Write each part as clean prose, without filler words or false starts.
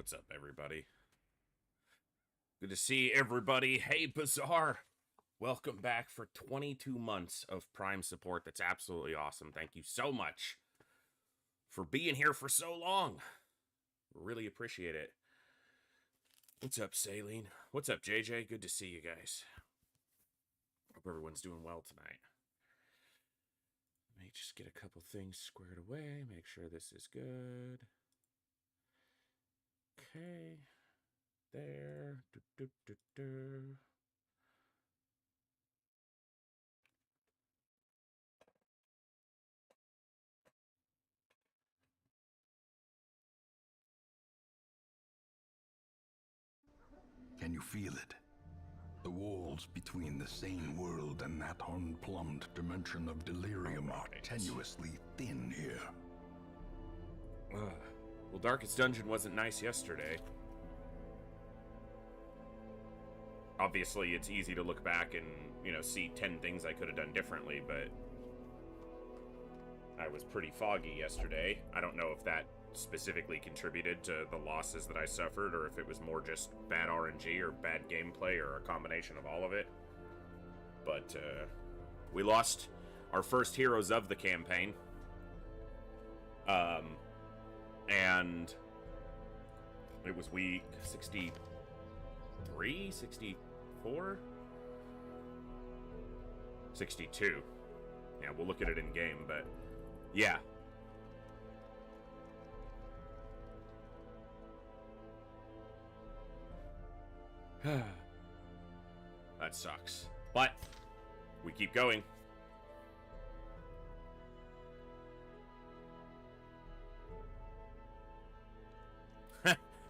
What's up, everybody? Good to see everybody. Hey, Bizarre. Welcome back for 22 months of Prime support. That's absolutely awesome. Thank you so much for being here for so long. Really appreciate it. What's up, Saline? What's up, JJ? Good to see you guys. Hope everyone's doing well tonight. Let me just get a couple things squared away. Make sure this is good. Okay. There. Can you feel it? The walls between the sane world and that unplumbed dimension of delirium are tenuously thin here. Well, Darkest Dungeon wasn't nice yesterday. Obviously, it's easy to look back and, see 10 things I could have done differently, but I was pretty foggy yesterday. I don't know if that specifically contributed to the losses that I suffered, or if it was more just bad RNG or bad gameplay or a combination of all of it. But we lost our first heroes of the campaign. And it was week 63, 64? 62. Yeah, we'll look at it in game, but yeah. That sucks. But we keep going.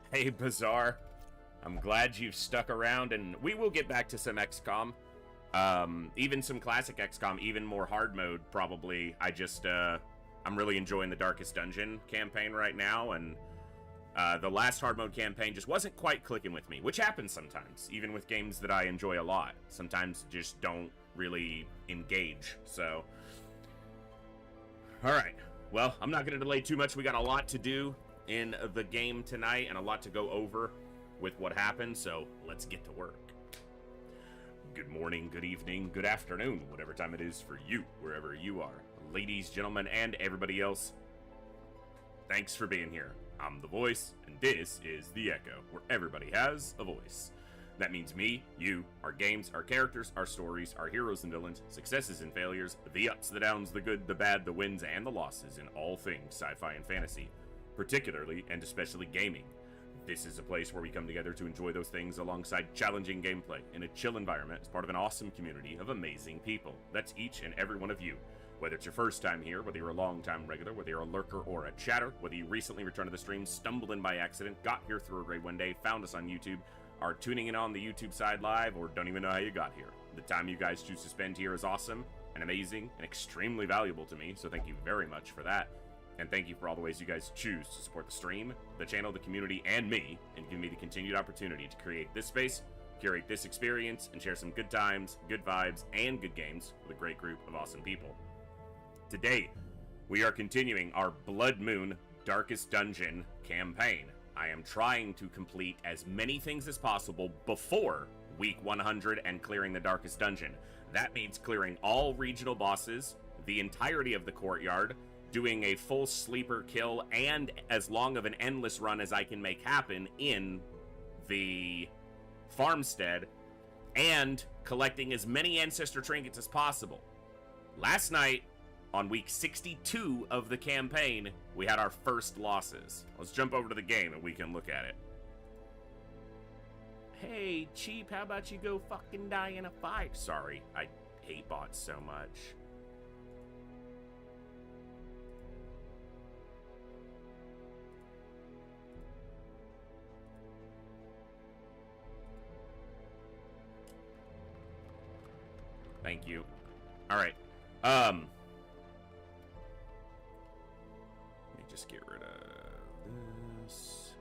Hey, Bizarre. I'm glad you've stuck around, and we will get back to some XCOM. Even some classic XCOM, even more hard mode, probably. I'm really enjoying the Darkest Dungeon campaign right now, and the last hard mode campaign just wasn't quite clicking with me, which happens sometimes, even with games that I enjoy a lot. Sometimes just don't really engage, so. Alright, well, I'm not going to delay too much. We got a lot to do in the game tonight and a lot to go over with what happened, so let's get to work. Good morning, good evening, good afternoon, whatever time it is for you, wherever you are. Ladies, gentlemen, and everybody else, thanks for being here. I'm the voice, and this is The Echo, where everybody has a voice. That means me, you, our games, our characters, our stories, our heroes and villains, successes and failures, the ups, the downs, the good, the bad, the wins, and the losses in all things sci-fi and fantasy, particularly and especially gaming. This is a place where we come together to enjoy those things alongside challenging gameplay in a chill environment as part of an awesome community of amazing people. That's each and every one of you. Whether it's your first time here, whether you're a long-time regular, whether you're a lurker or a chatter, whether you recently returned to the stream, stumbled in by accident, got here through a raid one day, found us on YouTube, are tuning in on the YouTube side live, or don't even know how you got here. The time you guys choose to spend here is awesome and amazing and extremely valuable to me, so thank you very much for that. And thank you for all the ways you guys choose to support the stream, the channel, the community, and me, and give me the continued opportunity to create this space, curate this experience, and share some good times, good vibes, and good games with a great group of awesome people. Today, we are continuing our Bloodmoon Darkest Dungeon campaign. I am trying to complete as many things as possible before week 100 and clearing the Darkest Dungeon. That means clearing all regional bosses, the entirety of the courtyard, doing a full sleeper kill, and as long of an endless run as I can make happen in the farmstead, and collecting as many ancestor trinkets as possible. Last night, on week 62 of the campaign, we had our first losses. Let's jump over to the game and we can look at it. Hey, Cheap, how about you go fucking die in a fight? Sorry, I hate bots so much. Thank you. All right. Let me just get rid of this.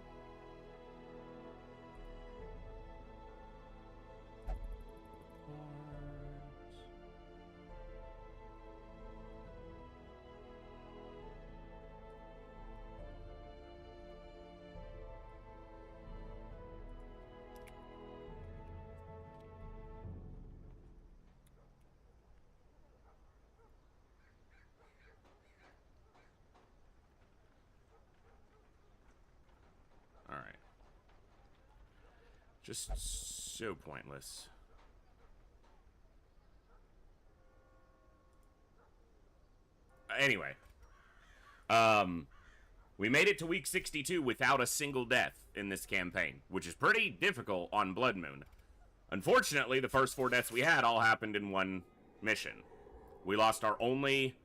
Just so pointless. Anyway. We made it to week 62 without a single death in this campaign, which is pretty difficult on Bloodmoon. Unfortunately, the first 4 deaths we had all happened in one mission. We lost our only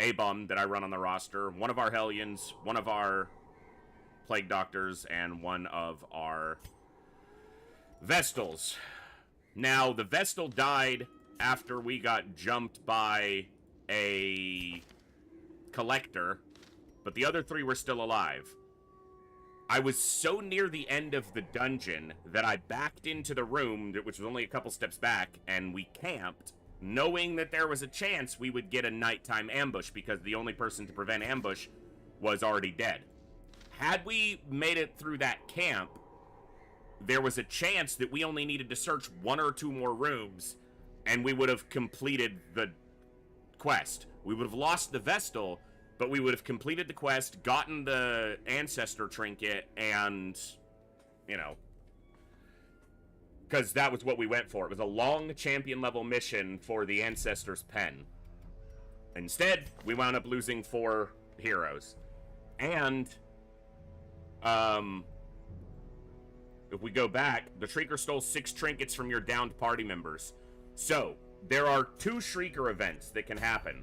A-Bum that I run on the roster, one of our Hellions, one of our Plague Doctors, and one of our Vestals. Now, the Vestal died after we got jumped by a Collector, but the other 3 were still alive. I was so near the end of the dungeon that I backed into the room, which was only a couple steps back, and we camped, knowing that there was a chance we would get a nighttime ambush, because the only person to prevent ambush was already dead. Had we made it through that camp, there was a chance that we only needed to search 1 or 2 more rooms, and we would have completed the quest. We would have lost the Vestal, but we would have completed the quest, gotten the Ancestor Trinket, and, you know, because that was what we went for. It was a long champion-level mission for the Ancestor's Pen. Instead, we wound up losing 4 heroes. And, if we go back, the Shrieker stole 6 trinkets from your downed party members. So, there are 2 Shrieker events that can happen.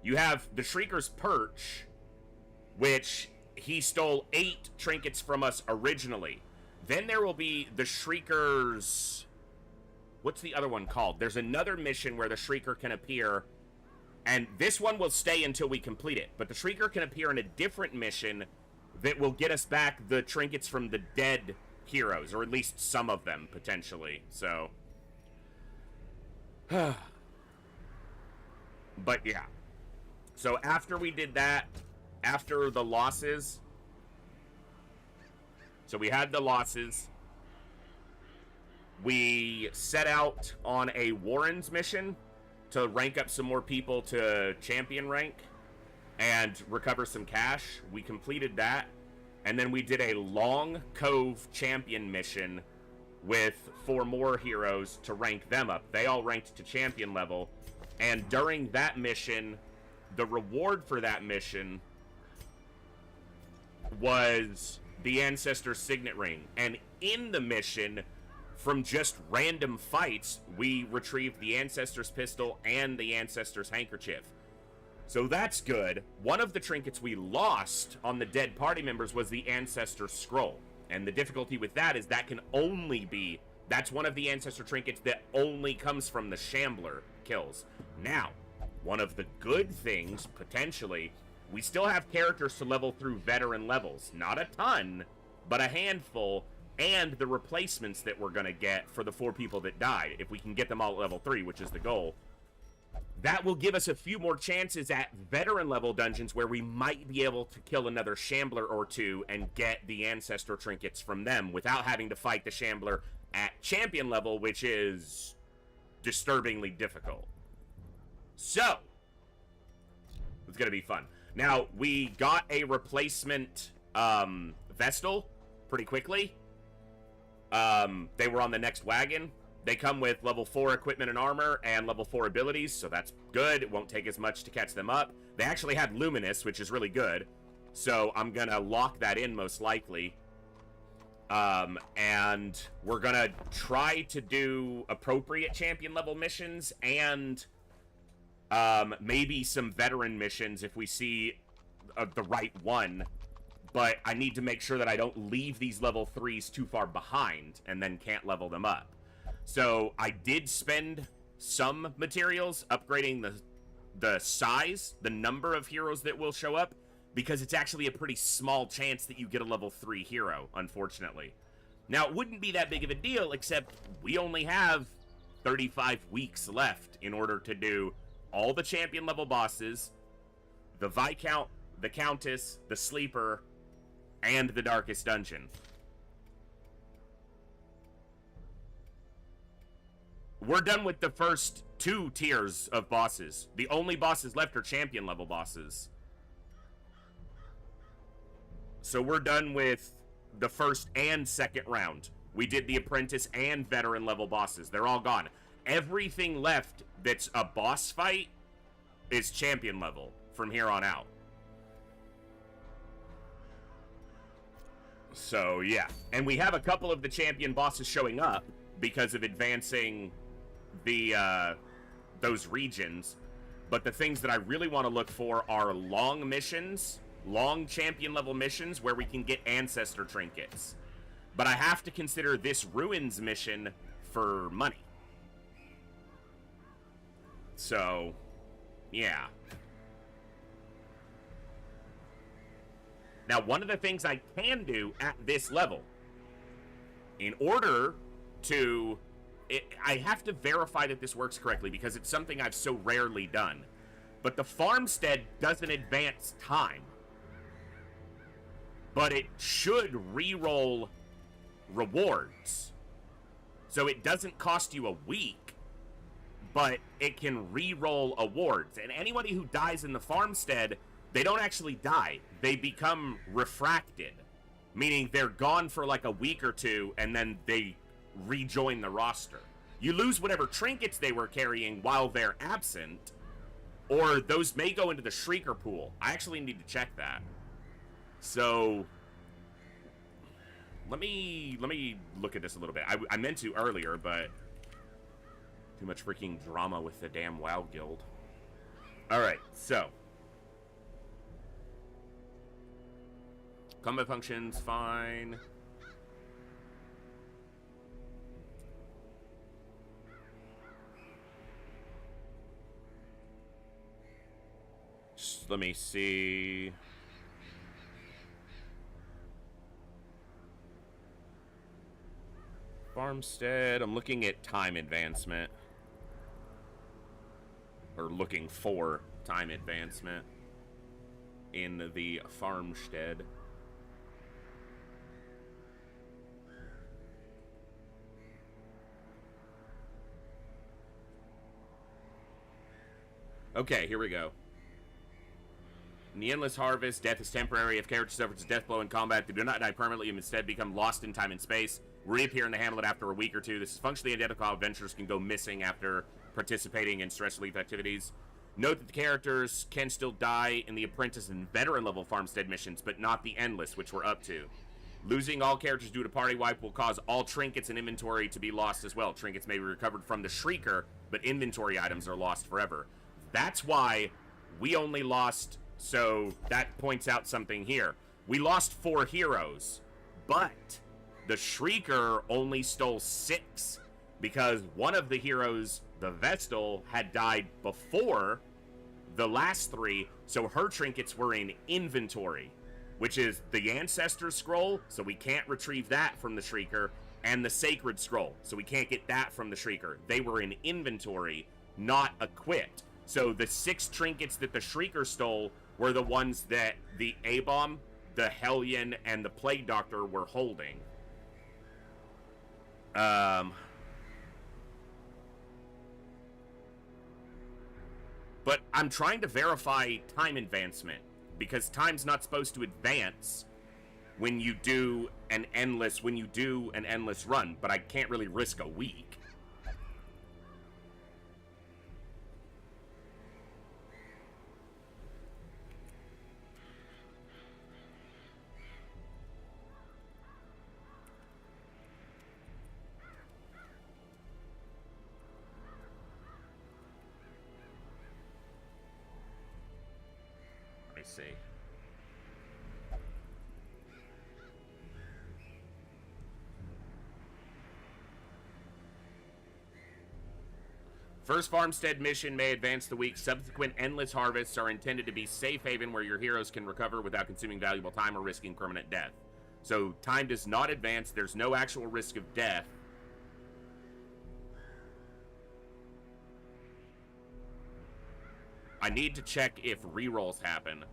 You have the Shrieker's Perch, which he stole 8 trinkets from us originally. Then there will be the Shrieker's... What's the other one called? There's another mission where the Shrieker can appear, and this one will stay until we complete it. But the Shrieker can appear in a different mission that will get us back the trinkets from the dead heroes, or at least some of them, potentially. So... But yeah. So after we did that, after the losses, so we had the losses, we set out on a Warren's mission to rank up some more people to champion rank and recover some cash. We completed that, and then we did a Long Cove champion mission with 4 more heroes to rank them up. They all ranked to champion level, and during that mission... The reward for that mission was the Ancestor's Signet Ring. And in the mission, from just random fights, we retrieved the Ancestor's Pistol and the Ancestor's Handkerchief. So that's good. One of the trinkets we lost on the dead party members was the Ancestor's Scroll. And the difficulty with that is that can only be... That's one of the Ancestor trinkets that only comes from the Shambler kills. Now... One of the good things, potentially, we still have characters to level through veteran levels. Not a ton, but a handful, and the replacements that we're going to get for the 4 people that died, if we can get them all at level 3, which is the goal. That will give us a few more chances at veteran level dungeons where we might be able to kill another Shambler or 2 and get the Ancestor trinkets from them without having to fight the Shambler at champion level, which is disturbingly difficult. So, it's going to be fun. Now, we got a replacement Vestal pretty quickly. They were on the next wagon. They come with level 4 equipment and armor and level 4 abilities, so that's good. It won't take as much to catch them up. They actually have Luminous, which is really good. So I'm going to lock that in most likely. And we're going to try to do appropriate champion level missions and... maybe some veteran missions if we see the right one, but I need to make sure that I don't leave these level 3s too far behind and then can't level them up. So I did spend some materials upgrading the size, the number of heroes that will show up, because it's actually a pretty small chance that you get a level 3 hero, unfortunately. Now, it wouldn't be that big of a deal, except we only have 35 weeks left in order to do all the champion level bosses, the Viscount, the Countess, the Sleeper, and the Darkest Dungeon. We're done with the first 2 tiers of bosses. The only bosses left are champion level bosses. So we're done with the first and second round. We did the apprentice and veteran level bosses. They're all gone. Everything left that's a boss fight is champion level from here on out. So, yeah. And we have a couple of the champion bosses showing up because of advancing the, those regions. But the things that I really want to look for are long missions, long champion level missions where we can get ancestor trinkets. But I have to consider this Ruins mission for money. So, yeah. Now, one of the things I can do at this level, in order to... I have to verify that this works correctly because it's something I've so rarely done. But the farmstead doesn't advance time. But it should reroll rewards. So it doesn't cost you a week, but it can reroll awards. And anybody who dies in the farmstead, they don't actually die. They become refracted, meaning they're gone for like a week or two, and then they rejoin the roster. You lose whatever trinkets they were carrying while they're absent, or those may go into the Shrieker pool. I actually need to check that. So let me look at this a little bit. I meant to earlier, but too much freaking drama with the damn WoW guild. All right, so combat functions fine. Just let me see. Farmstead, I'm looking at time advancement. Or looking for time advancement in the farmstead. Okay, here we go. In the Endless Harvest, death is temporary. If character suffers a death blow in combat, they do not die permanently and instead become lost in time and space. Reappear in the hamlet after a week or two. This is functionally identical how adventurers can go missing after participating in stress relief activities. Note that the characters can still die in the apprentice and veteran level farmstead missions, but not the endless, which we're up to. Losing all characters due to party wipe will cause all trinkets and inventory to be lost as well. Trinkets may be recovered from the Shrieker, but inventory items are lost forever. That's why we only lost... So that points out something here. We lost 4 heroes, but the Shrieker only stole 6 because one of the heroes, the Vestal, had died before the last 3, so her trinkets were in inventory, which is the Ancestor Scroll, so we can't retrieve that from the Shrieker, and the Sacred Scroll, so we can't get that from the Shrieker. They were in inventory, not equipped. So the 6 trinkets that the Shrieker stole were the ones that the A-Bomb, the Hellion, and the Plague Doctor were holding. But I'm trying to verify time advancement, because time's not supposed to advance when you do an endless run, but I can't really risk a week. See. First farmstead mission may advance the week. Subsequent endless harvests are intended to be safe haven where your heroes can recover without consuming valuable time or risking permanent death. So time does not advance. There's no actual risk of death. I need to check if rerolls happen.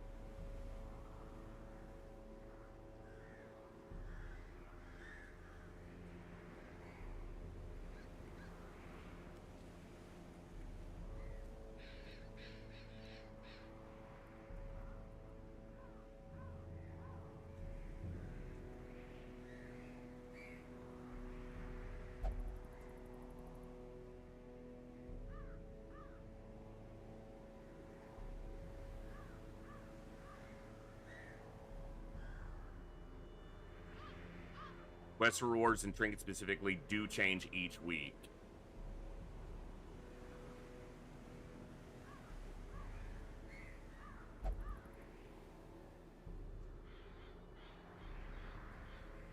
Quest rewards and trinkets specifically do change each week.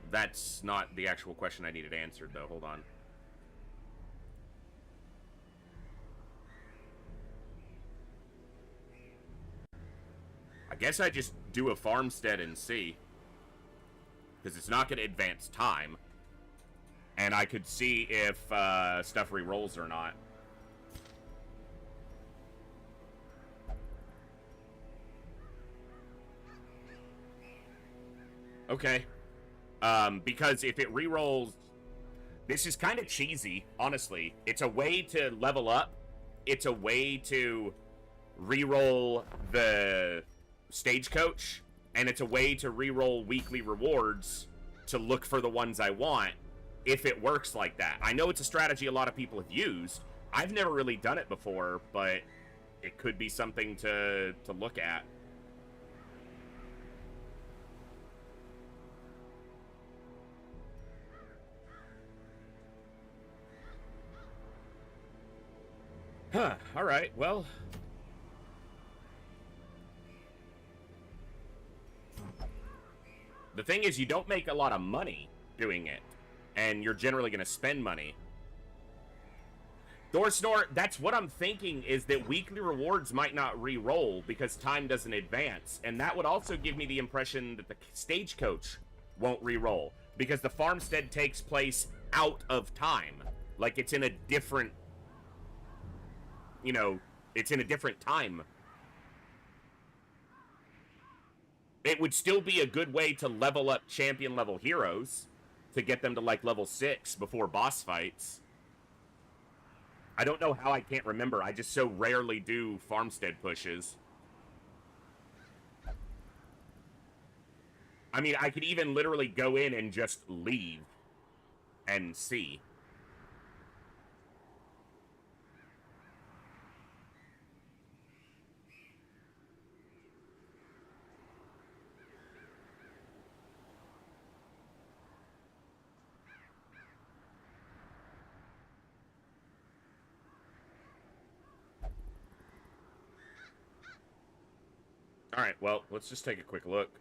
That's not the actual question I needed answered, though. Hold on. I guess I just do a farmstead and see. Because it's not going to advance time. And I could see if stuff re-rolls or not. Okay. Because if it re-rolls... This is kind of cheesy, honestly. It's a way to level up. It's a way to re-roll the stagecoach. And it's a way to re-roll weekly rewards to look for the ones I want, if it works like that. I know it's a strategy a lot of people have used. I've never really done it before, but it could be something to look at. Huh, alright, well... The thing is, you don't make a lot of money doing it, and you're generally going to spend money. Dorsnor, that's what I'm thinking, is that weekly rewards might not re-roll because time doesn't advance, and that would also give me the impression that the stagecoach won't re-roll, because the farmstead takes place out of time. Like, it's in a different... You know, it's in a different time. It would still be a good way to level up champion level heroes to get them to like level 6 before boss fights. I don't know how I can't remember. I just so rarely do farmstead pushes. I mean, I could even literally go in and just leave and see. Alright, well, let's just take a quick look.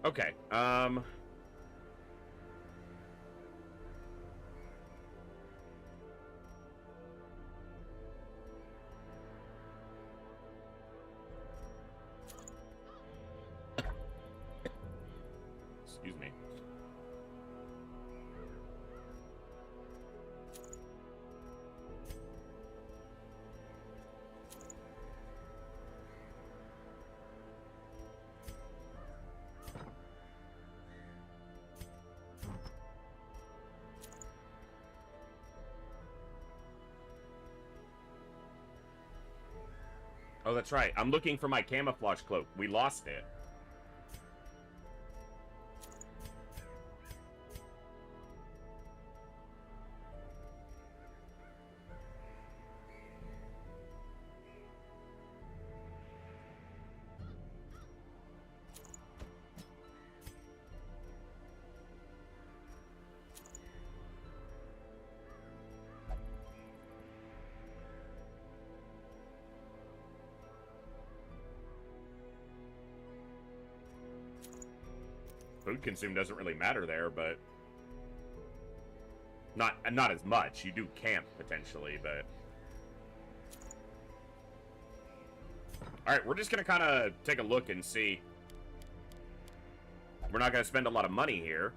Okay, excuse me. Oh, that's right. I'm looking for my camouflage cloak. We lost it. Food consumed doesn't really matter there, but not as much. You do camp potentially, but all right, we're just gonna kind of take a look and see. We're not gonna spend a lot of money here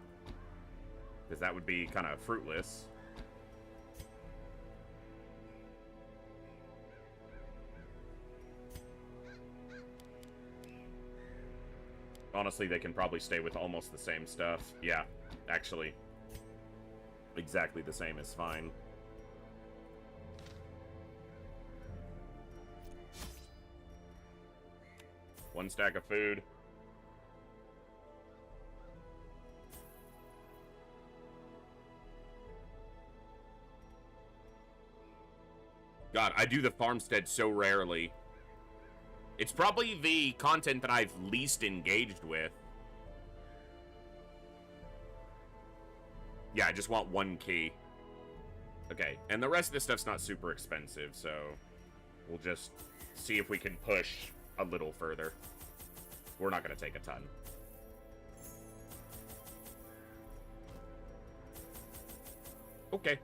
because that would be kind of fruitless. Honestly, they can probably stay with almost the same stuff. Yeah, actually. Exactly the same is fine. One stack of food. God, I do the farmstead so rarely. It's probably the content that I've least engaged with. Yeah, I just want one key. Okay, and the rest of this stuff's not super expensive, so we'll just see if we can push a little further. We're not going to take a ton. Okay.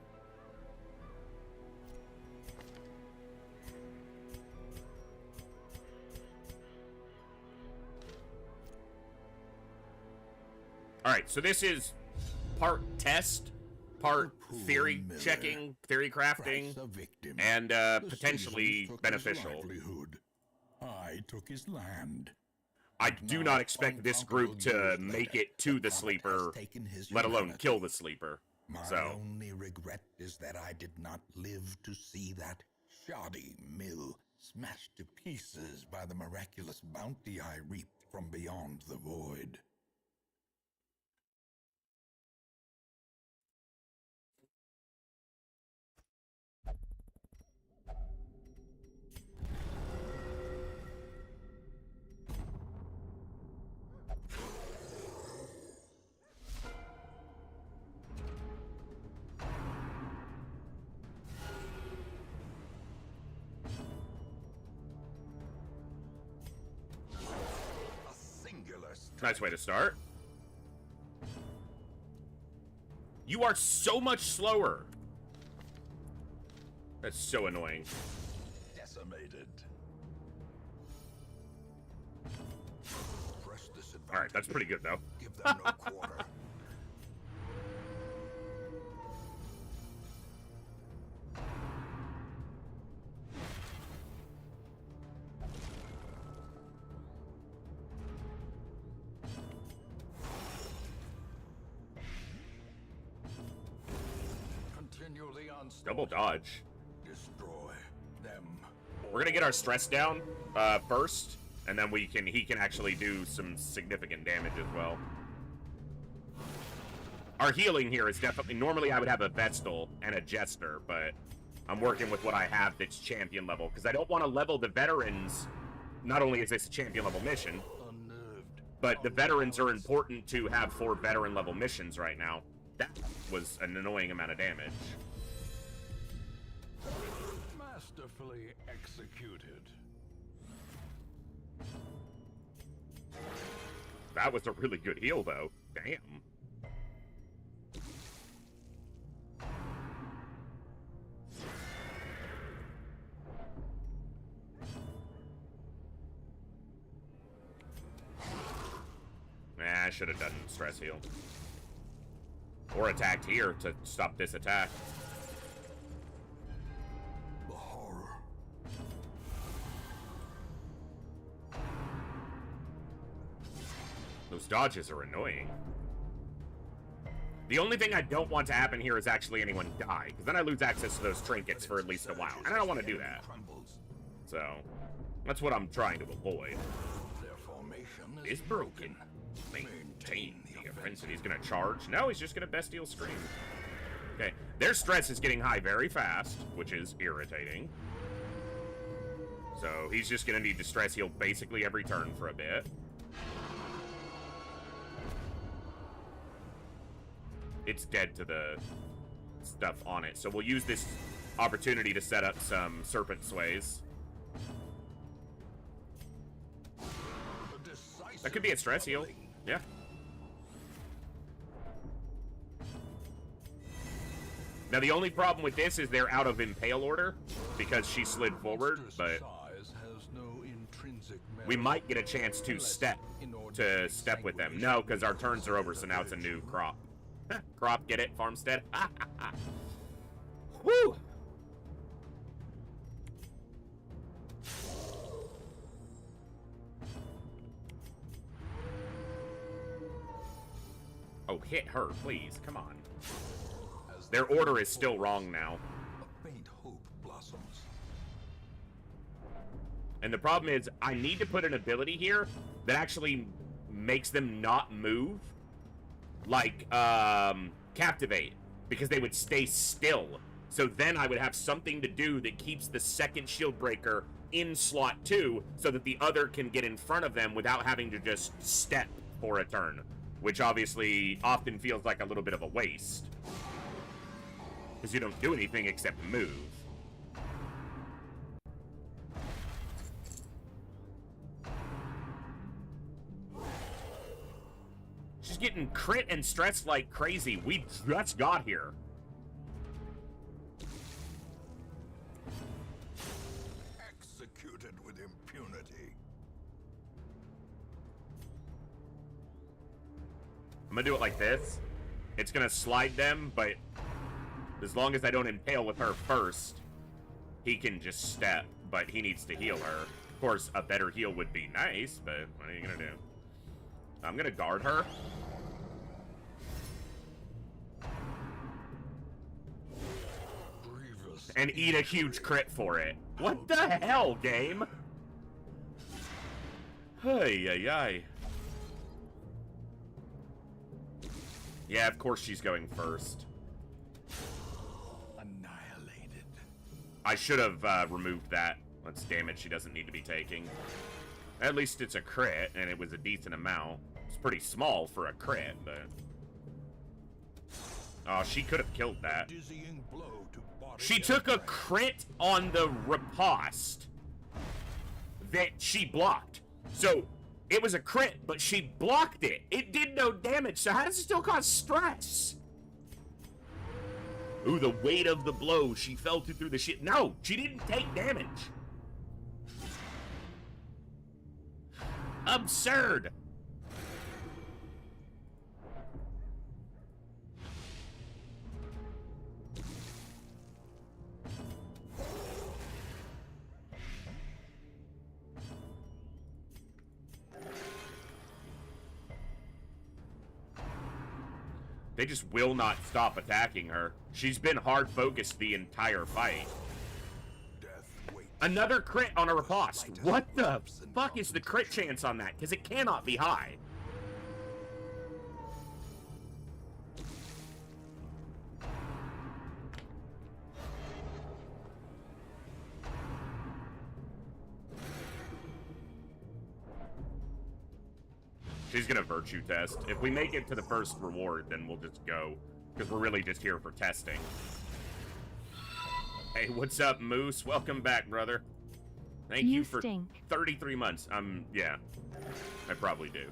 Alright, so this is part test, part theory checking, theory crafting, and potentially beneficial. I took his land. I do not expect this group to make it to the sleeper, let alone kill the sleeper. My only regret is that I did not live to see that shoddy mill smashed to pieces by the miraculous bounty I reaped from beyond the void. Nice way to start. You are so much slower. That's so annoying. Decimated. All right, that's pretty good though. Give them no quarter. Double dodge. Destroy them. We're gonna get our stress down first, and then he can actually do some significant damage as well. Our healing here is definitely, normally I would have a Vestal and a Jester, but I'm working with what I have that's champion level, because I don't want to level the veterans. Not only is this a champion level mission, but the veterans are important to have for veteran level missions right now. That was an annoying amount of damage. Masterfully executed. That was a really good heal, though. Damn. Nah, I should have done stress heal. Or attacked here to stop this attack. The horror. Those dodges are annoying. The only thing I don't want to happen here is actually anyone die, because then I lose access to those trinkets for at least a while, and I don't want to do that. So, that's what I'm trying to avoid. Their formation Is broken. Maintain the offensive. He's gonna charge. No, he's just gonna bestial scream. Okay, their stress is getting high very fast, which is irritating. So he's just gonna need to stress heal basically every turn for a bit. It's dead to the stuff on it, so we'll use this opportunity to set up some serpent sways. That could be a stress heal. Yeah. Now, the only problem with this is they're out of impale order because she slid forward, but we might get a chance to step with them. No, because our turns are over, so now it's a new crop. Crop, get it? Farmstead? Woo! Oh, hit her, please. Come on. Their order is still wrong now. A faint hope blossoms. And the problem is, I need to put an ability here that actually makes them not move. Like, Captivate. Because they would stay still. So then I would have something to do that keeps the second shield breaker in slot 2 so that the other can get in front of them without having to just step for a turn. Which obviously often feels like a little bit of a waste. Because you don't do anything except move. She's getting crit and stressed like crazy. We just got here. Executed with impunity. I'm gonna do it like this. It's gonna slide them, but as long as I don't impale with her first, he can just step, but he needs to heal her. Of course, a better heal would be nice, but what are you gonna do? I'm gonna guard her. And eat a huge crit for it. What the hell, game? Hey, ay, ay. Yeah, of course she's going first. Annihilated. I should have removed that. That's damage she doesn't need to be taking. At least it's a crit, and it was a decent amount. It's pretty small for a crit, but... Oh, she could have killed that. Dizzying blow to body. She took a crit on the riposte that she blocked. So, it was a crit, but she blocked it. It did no damage, so how does it still cause stress? Ooh, the weight of the blow. She fell through the shit. No, she didn't take damage. Absurd. They just will not stop attacking her. She's been hard focused the entire fight. Another crit on a riposte. What the fuck is the crit chance on that? Because it cannot be high. She's gonna virtue test. If we make it to the first reward, then we'll just go. Because we're really just here for testing. Hey, what's up, Moose? Welcome back, brother. Thank you for 33 months. Yeah. I probably do.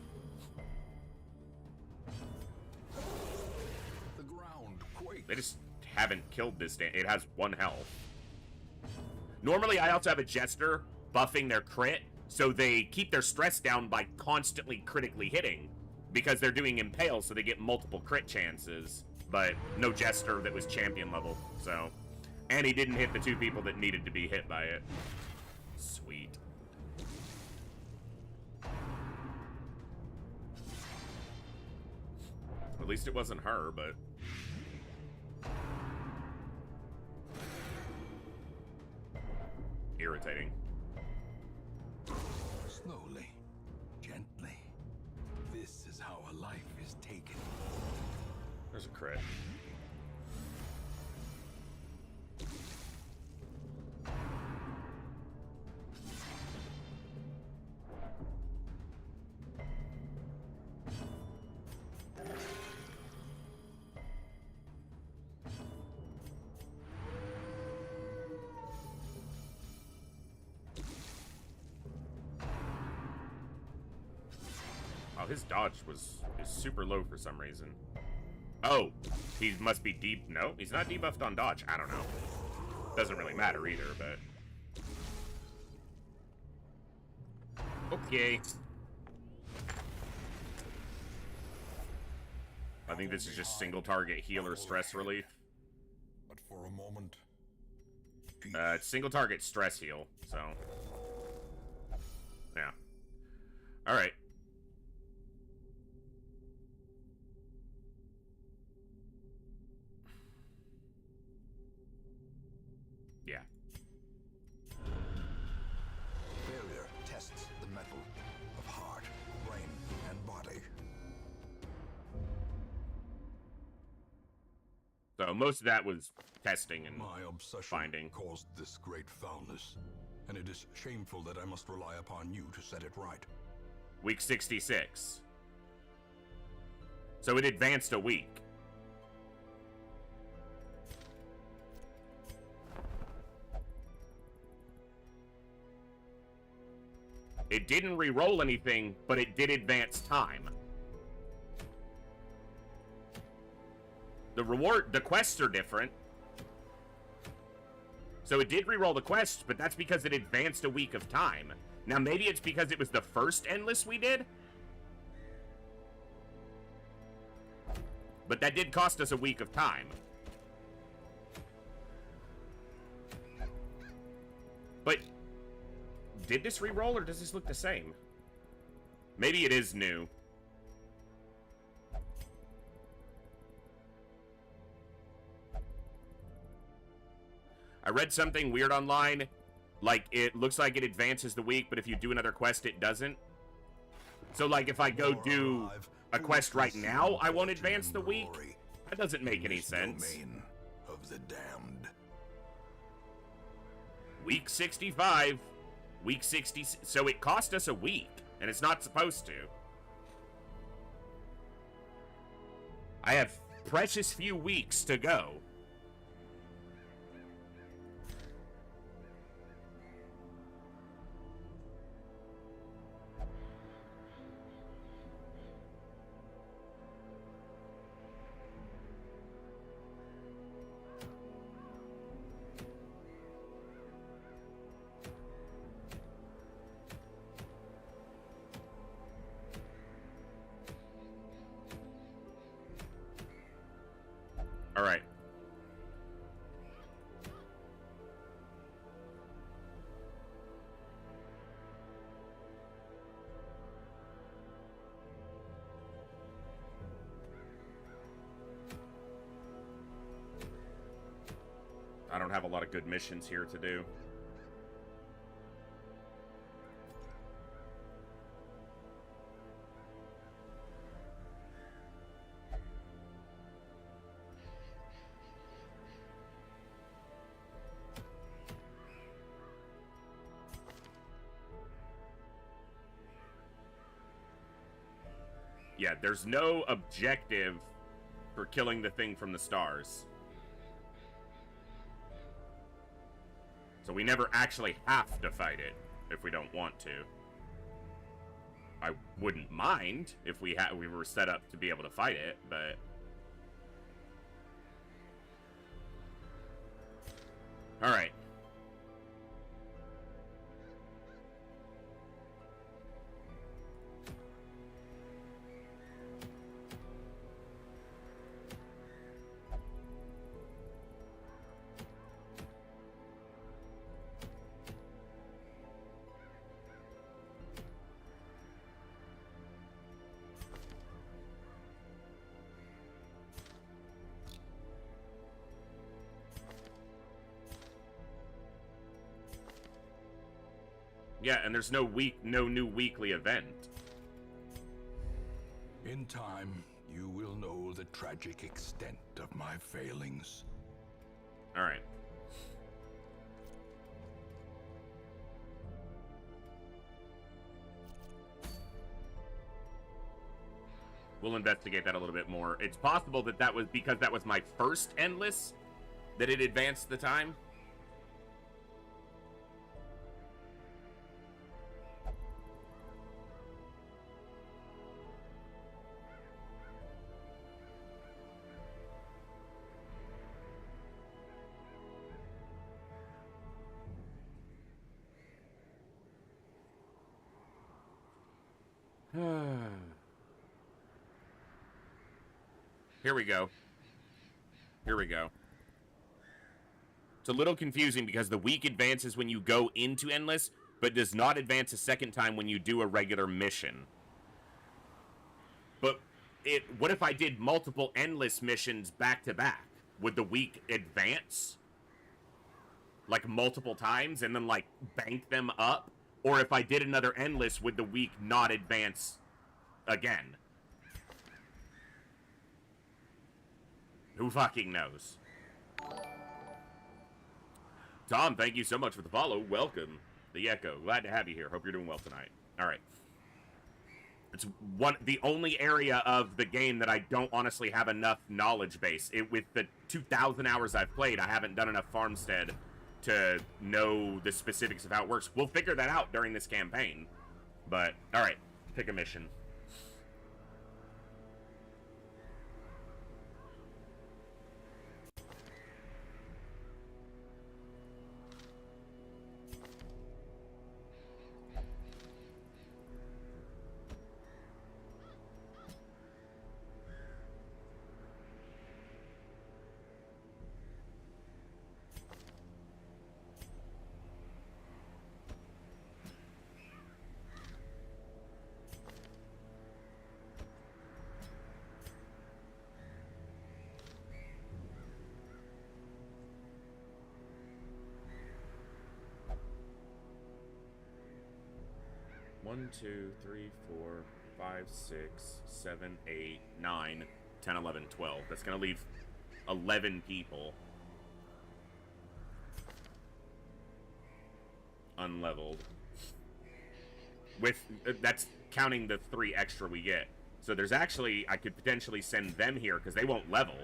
The ground quakes. They just haven't killed this damn. It has 1 health. Normally, I also have a Jester buffing their crit, so they keep their stress down by constantly critically hitting. Because they're doing Impale, so they get multiple crit chances. But no Jester that was champion level, so... And he didn't hit the 2 people that needed to be hit by it. Sweet. At least it wasn't her, but... Irritating. Slowly, gently. This is how a life is taken. There's a crit. Oh, his dodge is super low for some reason. Oh, he must be deep. No, he's not debuffed on dodge. I don't know. Doesn't really matter either, but... Okay. I think this is just single target healer stress relief. But for a moment, It's single target stress heal, so... Yeah. Alright. So most of that was testing and My obsession finding. caused this great foulness, and it is shameful that I must rely upon you to set it right. Week 66. So it advanced a week. It didn't re-roll anything, but it did advance time. The quests are different. So it did re-roll the quests, but that's because it advanced a week of time. Now maybe it's because it was the first endless we did? But that did cost us a week of time. But did this re-roll or does this look the same? Maybe it is new. I read something weird online. Like, it looks like it advances the week, but if you do another quest, it doesn't. So, like, if I go do a quest right now, I won't advance the week? That doesn't make any sense. Domain of the damned. Week 65. Week 60. So it cost us a week, and it's not supposed to. I have precious few weeks to go. All right. I don't have a lot of good missions here to do. Yeah, there's no objective for killing the thing from the stars. So we never actually have to fight it if we don't want to. I wouldn't mind if we were set up to be able to fight it, but all right. Yeah, and there's no new weekly event. In time, you will know the tragic extent of my failings. All right. We'll investigate that a little bit more. It's possible that that was because that was my first endless that it advanced the time. Here we go. Here we go. It's a little confusing because the week advances when you go into Endless, but does not advance a second time when you do a regular mission. But what if I did multiple Endless missions back to back? Would the week advance? Like multiple times and then like bank them up? Or if I did another Endless, would the week not advance again? Who fucking knows? Tom, thank you so much for the follow. Welcome. The Echo. Glad to have you here. Hope you're doing well tonight. All right. It's the only area of the game that I don't honestly have enough knowledge base. With the 2,000 hours I've played, I haven't done enough farmstead to know the specifics of how it works. We'll figure that out during this campaign. But, all right. Pick a mission. One, 2, 3, 4, 5, 6, 7, 8, 9, 10, 11, 12. That's going to leave 11 people unleveled. That's counting the 3 extra we get. So there's actually, I could potentially send them here because they won't level.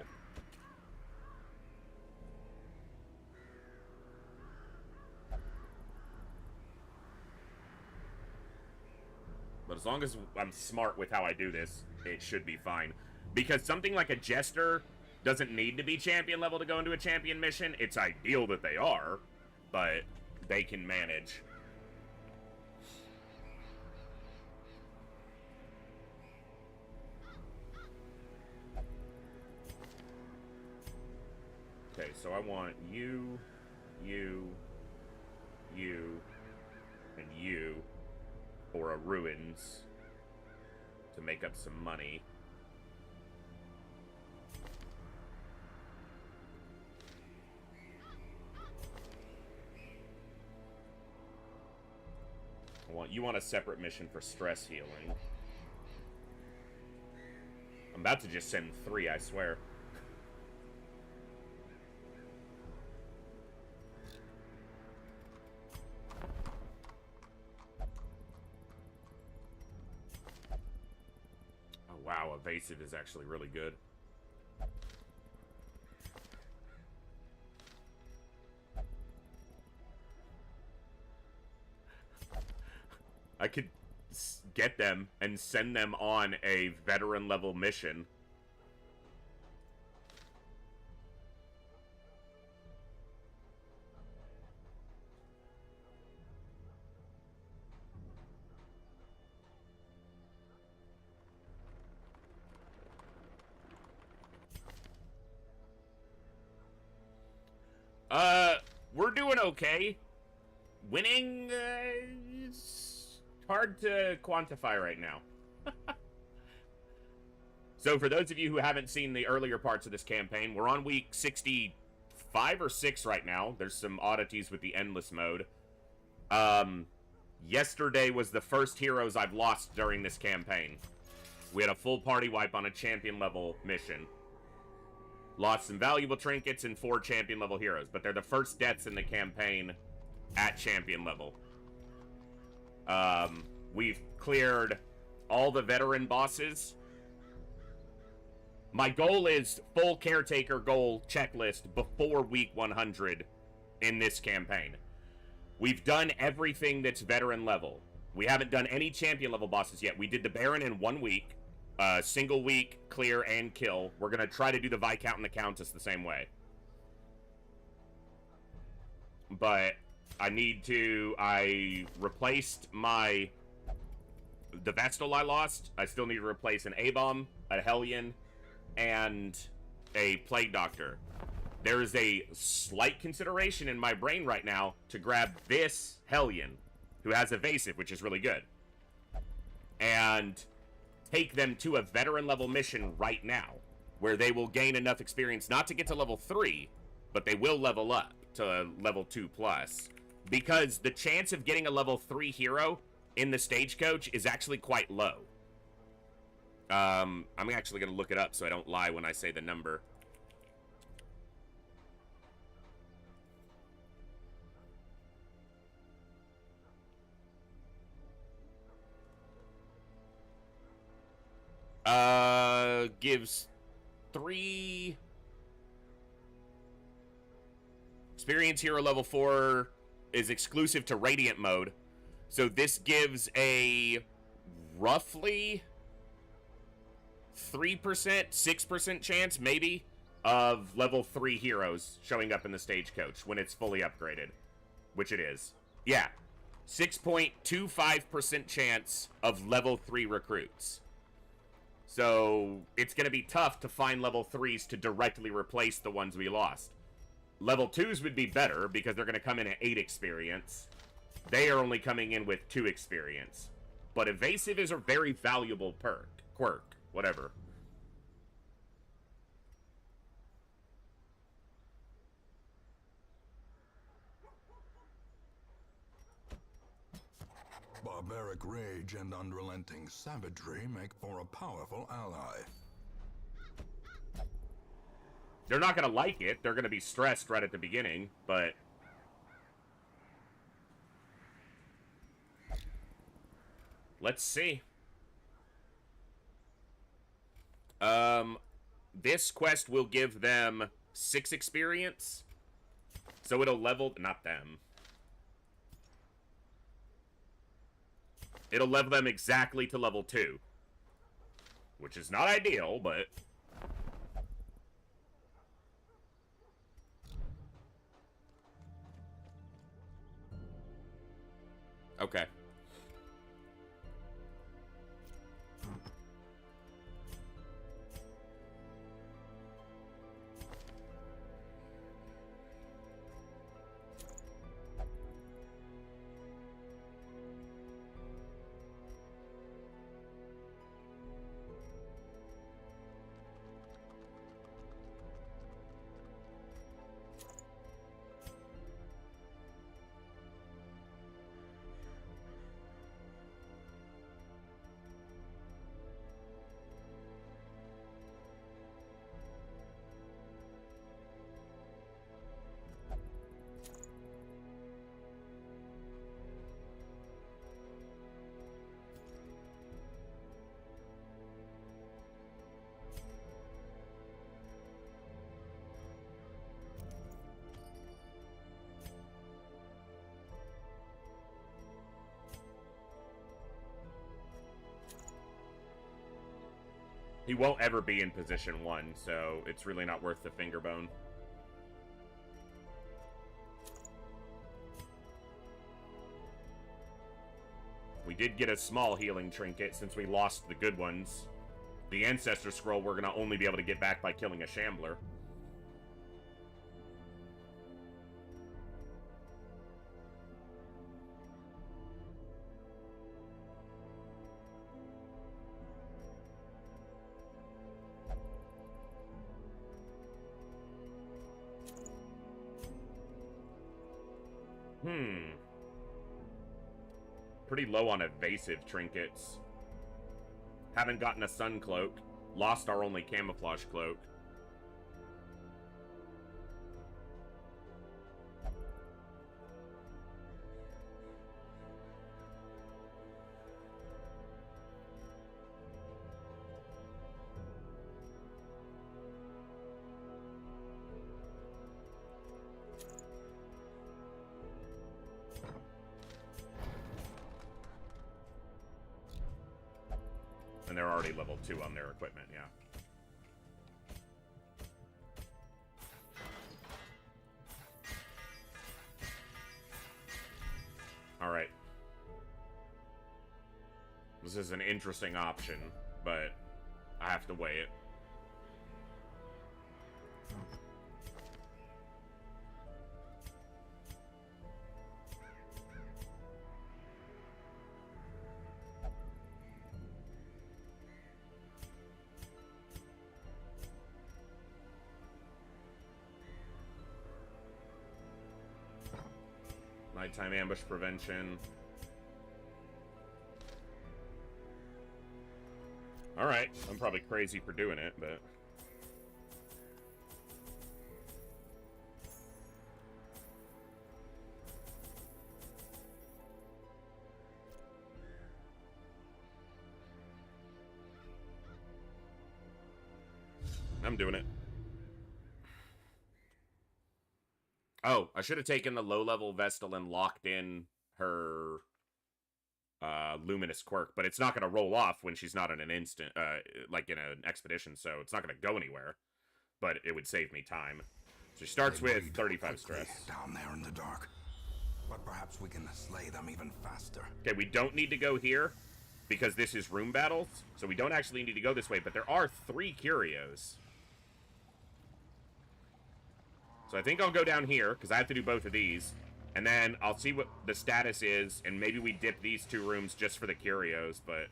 But as long as I'm smart with how I do this, it should be fine. Because something like a Jester doesn't need to be champion level to go into a champion mission. It's ideal that they are, but they can manage. Okay, so I want you, you, and you. Or a ruins to make up some money. You want a separate mission for stress healing. I'm about to just send 3, I swear. Wow, evasive is actually really good. I could get them and send them on a veteran level mission. We're doing okay. Winning, is hard to quantify right now. So for those of you who haven't seen the earlier parts of this campaign, we're on week 65 or 6 right now. There's some oddities with the endless mode. Yesterday was the first heroes I've lost during this campaign. We had a full party wipe on a champion level mission. Lost some valuable trinkets and 4 champion level heroes, but they're the first deaths in the campaign at champion level. We've cleared all the veteran bosses. My goal is full caretaker goal checklist before week 100 in this campaign. We've done everything that's veteran level. We haven't done any champion level bosses yet. We did the Baron in 1 week. Single week, clear and kill. We're going to try to do the Viscount and the Countess the same way. But I replaced the Vestal I lost. I still need to replace an A-Bomb, a Hellion, and a Plague Doctor. There is a slight consideration in my brain right now to grab this Hellion, who has evasive, which is really good, and take them to a veteran level mission right now, where they will gain enough experience not to get to level 3, but they will level up to level 2+. Because the chance of getting a level 3 hero in the stagecoach is actually quite low. I'm actually going to look it up so I don't lie when I say the number. Gives 3 experience. Hero level 4 is exclusive to Radiant mode. So this gives a roughly 3%, 6% chance, maybe, of level 3 heroes showing up in the stagecoach when it's fully upgraded. Which it is. Yeah. 6.25% chance of level 3 recruits. So it's going to be tough to find level 3s to directly replace the ones we lost. Level 2s would be better because they're going to come in at 8 experience. They are only coming in with 2 experience. But evasive is a very valuable quirk, whatever. Barbaric rage and unrelenting savagery make for a powerful ally. They're not going to like it. They're going to be stressed right at the beginning, but... let's see. This quest will give them 6 experience. So it'll level... not them. It'll level them exactly to level 2. Which is not ideal, but... okay. He won't ever be in position 1, so it's really not worth the finger bone. We did get a small healing trinket since we lost the good ones. The Ancestor Scroll we're going to only be able to get back by killing a Shambler. Pretty low on evasive trinkets. Haven't gotten a sun cloak. Lost our only camouflage cloak. And they're already level 2 on their equipment, yeah. Alright. This is an interesting option, but I have to weigh it. Nighttime ambush prevention. Alright, I'm probably crazy for doing it, but... I'm doing it. Oh, I should have taken the low-level Vestal and locked in her luminous quirk, but it's not going to roll off when she's not in an instant, like in an expedition, so it's not going to go anywhere. But it would save me time. So she starts with 35 stress. Down there in the dark. But perhaps we can slay them even faster. Okay, we don't need to go here because this is room battles, so we don't actually need to go this way, but there are 3 curios. So I think I'll go down here because I have to do both of these, and then I'll see what the status is, and maybe we dip these 2 rooms just for the curios, but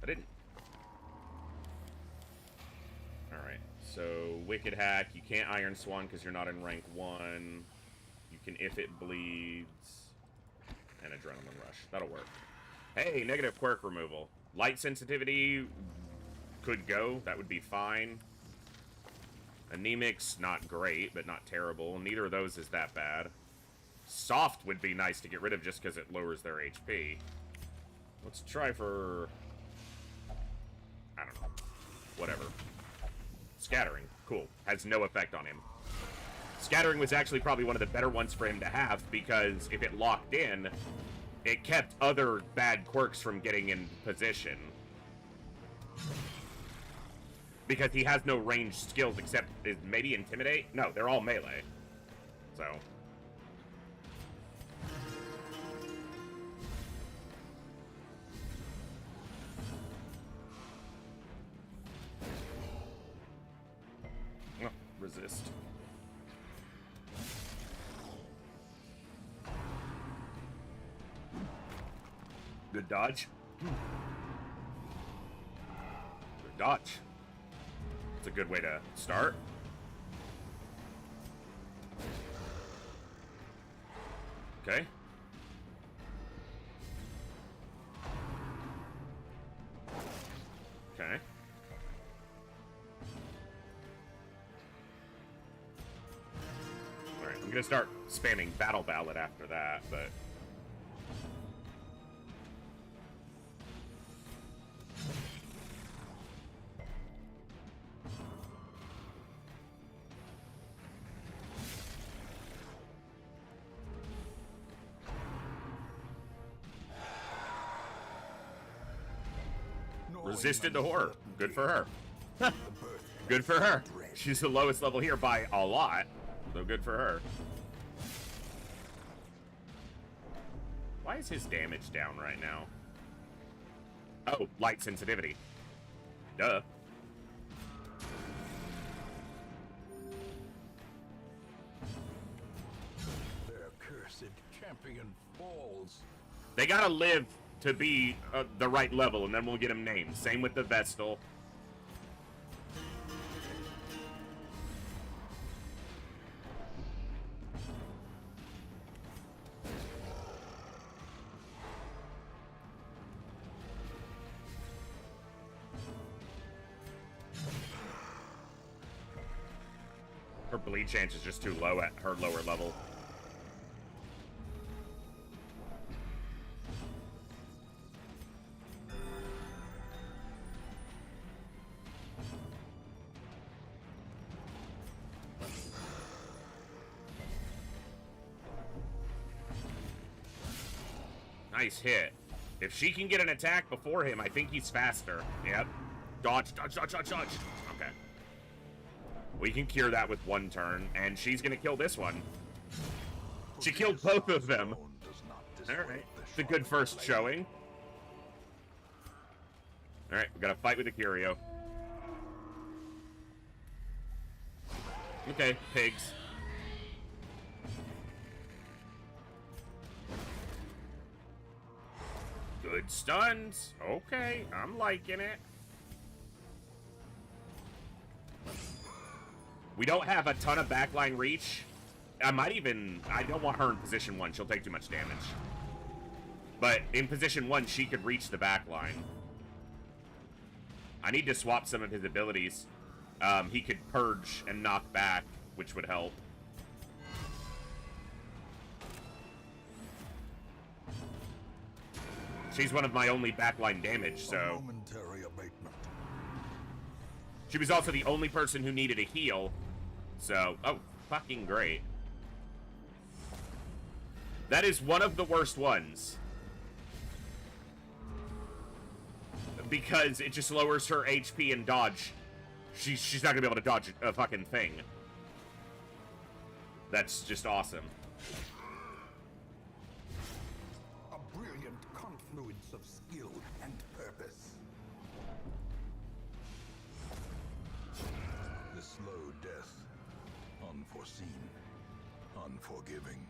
I didn't. Alright, so Wicked Hack, you can't Iron Swan because you're not in rank 1. You can If It Bleeds, and Adrenaline Rush. That'll work. Hey, negative quirk removal. Light sensitivity could go. That would be fine. Anemic's not great, but not terrible. Neither of those is that bad. Soft would be nice to get rid of just because it lowers their HP. Let's try for... I don't know. Whatever. Scattering. Cool. Has no effect on him. Scattering was actually probably one of the better ones for him to have because if it locked in, it kept other bad quirks from getting in position. Because he has no ranged skills except maybe Intimidate? No, they're all melee. So... resist. Good dodge. Good dodge. It's a good way to start. Okay. Okay. Alright, I'm gonna start spamming Battle Ballad after that, but... Resisted the horror. Good for her. Good for her. She's the lowest level here by a lot. So good for her. Why is his damage down right now? Oh, light sensitivity. Duh. Their cursed champion falls. They gotta live to be the right level, and then we'll get them named. Same with the Vestal. Her bleed chance is just too low at her lower level. Nice hit. If she can get an attack before him, I think he's faster. Yep. Dodge, dodge, dodge, dodge, dodge. Okay. We can cure that with 1 turn, and she's gonna kill this one. She killed both of them. Alright. It's a good first showing. Alright, we gotta fight with the Curio. Okay, pigs. Good stuns. Okay, I'm liking it. We don't have a ton of backline reach. I don't want her in position 1. She'll take too much damage. But in position 1, she could reach the backline. I need to swap some of his abilities. He could purge and knock back, which would help. She's one of my only backline damage, so... Momentary abatement. She was also the only person who needed a heal. So, oh, fucking great. That is one of the worst ones. Because it just lowers her HP and dodge. She's not gonna be able to dodge a fucking thing. That's just awesome. A brilliant confluence of skill and purpose. The slow death. Unforeseen. Unforgiving.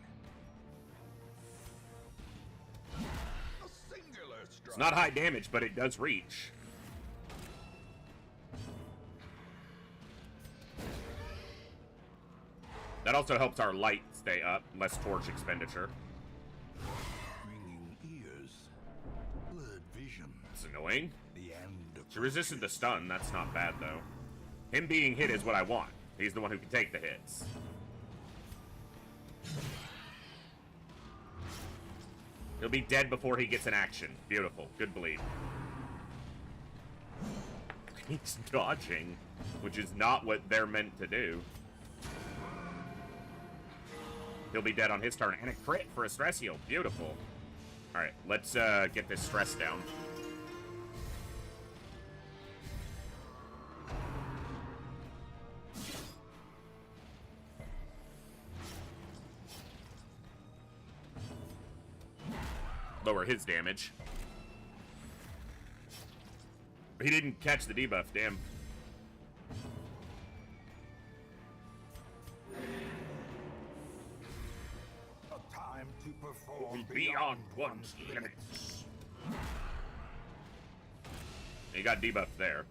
A singular strike. It's not high damage, but it does reach. That also helps our light stay up, less torch expenditure. Ringing ears. Blurred vision. It's annoying. The end of She resisted the stun, that's not bad though. Him being hit is what I want. He's the one who can take the hits. He'll be dead before he gets an action. Beautiful. Good bleed. He's dodging, which is not what they're meant to do. He'll be dead on his turn. And a crit for a stress heal. Beautiful. Alright, let's get this stress down. Lower his damage. He didn't catch the debuff, damn. a time to perform Beyond one's limits. He got debuffed there.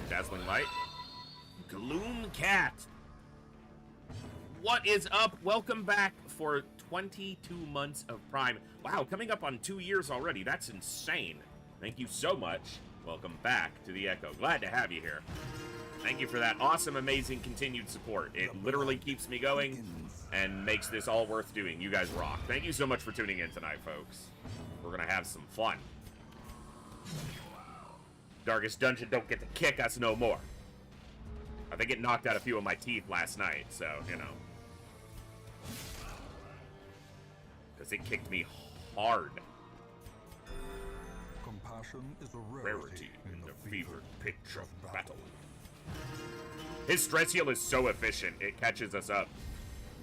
Dazzling Light. Gloom Cat. What is up? Welcome back for 22 months of Prime. Wow, coming up on 2 years already. That's insane. Thank you so much. Welcome back to the Echo. Glad to have you here. Thank you for that awesome, amazing, continued support. It literally keeps me going and makes this all worth doing. You guys rock. Thank you so much for tuning in tonight, folks. We're gonna have some fun. Darkest Dungeon don't get to kick us no more. I think it knocked out a few of my teeth last night, so, you know. Because it kicked me hard. Compassion is a Rarity in the fevered pitch of battle. His stress heal is so efficient, it catches us up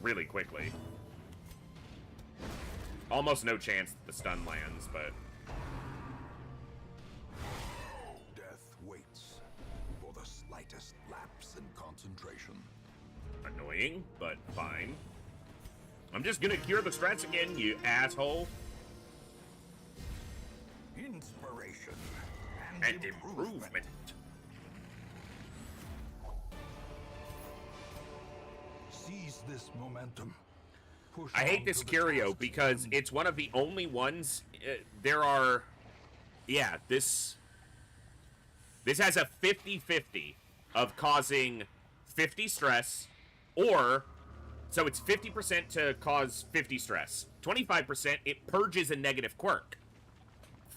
really quickly. Almost no chance that the stun lands, but... Death waits for the slightest lapse in concentration. Annoying, but fine. I'm just gonna cure the stress again, you asshole. Inspiration And improvement. Seize this momentum. Push I hate on this to the curio task because at it's one of the only ones. There are, yeah, this has a 50-50 of causing 50 stress, or so it's 50% to cause 50 stress. 25% it purges a negative quirk.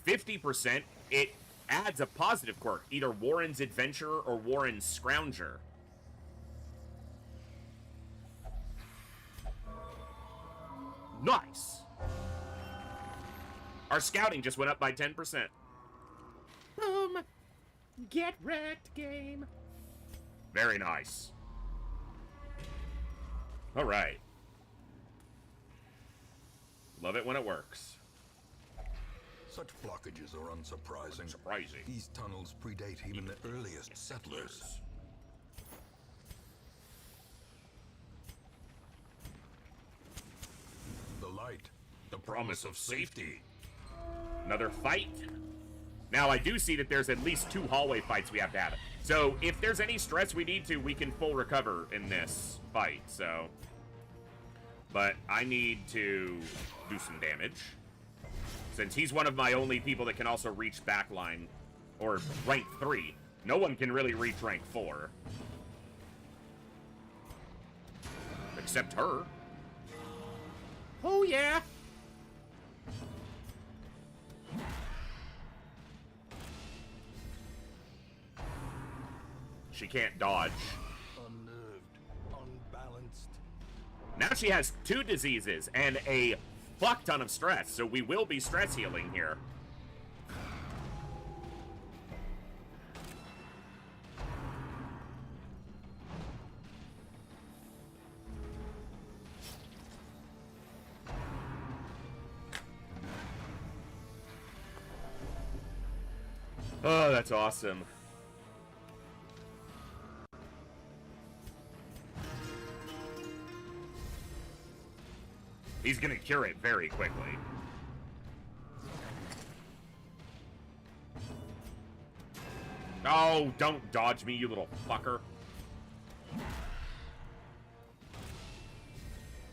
50% it adds a positive quirk, either Warren's Adventurer or Warren's Scrounger. Nice. Our scouting just went up by 10%. Boom. Get wrecked, game. Very nice. All right. Love it when it works. Such blockages are unsurprising. Surprising. These tunnels predate even the earliest settlers. The light. The promise of safety. Another fight. Now, I do see that there's at least 2 hallway fights we have to have. So, if there's any stress we need to, we can full recover in this fight, so... But I need to do some damage. Since he's one of my only people that can also reach backline, or rank 3. No one can really reach rank 4. Except her. Oh, yeah. She can't dodge. Unnerved, unbalanced. Now she has 2 diseases and a fuck ton of stress, so we will be stress healing here. Oh, that's awesome. He's gonna cure it very quickly. Oh, don't dodge me, you little fucker.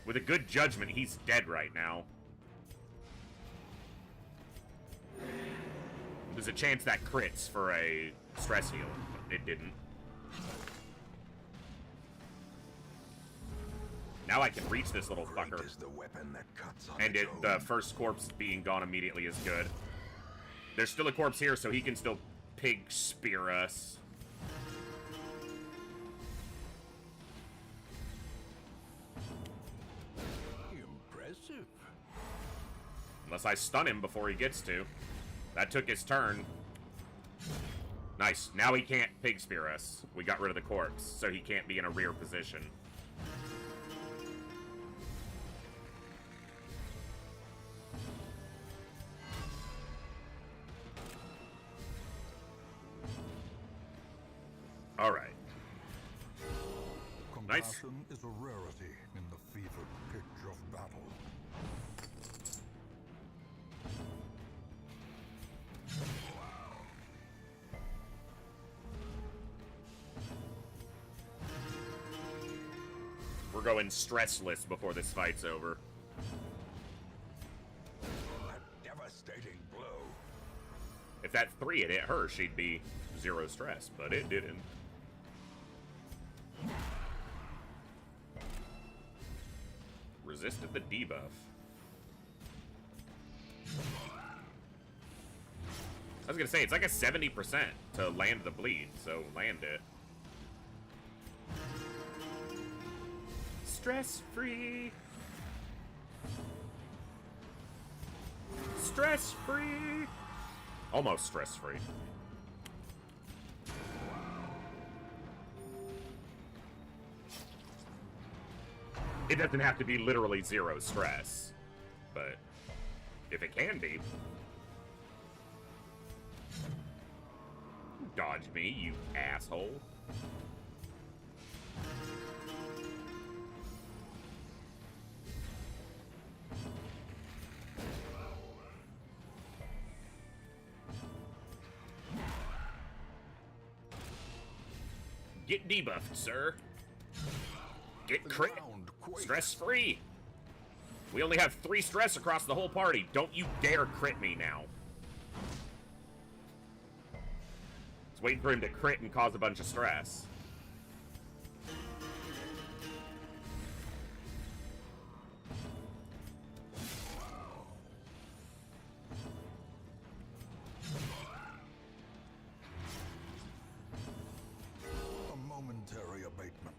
With a good judgment, he's dead right now. There's a chance that crits for a stress heal, but it didn't. Now I can reach this little fucker. Is the weapon that cuts on And the first corpse being gone immediately is good. There's still a corpse here, so he can still pig spear us. Impressive. Unless I stun him before he gets to. That took his turn. Nice. Now he can't pig spear us. We got rid of the corpse, so he can't be in a rear position. All right. Nice. Compassion is a rarity in the fevered pitch of battle. We're going stressless before this fight's over. A devastating blow. If that 3 had hit her, she'd be 0 stress, but it didn't. Resisted the debuff. I was gonna say, it's like a 70% to land the bleed, so land it. Stress-free. Stress-free. Almost stress-free. It doesn't have to be literally 0 stress, but if it can be. Dodge me, you asshole. Get debuffed, sir. Get crit. Stress-free. We only have 3 stress across the whole party. Don't you dare crit me now. Just waiting for him to crit and cause a bunch of stress. A momentary abatement.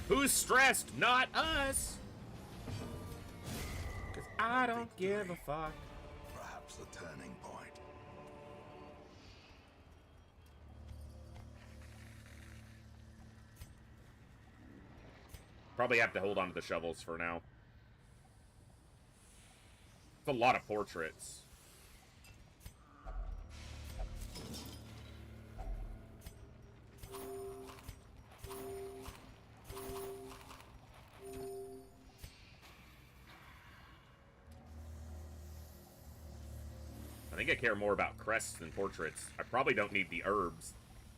Who's stressed? Not us. 'Cause I don't give a fuck. Perhaps the turning point. Probably have to hold on to the shovels for now. It's a lot of portraits. I think I care more about crests than portraits. I probably don't need the herbs.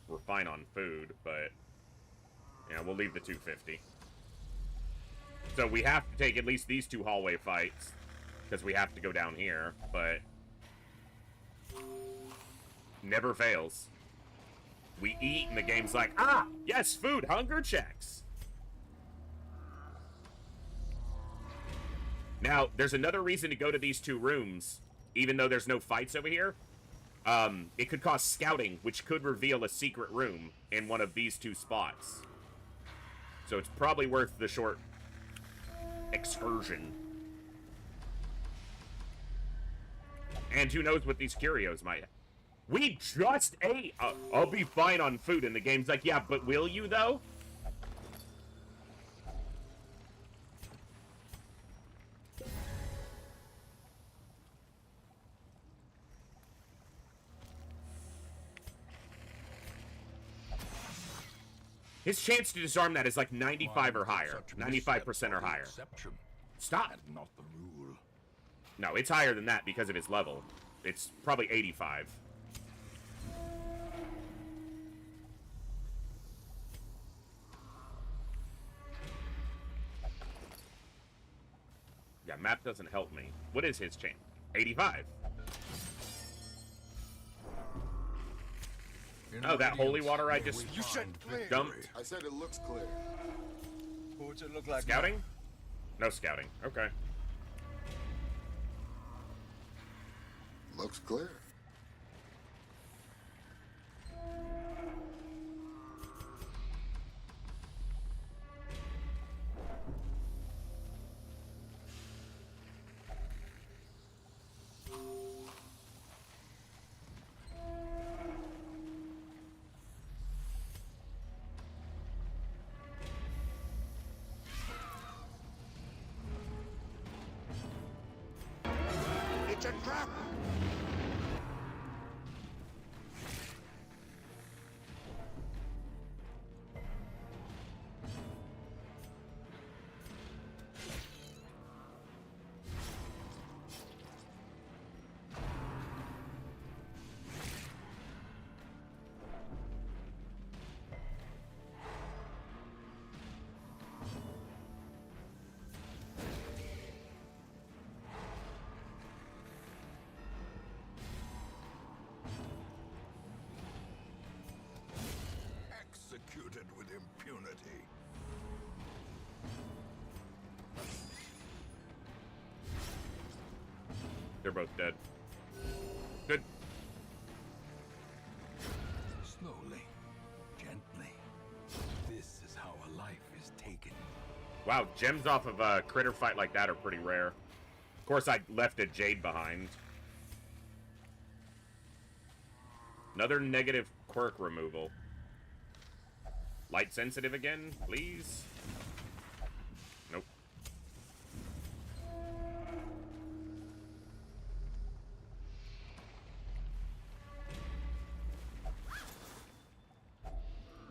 We're fine on food, but yeah, we'll leave the 250. So we have to take at least these 2 hallway fights because we have to go down here, but never fails. We eat and the game's like, ah, yes, food, hunger checks. Now, there's another reason to go to these 2 rooms, even though there's no fights over here. It could cost scouting, which could reveal a secret room in one of these 2 spots. So it's probably worth the short excursion. And who knows what these curios might... We just ate! I'll be fine on food. And the game's like, yeah, but will you, though? His chance to disarm that is like 95 or higher. 95% or higher. Stop. Not the rule. No, it's higher than that because of his level. It's probably 85. Yeah, map doesn't help me. What is his chance? 85. Oh, that holy water I just You said clear. dumped. I said it looks clear. What's it look like? Scouting? No scouting. Okay. Looks clear. It's a trap! Executed with impunity. They're both dead. Good. Slowly, gently. This is how a life is taken. Wow, gems off of a critter fight like that are pretty rare. Of course, I left a jade behind. Another negative quirk removal. Light sensitive again, please? Nope.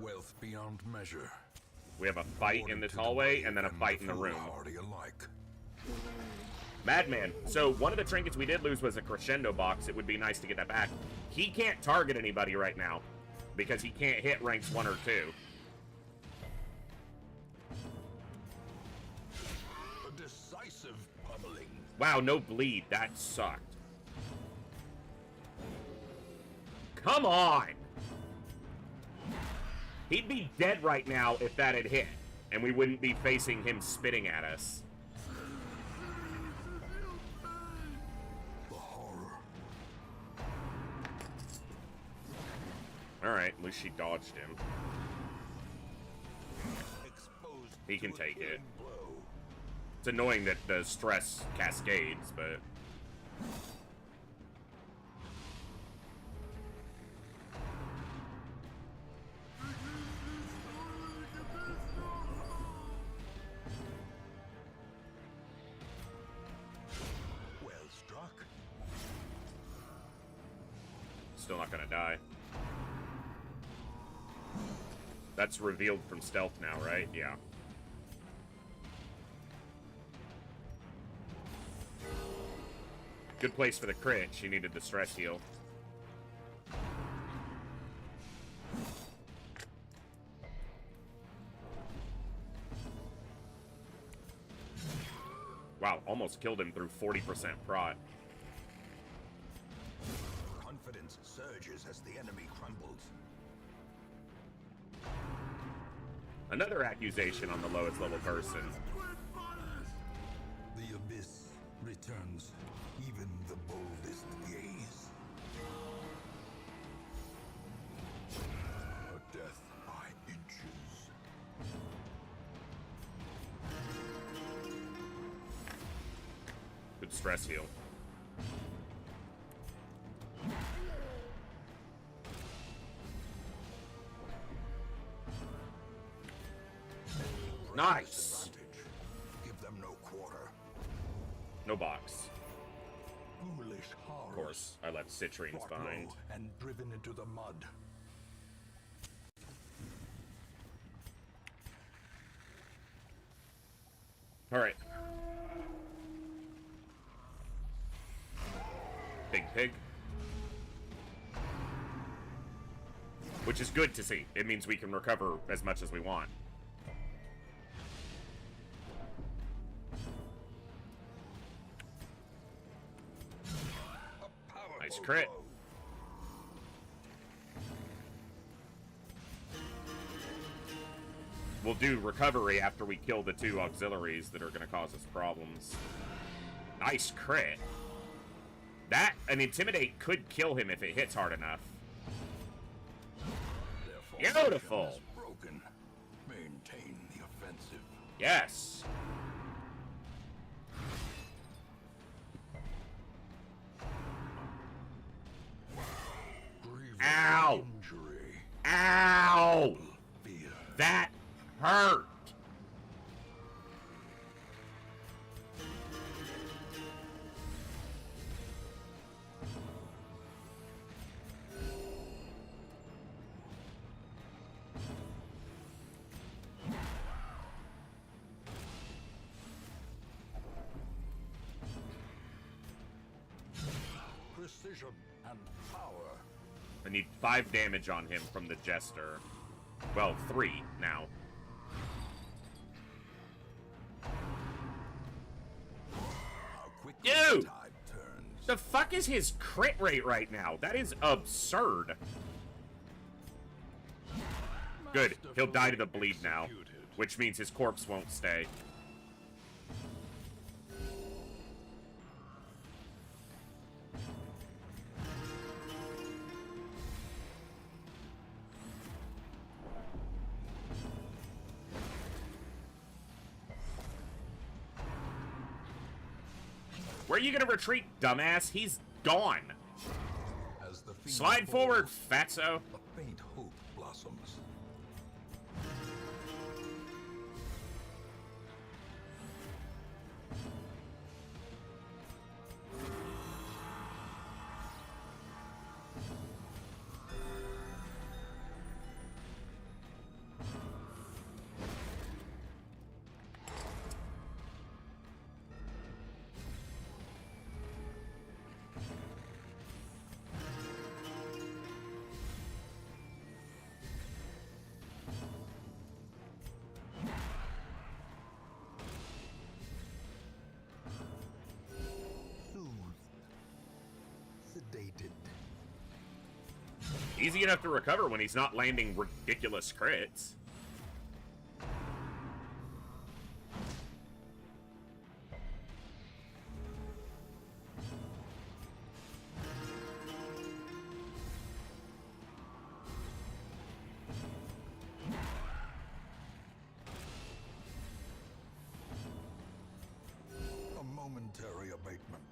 Wealth beyond measure. We have a fight in this hallway and then a fight in the room. Foolhardy alike. Madman. So one of the trinkets we did lose was a crescendo box. It would be nice to get that back. He can't target anybody right now because he can't hit ranks 1 or 2. A decisive pummeling. Wow, no bleed. That sucked. Come on! He'd be dead right now if that had hit, and we wouldn't be facing him spitting at us. The horror. Alright, at least she dodged him. Exposed He can to a take it. killing blow. It's annoying that the stress cascades, but... Well struck. Still not gonna die. That's revealed from stealth now, right? Yeah. Good place for the crit. She needed the stress heal. Wow, almost killed him through 40% prot. Confidence surges as the enemy crumbles. Another accusation on the lowest level person. The abyss turns even the boldest gaze. A death by inches. Good stress heal. Nice. Advantage. Give them no quarter. No box. Foolish horror. Of course, I left citrines Brought behind. low and driven into the mud. All right. Big pig. Which is good to see. It means we can recover as much as we want. Nice crit. We'll do recovery after we kill the 2 auxiliaries that are going to cause us problems. Nice crit. That, an Intimidate could kill him if it hits hard enough. Beautiful. Is broken. Maintain the offensive. Yes. Grievous Ow. injury. Ow! Fear. That hurt. Precision and power. I need 5 damage on him from the Jester. Well, 3 now. How quickly Dude! the tide turns. The fuck is his crit rate right now? That is absurd. Good. He'll die to the bleed now, which means his corpse won't stay. Where are you gonna retreat, dumbass? He's gone. As the fiend Slide forward, falls, fatso. a faint hope blossoms. Sedated. Easy enough to recover when he's not landing ridiculous crits. A momentary abatement.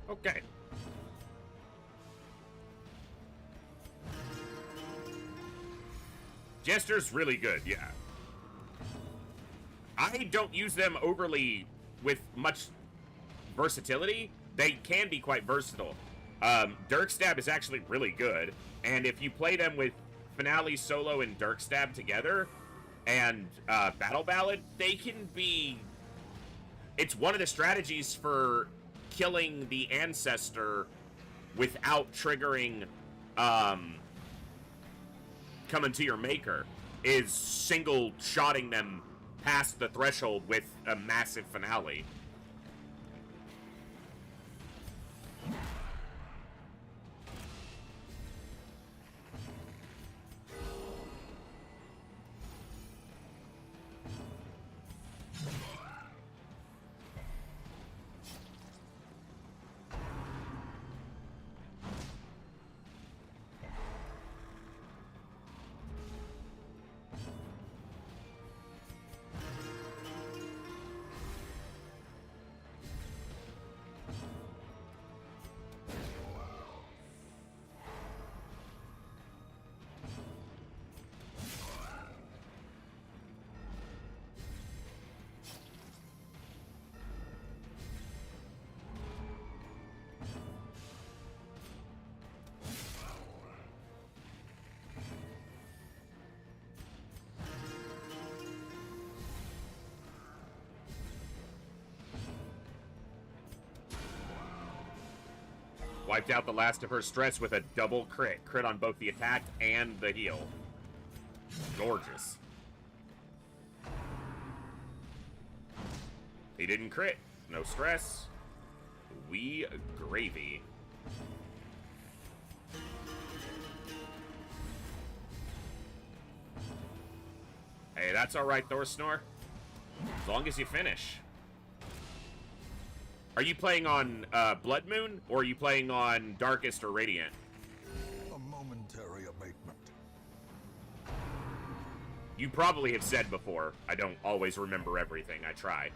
Okay. Jester's really good, yeah. I don't use them overly with much versatility. They can be quite versatile. Dirk Stab is actually really good, and if you play them with Finale Solo and Dirk Stab together, and Battle Ballad, they can be... It's one of the strategies for killing the Ancestor without triggering coming to your Maker, is single-shotting them past the threshold with a massive finale. Wiped out the last of her stress with a double crit. Crit on both the attack and the heal. Gorgeous. He didn't crit. No stress. We gravy. Hey, that's alright, Thorsnor. As long as you finish. Are you playing on Bloodmoon, or are you playing on Darkest or Radiant? A momentary abatement. You probably have said before, I don't always remember everything. I try.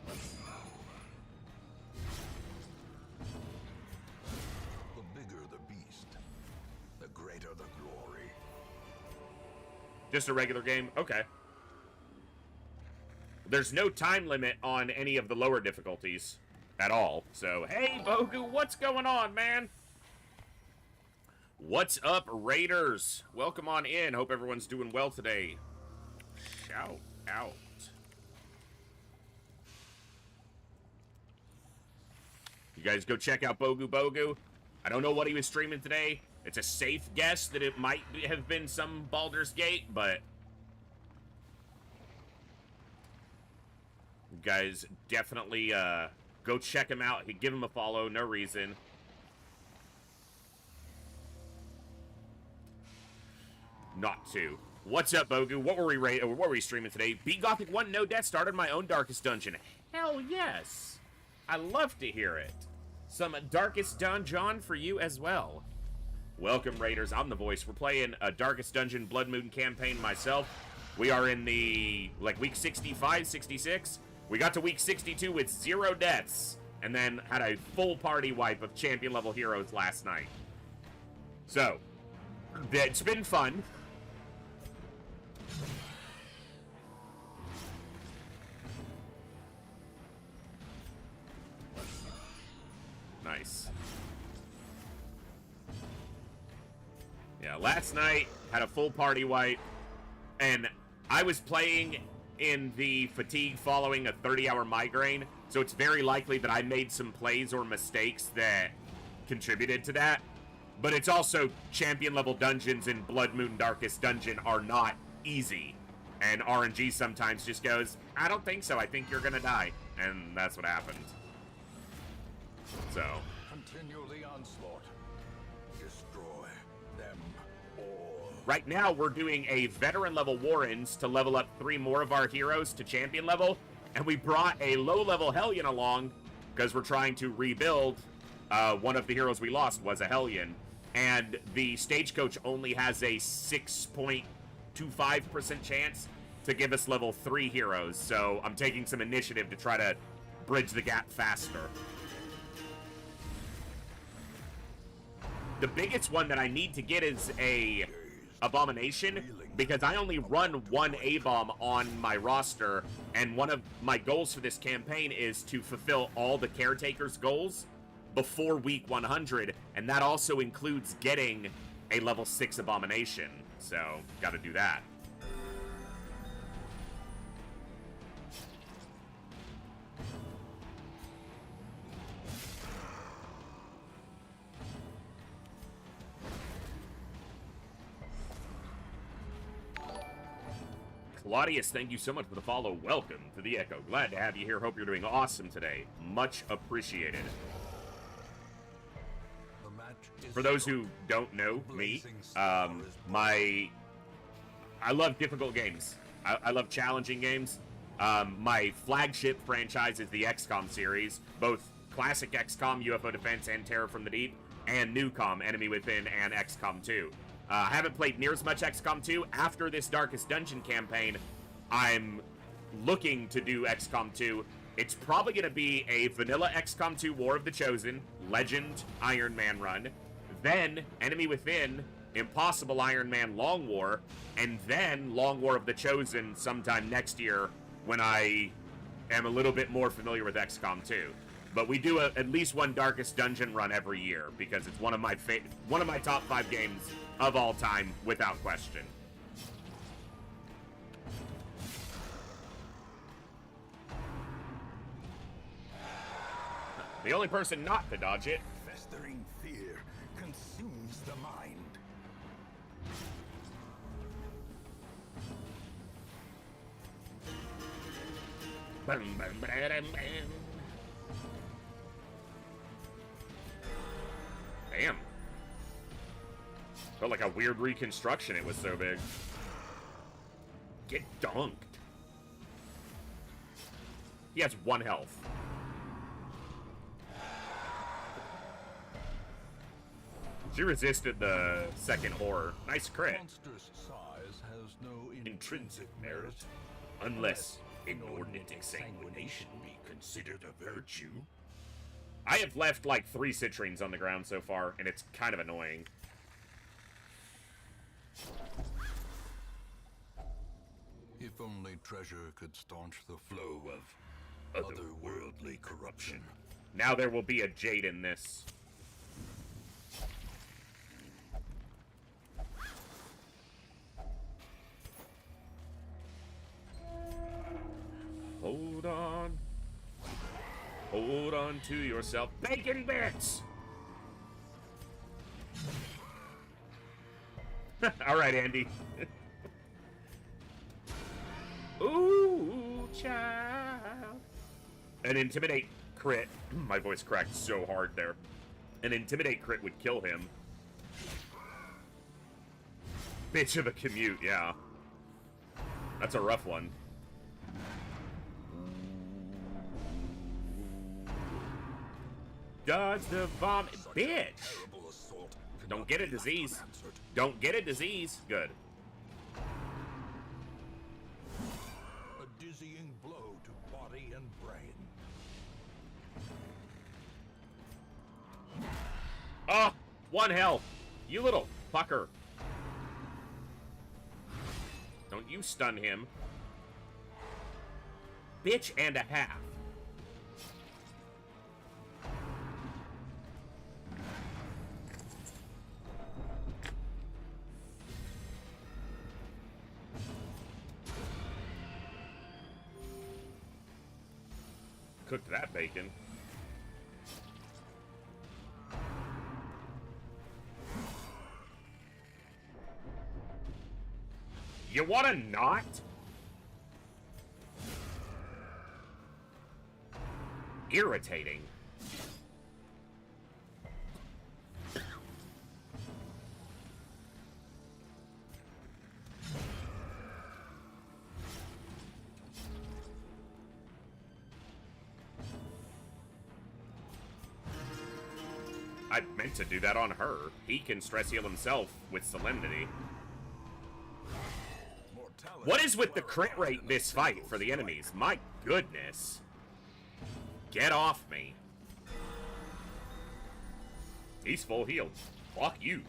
The bigger the beast, the greater the glory. Just a regular game? Okay. There's no time limit on any of the lower difficulties at all. So, hey, Bogu, what's going on, man? What's up, Raiders? Welcome on in. Hope everyone's doing well today. Shout out. You guys go check out Bogu Bogu. I don't know what he was streaming today. It's a safe guess that it might have been some Baldur's Gate, but you guys definitely go check him out. Give him a follow, no reason. Not to. What's up, Bogu? What were we streaming today? Beat Gothic 1, no death, started my own Darkest Dungeon. Hell yes. I love to hear it. Some Darkest Dungeon for you as well. Welcome, Raiders. I'm the voice. We're playing a Darkest Dungeon Bloodmoon campaign myself. We are in the, week 65, 66. We got to week 62 with 0 deaths, and then had a full party wipe of champion-level heroes last night. So, it's been fun. Nice. Yeah, last night, had a full party wipe, and I was playing in the fatigue following a 30-hour migraine, so it's very likely that I made some plays or mistakes that contributed to that. But it's also champion-level dungeons in Bloodmoon Darkest Dungeon are not easy. And RNG sometimes just goes, I don't think so, I think you're gonna die. And that's what happened. So. Continue the onslaught. Destroy them all. Right now, we're doing a veteran-level Warrens to level up 3 more of our heroes to champion level. And we brought a low-level Hellion along, because we're trying to rebuild. One of the heroes we lost was a Hellion. And the Stagecoach only has a 6.25% chance to give us level 3 heroes. So I'm taking some initiative to try to bridge the gap faster. The biggest one that I need to get is a Abomination, because I only run 1 A-bomb on my roster, and one of my goals for this campaign is to fulfill all the Caretaker's goals before week 100, and that also includes getting a level 6 Abomination, so gotta do that. Claudius, thank you so much for the follow. Welcome to the Echo. Glad to have you here. Hope you're doing awesome today. Much appreciated. For those who don't know me, I love difficult games. I love challenging games. My flagship franchise is the XCOM series, both classic XCOM, UFO Defense, and Terror from the Deep, and Newcom, Enemy Within, and XCOM 2. I haven't played near as much XCOM 2. After this Darkest Dungeon campaign, I'm looking to do XCOM 2. It's probably going to be a vanilla XCOM 2 War of the Chosen, Legend, Iron Man run, then Enemy Within, Impossible Iron Man Long War, and then Long War of the Chosen sometime next year when I am a little bit more familiar with XCOM 2. But we do at least one Darkest Dungeon run every year because it's one of my top 5 games of all time, without question. The only person not to dodge it. Festering fear consumes the mind. Damn. Felt like a weird reconstruction, it was so big. Get dunked. He has 1 health. She resisted the second horror. Nice crit. Monstrous size has no Intrinsic merit. Unless inordinate exsanguination be considered a virtue. I have left like 3 citrines on the ground so far, and it's kind of annoying. If only treasure could staunch the flow of otherworldly corruption. Now there will be a jade in this. Hold on. Hold on to yourself. Bacon bits! Alright, Andy. Ooh, child. An intimidate crit. My voice cracked so hard there. An intimidate crit would kill him. Bitch of a commute, yeah. That's a rough one. Dodge the vomit. Bitch! Don't get a disease. Don't get a disease. Good. A dizzying blow to body and brain. Oh, 1 health. You little fucker. Don't you stun him. Bitch and a half. Cooked that bacon. You wanna not? Irritating. I meant to do that on her. He can stress heal himself with Solemnity. What is with the crit rate this fight for the enemies? My goodness. Get off me. He's full healed. Fuck you.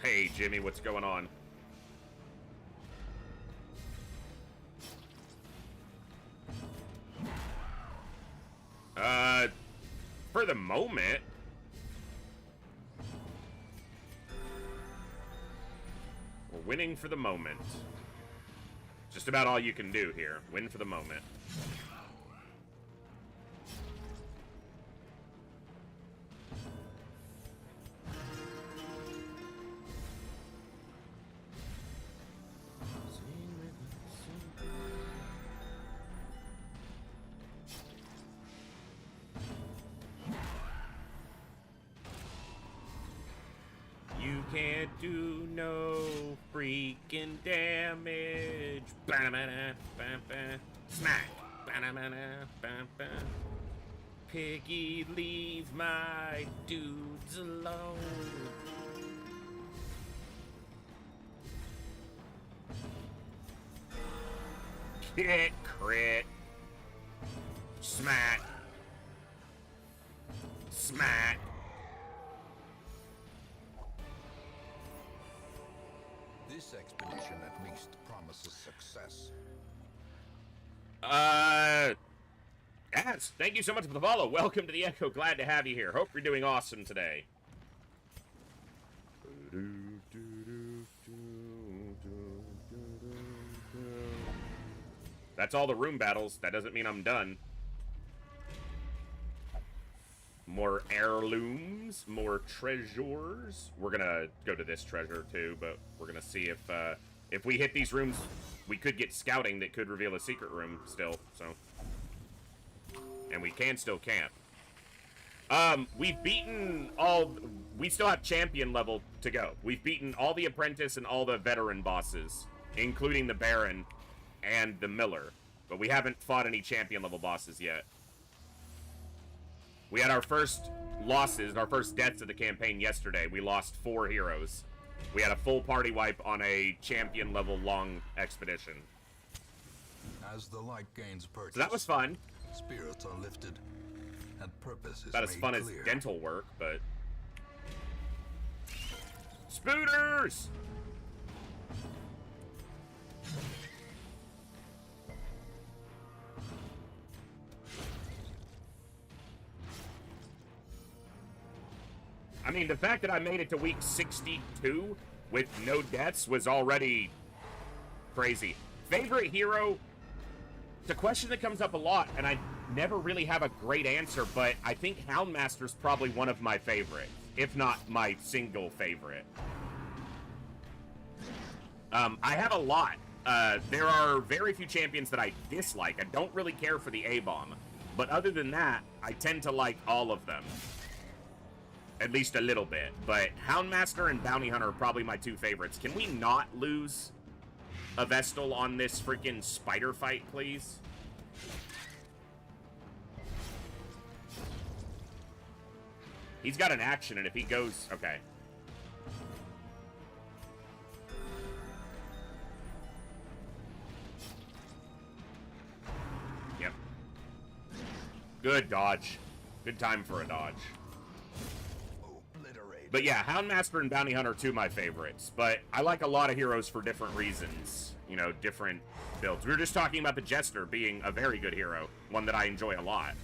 Hey, Jimmy, what's going on? For the moment. We're winning for the moment. Just about all you can do here. Win for the moment. You can't do no freaking damage. Smack. Piggy, leave my dudes alone. Get crit. Smack. Smack. This expedition at least promises success. Yes, thank you so much for the follow. Welcome to the Echo. Glad to have you here. Hope you're doing awesome today. That's all the room battles. That doesn't mean I'm done. More heirlooms, more treasures. We're gonna go to this treasure too, but we're gonna see if we hit these rooms, we could get scouting that could reveal a secret room still, so. And we can still camp. We've beaten all, we still have champion level to go. We've beaten all the apprentice and all the veteran bosses, including the Baron and the Miller, but we haven't fought any champion level bosses yet. We had our first losses, our first deaths of the campaign yesterday. We lost 4 heroes. We had a full party wipe on a champion level long expedition. As the light gains purchase, So that was fun. spirits are lifted, and purpose is About as made fun clear. as dental work, but... Spooters! I mean, the fact that I made it to week 62 with no deaths was already crazy. Favorite hero? It's a question that comes up a lot, and I never really have a great answer, but I think Houndmaster's probably one of my favorites, if not my single favorite. I have a lot. There are very few champions that I dislike. I don't really care for the A-bomb, but other than that, I tend to like all of them. At least a little bit, but Houndmaster and Bounty Hunter are probably my 2 favorites. Can we not lose a Vestal on this freaking spider fight, please? He's got an action, and if he goes... Okay. Yep. Good dodge. Good time for a dodge. But yeah, Houndmaster and Bounty Hunter are 2 of my favorites. But I like a lot of heroes for different reasons. You know, different builds. We were just talking about the Jester being a very good hero. One that I enjoy a lot.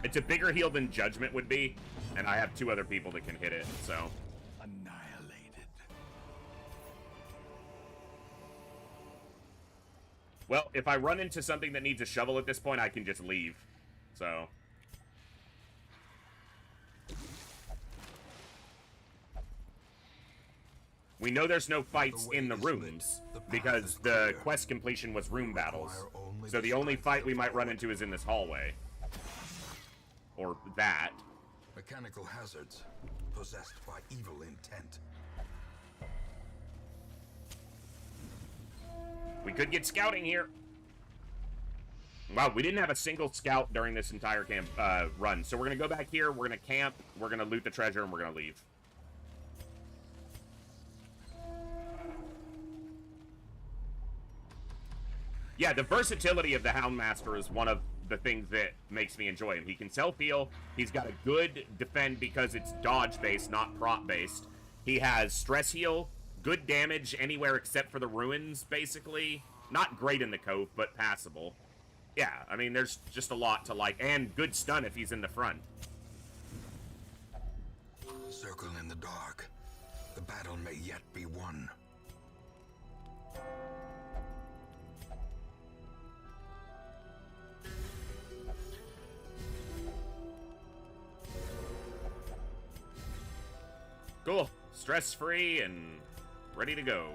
It's a bigger heal than Judgment would be. And I have 2 other people that can hit it, so... Well, if I run into something that needs a shovel at this point, I can just leave. So. We know there's no fights in the rooms, because the quest completion was room battles. So the only fight we might run into is in this hallway. Or that. Mechanical hazards, possessed by evil intent. We could get scouting here. Wow, we didn't have a single scout during this entire camp run. So we're going to go back here, we're going to camp, we're going to loot the treasure, and we're going to leave. Yeah, the versatility of the Houndmaster is one of the things that makes me enjoy him. He can self-heal. He's got a good defend because it's dodge-based, not prop-based. He has stress heal. Good damage anywhere except for the ruins, basically. Not great in the cove, but passable. Yeah, I mean, there's just a lot to like. And good stun if he's in the front. Circle in the dark. The battle may yet be won. Cool. Stress-free and ready to go.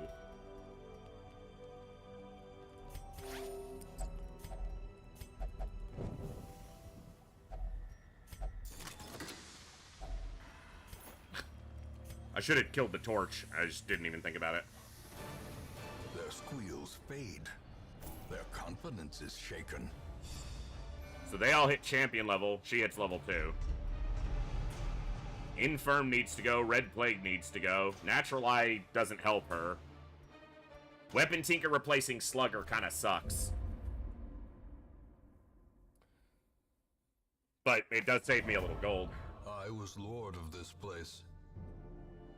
I should have killed the torch. I just didn't even think about it. Their squeals fade. Their confidence is shaken. So they all hit champion level. She hits level 2. Infirm needs to go. Red Plague needs to go. Natural Eye doesn't help her. Weapon Tinker replacing Slugger kind of sucks. But it does save me a little gold. I was lord of this place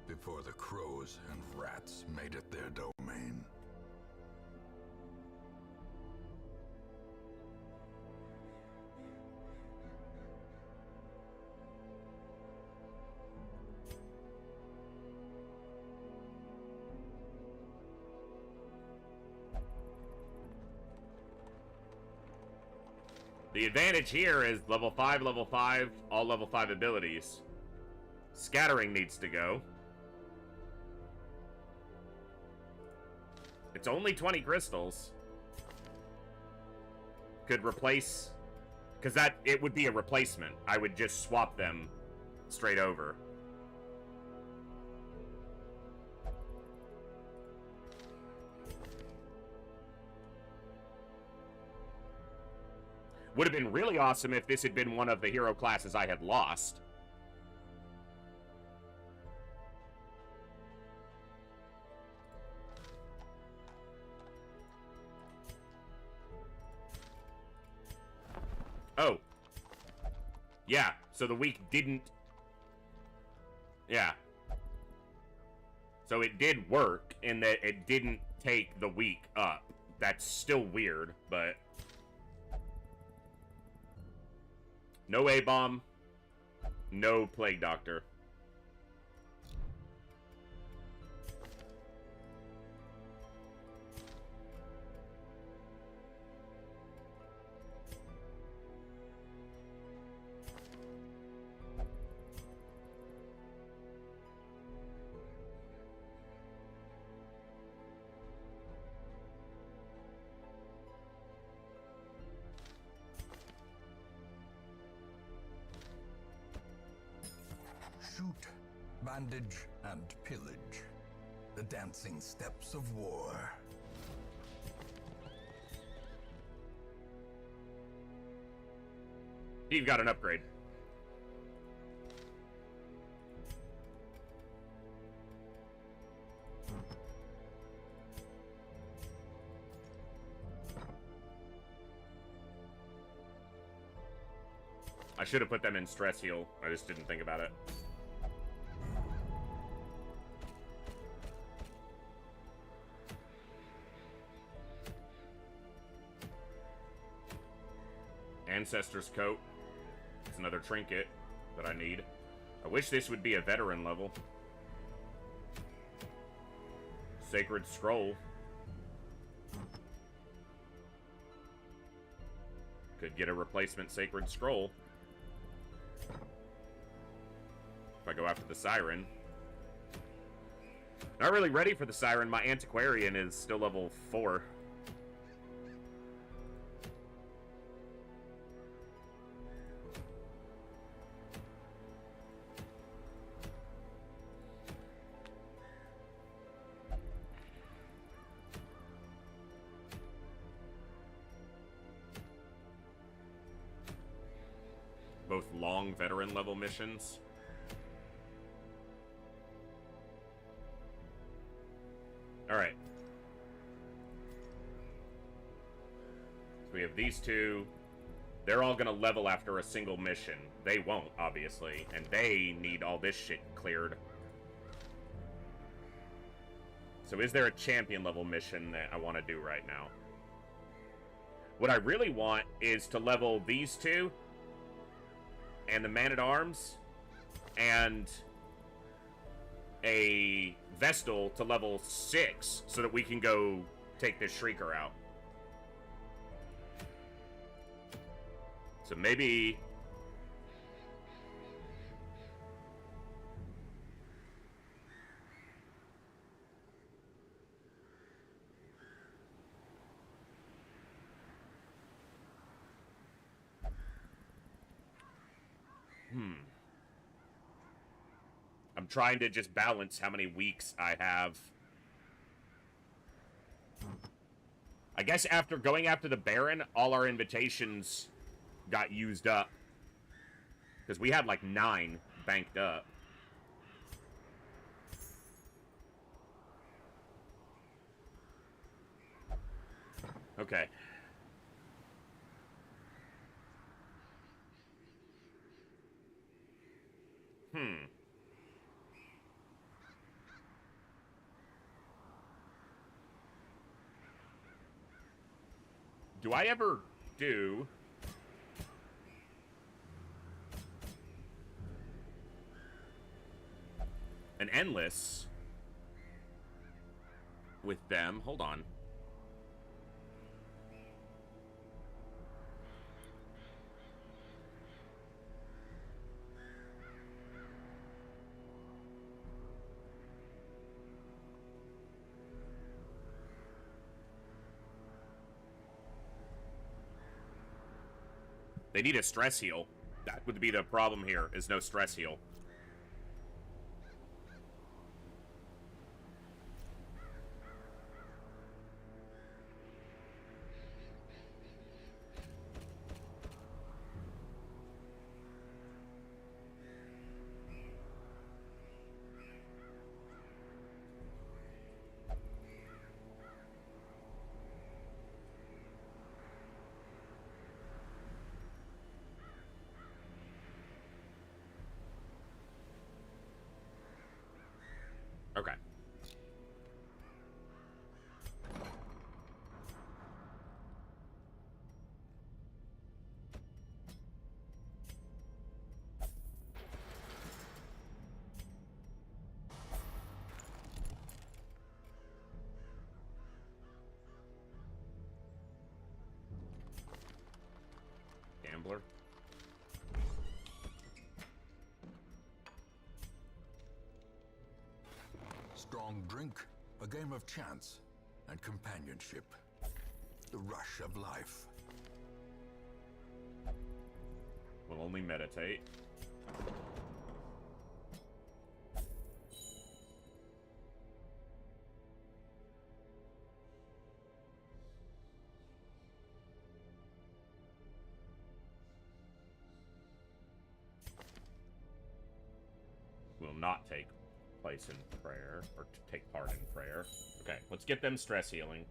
before the crows and rats made it their domain. The advantage here is level 5, all level 5 abilities. Scattering needs to go. It's only 20 crystals. Could replace... Because it would be a replacement. I would just swap them straight over. Would have been really awesome if this had been one of the hero classes I had lost. Oh. Yeah, so the week didn't... Yeah. So it did work in that it didn't take the week up. That's still weird, but... No A-bomb. No Plague Doctor. Shoot, bandage, and pillage. The dancing steps of war. You've got an upgrade. I should have put them in stress heal. I just didn't think about it. Ancestor's Coat. It's another trinket that I need. I wish this would be a veteran level. Sacred Scroll. Could get a replacement Sacred Scroll. If I go after the Siren. Not really ready for the Siren. My Antiquarian is still level 4. Both long veteran level missions. Alright. So we have these two. They're all gonna level after a single mission. They won't, obviously. And they need all this shit cleared. So is there a champion level mission that I want to do right now? What I really want is to level these two. And the Man-at-Arms. And a Vestal to level 6 so that we can go take this Shrieker out. So maybe... I'm trying to just balance how many weeks I have. I guess after going after the Baron, all our invitations got used up. Because we had like 9 banked up. Okay. Do I ever do... an endless with them? Hold on. They need a stress heal. That would be the problem here, is no stress heal. Okay. Gambler. Strong drink, a game of chance, and companionship. The rush of life. We'll only meditate. Will not take place in prayer, or to take part in prayer. Okay, let's get them stress healing.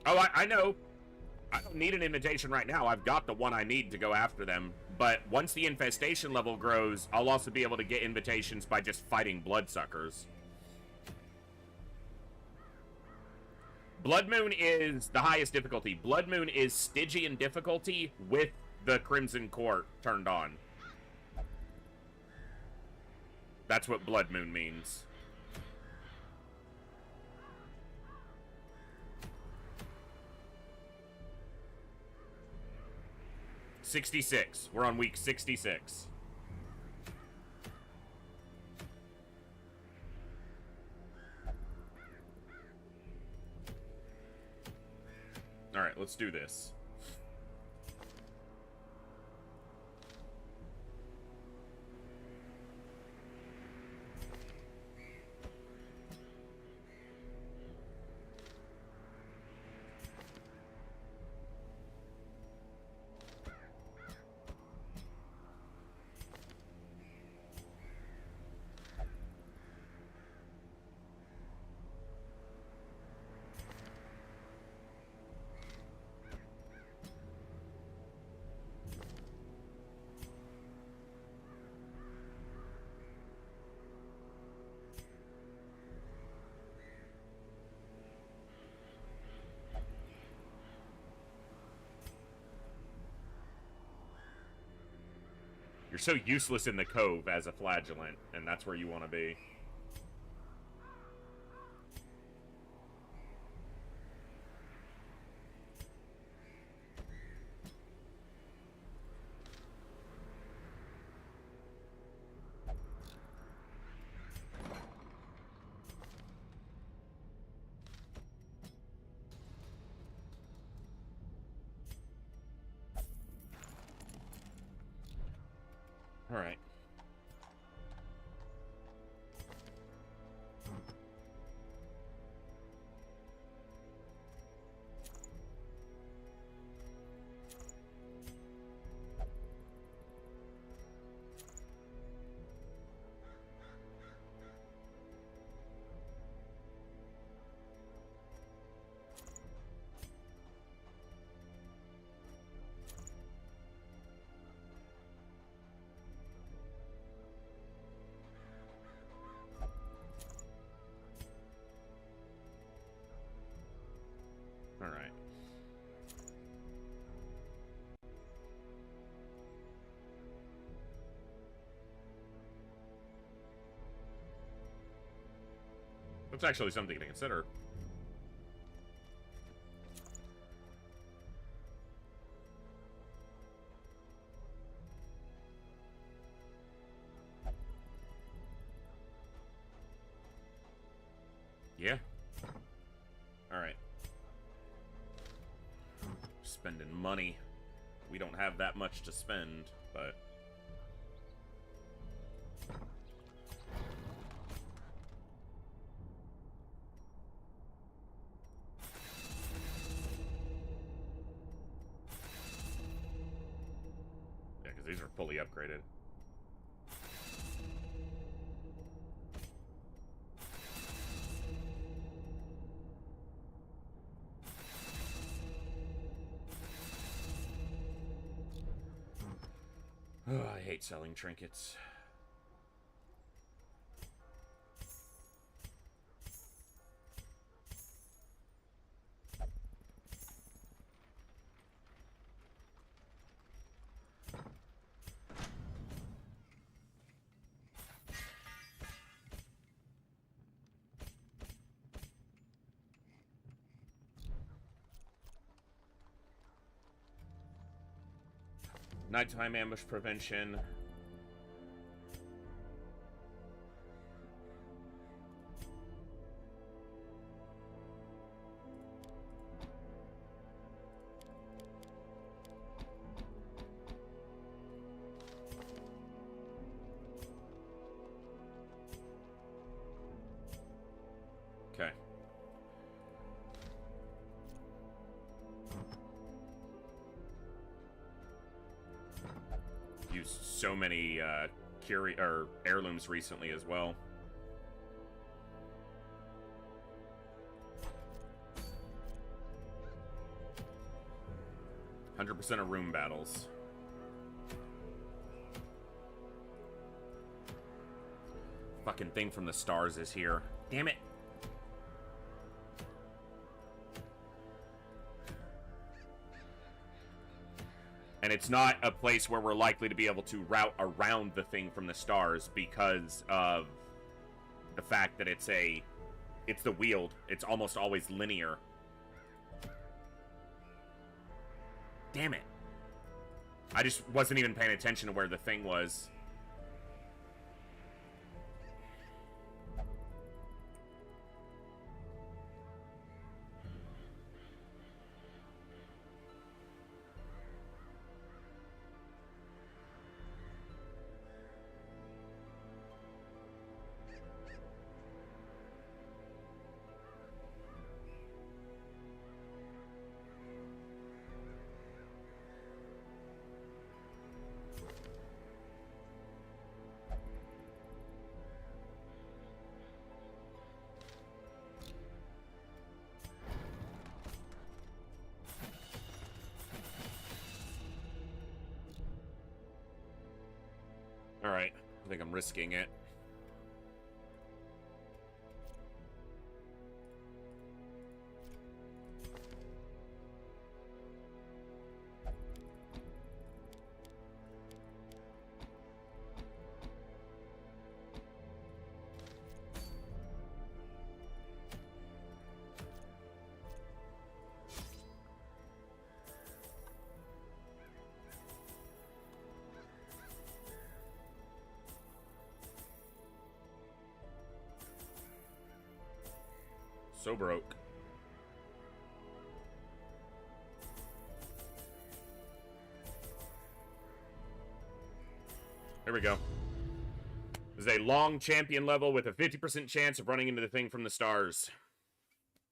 Oh, I know. I don't need an invitation right now. I've got the one I need to go after them. But once the infestation level grows, I'll also be able to get invitations by just fighting bloodsuckers. Bloodmoon is the highest difficulty. Bloodmoon is Stygian difficulty with the Crimson Court turned on. That's what Bloodmoon means. '66. We're on week 66. All right, let's do this. You're so useless in the cove as a flagellant, and that's where you want to be. All right. All right. That's actually something to consider. Yeah. All right. Spending money. We don't have that much to spend, but... yeah, because these are fully upgraded. Oh, I hate selling trinkets. Nighttime ambush prevention. Okay. Used so many heirlooms recently as well. %100% of room battles. Fucking thing from the stars is here. Damn it. And it's not a place where we're likely to be able to route around the thing from the stars because of the fact that it's the Weald. It's almost always linear. Damn it. I just wasn't even paying attention to where the thing was. Alright, I think I'm risking it. So broke. Here we go. This is a long champion level with a 50% chance of running into the thing from the stars.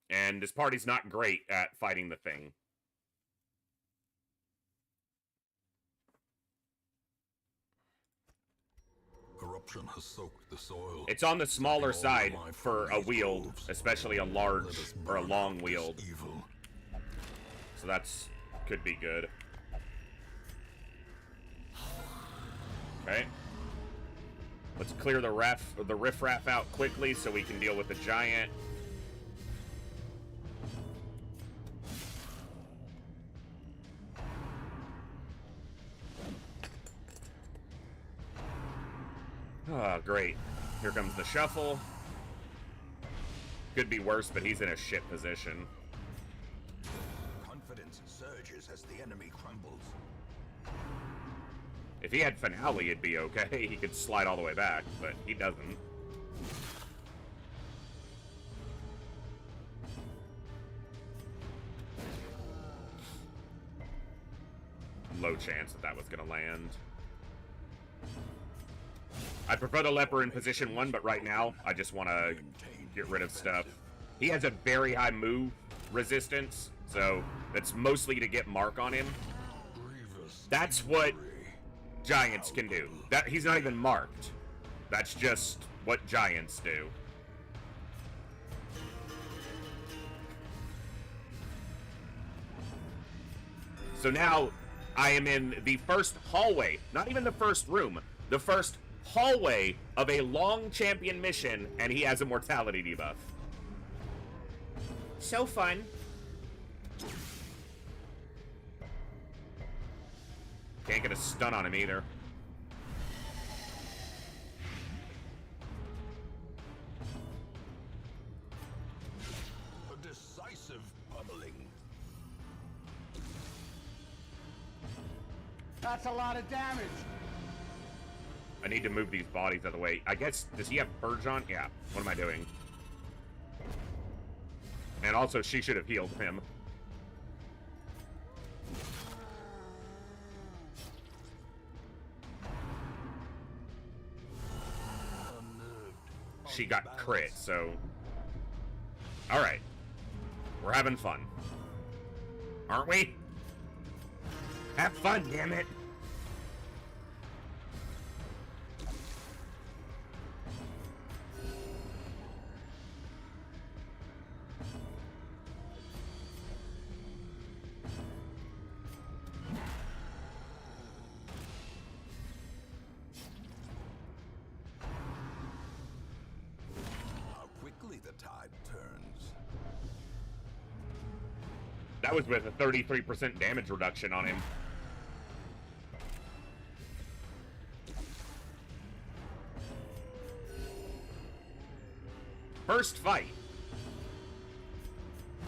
And this party's not great at fighting the thing. Corruption has soaked the soil. It's on the smaller side for a Weald, especially a large or a long Weald. So that's could be good. Okay. Let's clear the riffraff out quickly so we can deal with the giant. Oh, great. Here comes the shuffle. Could be worse, but he's in a shit position. Confidence surges as the enemy crumbles. If he had finale, it'd be okay. He could slide all the way back, but he doesn't. low chance that was going to land. I prefer the leper in position 1, but right now, I just want to get rid of stuff. He has a very high move resistance, so that's mostly to get mark on him. That's what giants can do. He's not even marked. That's just what giants do. So now I am in the first hallway, not even the first room, the first hallway of a long champion mission, and he has a mortality debuff. So fun. Can't get a stun on him either. A decisive pummeling. That's a lot of damage. I need to move these bodies out of the way. I guess, does he have Purge on? Yeah. What am I doing? And also, she should have healed him. She got crit, so... Alright. We're having fun. Aren't we? Have fun, damn it! That was with a 33% damage reduction on him. First fight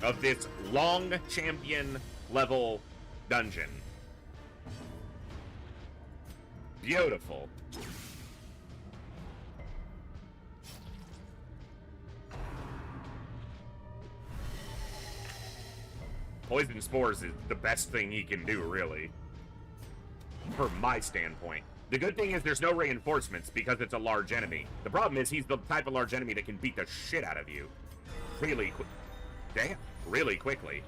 of this long champion level dungeon. Beautiful. Poison Spores is the best thing he can do, really. From my standpoint. The good thing is there's no reinforcements because it's a large enemy. The problem is he's the type of large enemy that can beat the shit out of you. Really quick. Damn. Really quickly.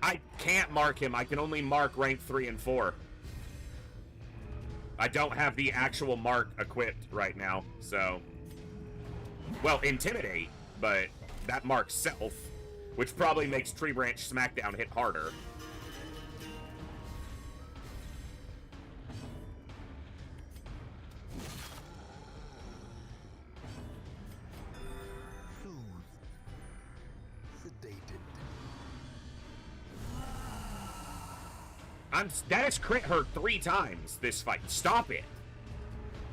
I can't mark him. I can only mark rank 3 and 4. I don't have the actual mark equipped right now, so... Well, Intimidate, but that marks Self, which probably makes Tree Branch Smackdown hit harder. That has crit her 3 times this fight. Stop it.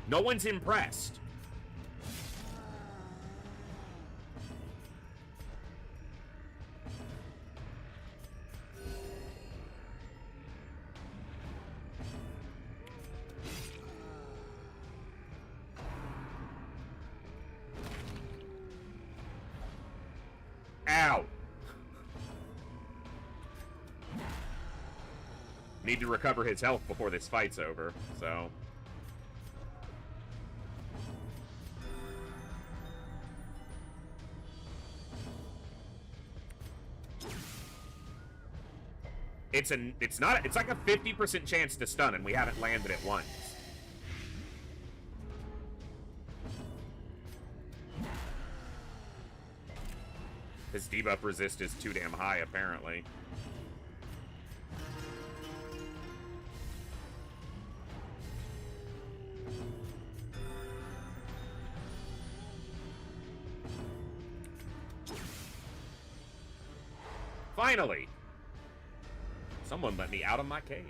No one's impressed. Ow. Need to recover his health before this fight's over, so... It's like a 50% chance to stun, and we haven't landed it once. His debuff resist is too damn high, apparently. Finally! Someone let me out of my cage.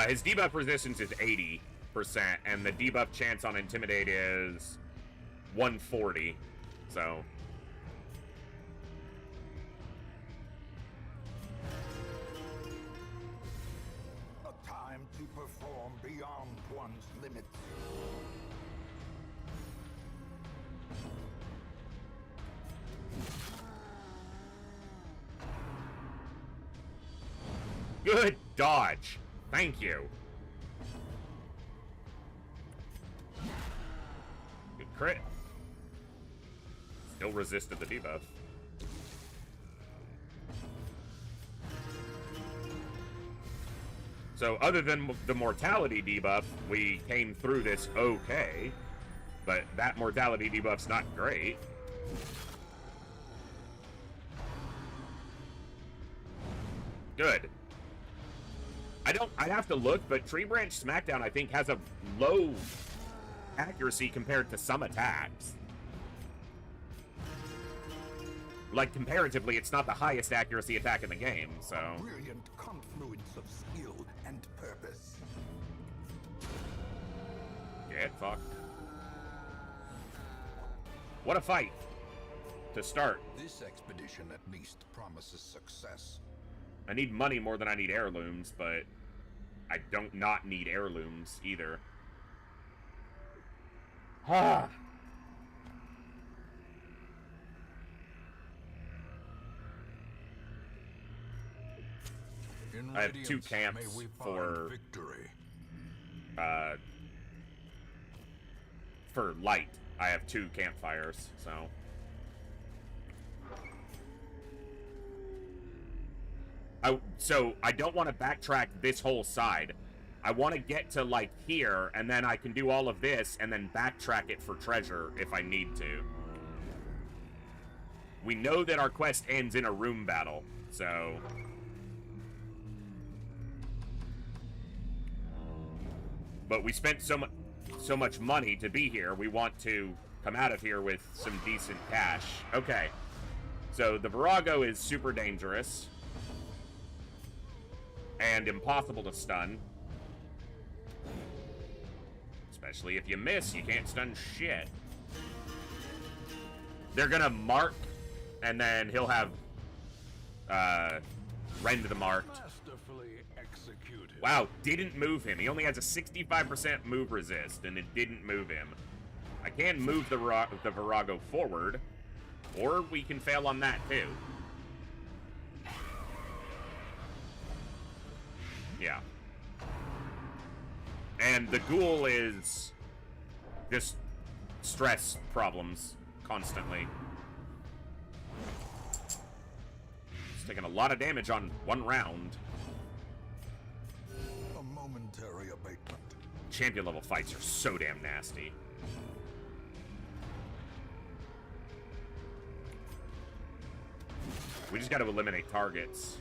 His debuff resistance is 80%, and the debuff chance on Intimidate is 140, so... A time to perform beyond beyond one's limits. Good dodge. Thank you. Good crit. Still resisted the debuff. So other than the mortality debuff, we came through this okay. But that mortality debuff's not great. Good. I'd have to look, but Tree Branch Smackdown, I think, has a low accuracy compared to some attacks. Like, comparatively, it's not the highest accuracy attack in the game, so... A brilliant confluence of skill and purpose. Get fucked. What a fight to start. This expedition at least promises success. I need money more than I need heirlooms, but I don't not need heirlooms either. Ah. I have 2 camps for light. I have 2 campfires, so. So I don't want to backtrack this whole side. I want to get to, like, here, and then I can do all of this, and then backtrack it for treasure if I need to. We know that our quest ends in a room battle, so... But we spent so much money to be here, we want to come out of here with some decent cash. Okay. So the Virago is super dangerous. And impossible to stun. Especially if you miss, you can't stun shit. They're gonna mark, and then he'll have rend the marked. Wow, didn't move him. He only has a 65% move resist, and it didn't move him. I can move the Virago forward, or we can fail on that too. Yeah. And the ghoul is just stress problems constantly. It's taking a lot of damage on 1 round. A momentary abatement. Champion level fights are so damn nasty. We just got to eliminate targets.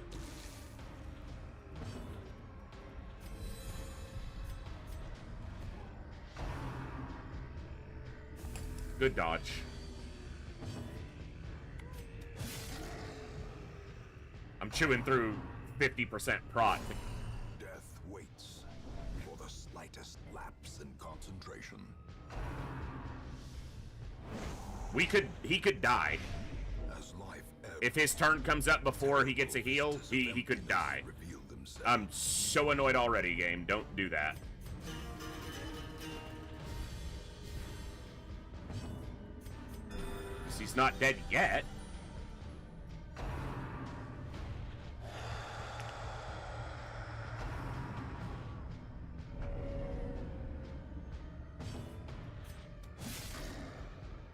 Good dodge. I'm chewing through 50% prot. Death waits for the slightest lapse in concentration. He could die. As life If his turn comes up before he gets a heal, he could die. I'm so annoyed already, game. Don't do that. He's not dead yet.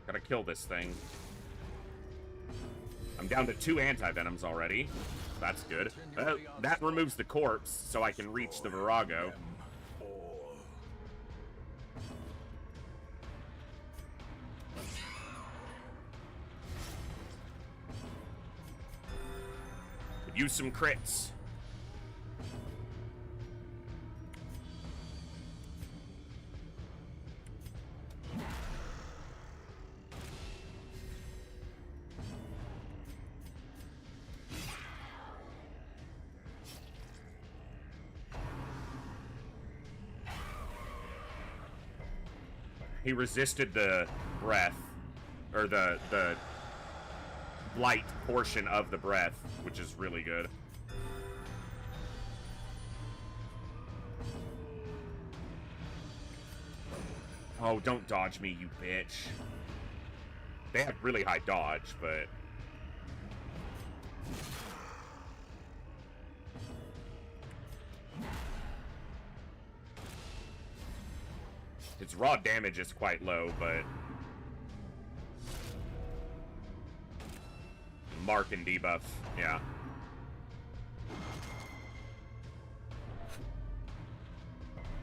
Gotta kill this thing. I'm down to 2 anti-venoms already. That's good. That removes the corpse, so I can reach the Virago. Could use some crits. He resisted the breath, or the light portion of the breath, which is really good. Oh, don't dodge me, you bitch. They have really high dodge, but... Its raw damage is quite low, but... Mark and debuff, yeah.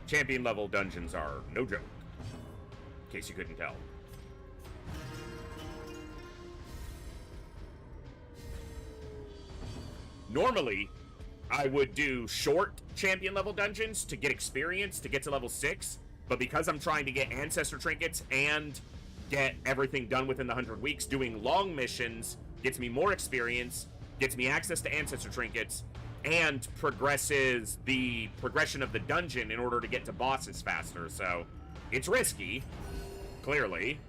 Champion level dungeons are no joke, in case you couldn't tell. Normally, I would do short champion level dungeons to get experience, to get to level 6, but because I'm trying to get ancestor trinkets and get everything done within the 100 weeks, doing long missions gets me more experience, gets me access to ancestor trinkets, and progresses the progression of the dungeon in order to get to bosses faster. So it's risky, clearly.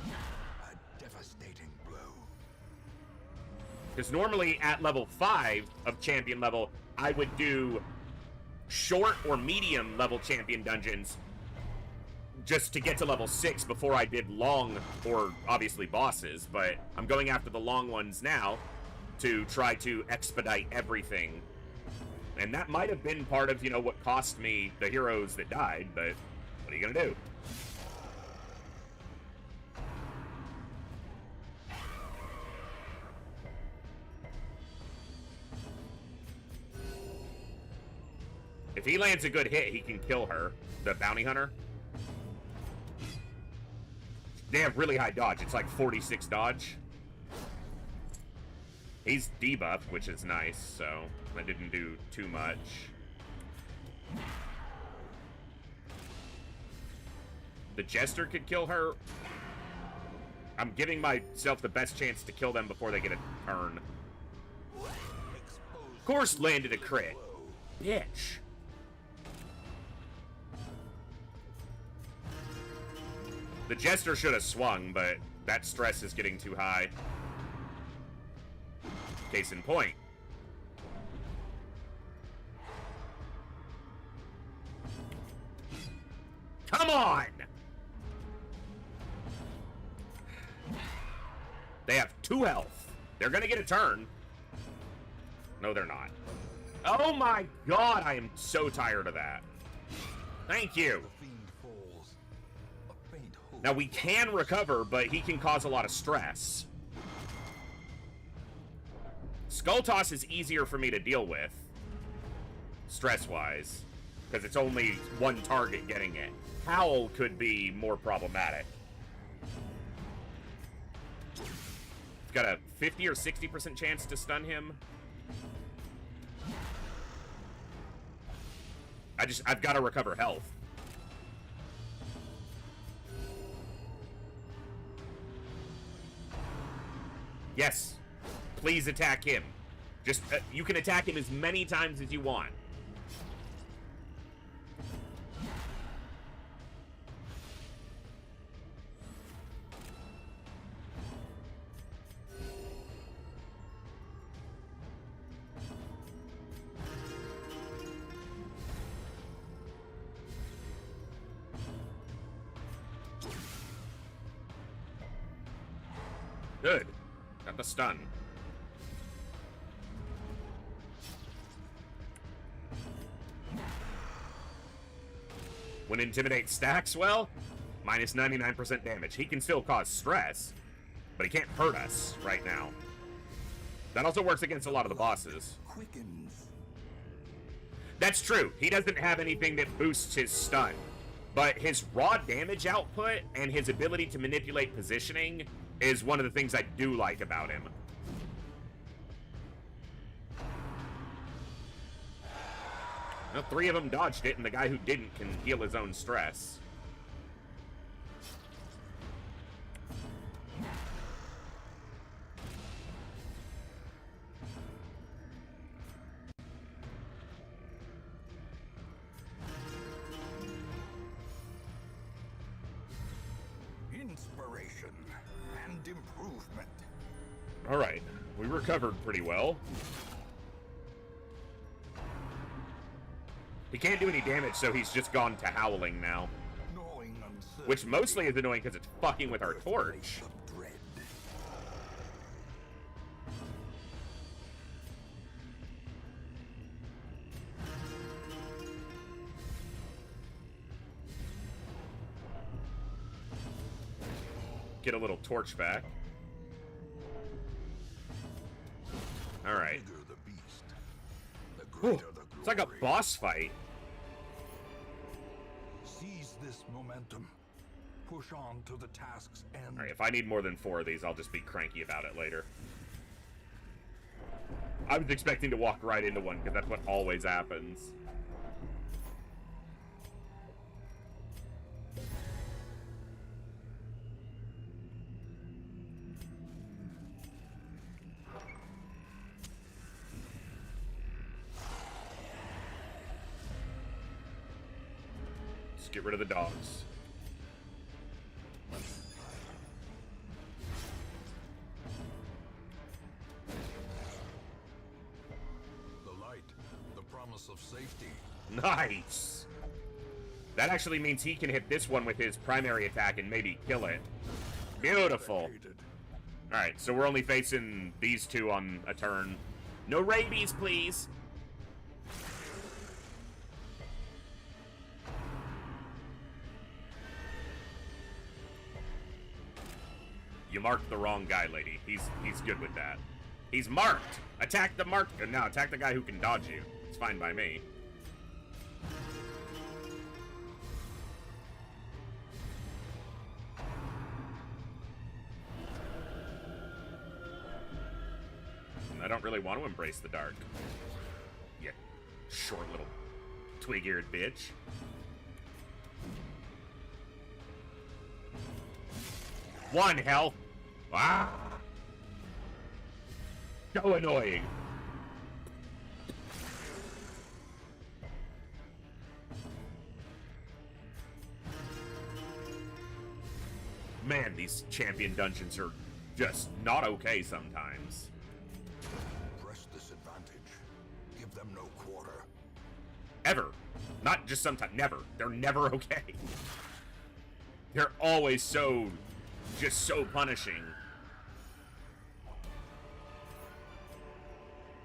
A devastating blow. Because normally at level 5 of champion level, I would do short or medium level champion dungeons just to get to level 6 before I did long or obviously bosses, but I'm going after the long ones now to try to expedite everything. And that might have been part of, you know, what cost me the heroes that died, but what are you gonna do? If he lands a good hit, he can kill her, the bounty hunter. They have really high dodge. It's like 46 dodge. He's debuffed, which is nice, so that didn't do too much. The Jester could kill her. I'm giving myself the best chance to kill them before they get a turn. Of course, landed a crit. Bitch. The Jester should have swung, but that stress is getting too high. Case in point. Come on! They have 2 health. They're gonna get a turn. No, they're not. Oh my god, I am so tired of that. Thank you. Now, we can recover, but he can cause a lot of stress. Skull Toss is easier for me to deal with, stress-wise, because it's only one target getting it. Howl could be more problematic. It's got a 50 or 60% chance to stun him. I've got to recover health. Yes, please attack him. Just, you can attack him as many times as you want. Good. Got the stun. When Intimidate stacks well, minus 99% damage. He can still cause stress, but he can't hurt us right now. That also works against a lot of the bosses. Quickens. That's true. He doesn't have anything that boosts his stun, but his raw damage output and his ability to manipulate positioning is one of the things I do like about him. Well, 3 of them dodged it, and the guy who didn't can heal his own stress. Inspiration and improvement. Alright, we recovered pretty well. He can't do any damage, so he's just gone to howling now. Which mostly is annoying because it's fucking with our torch. Get a little torch back. Alright. It's like a boss fight. Seize this momentum. Push on to the task's end. Alright, if I need more than 4 of these, I'll just be cranky about it later. I was expecting to walk right into one, because that's what always happens. Get rid of the dogs. The light, the promise of safety. Nice! That actually means he can hit this one with his primary attack and maybe kill it. Beautiful. Alright, so we're only facing these two on a turn. No rabies, please! You marked the wrong guy, lady. He's good with that. He's marked! Attack the marked... No, attack the guy who can dodge you. It's fine by me. I don't really want to embrace the dark. You short little twig-eared bitch. One health. Ah! So annoying. Man, these champion dungeons are just not okay sometimes. Press this advantage. Give them no quarter. Ever. Not just sometimes. Never. They're never okay. They're always just so punishing.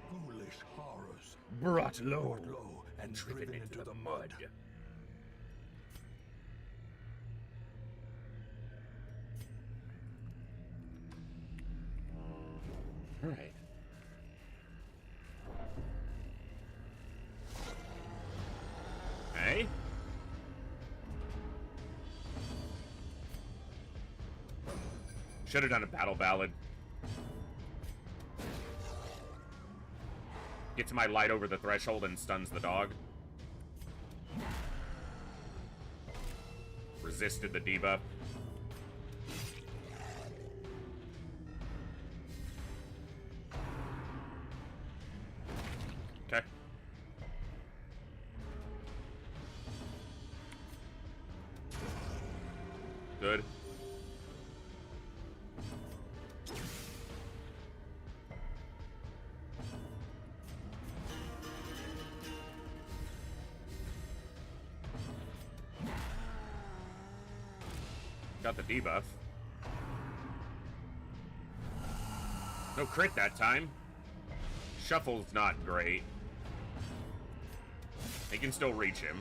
Foolish horrors. Brought low And driven into the mud. Alright. Hey? Should have done a battle ballad. Gets my light over the threshold and stuns the dog. Resisted the debuff. Okay. Good. Got the debuff. No crit that time. Shuffle's not great. They can still reach him.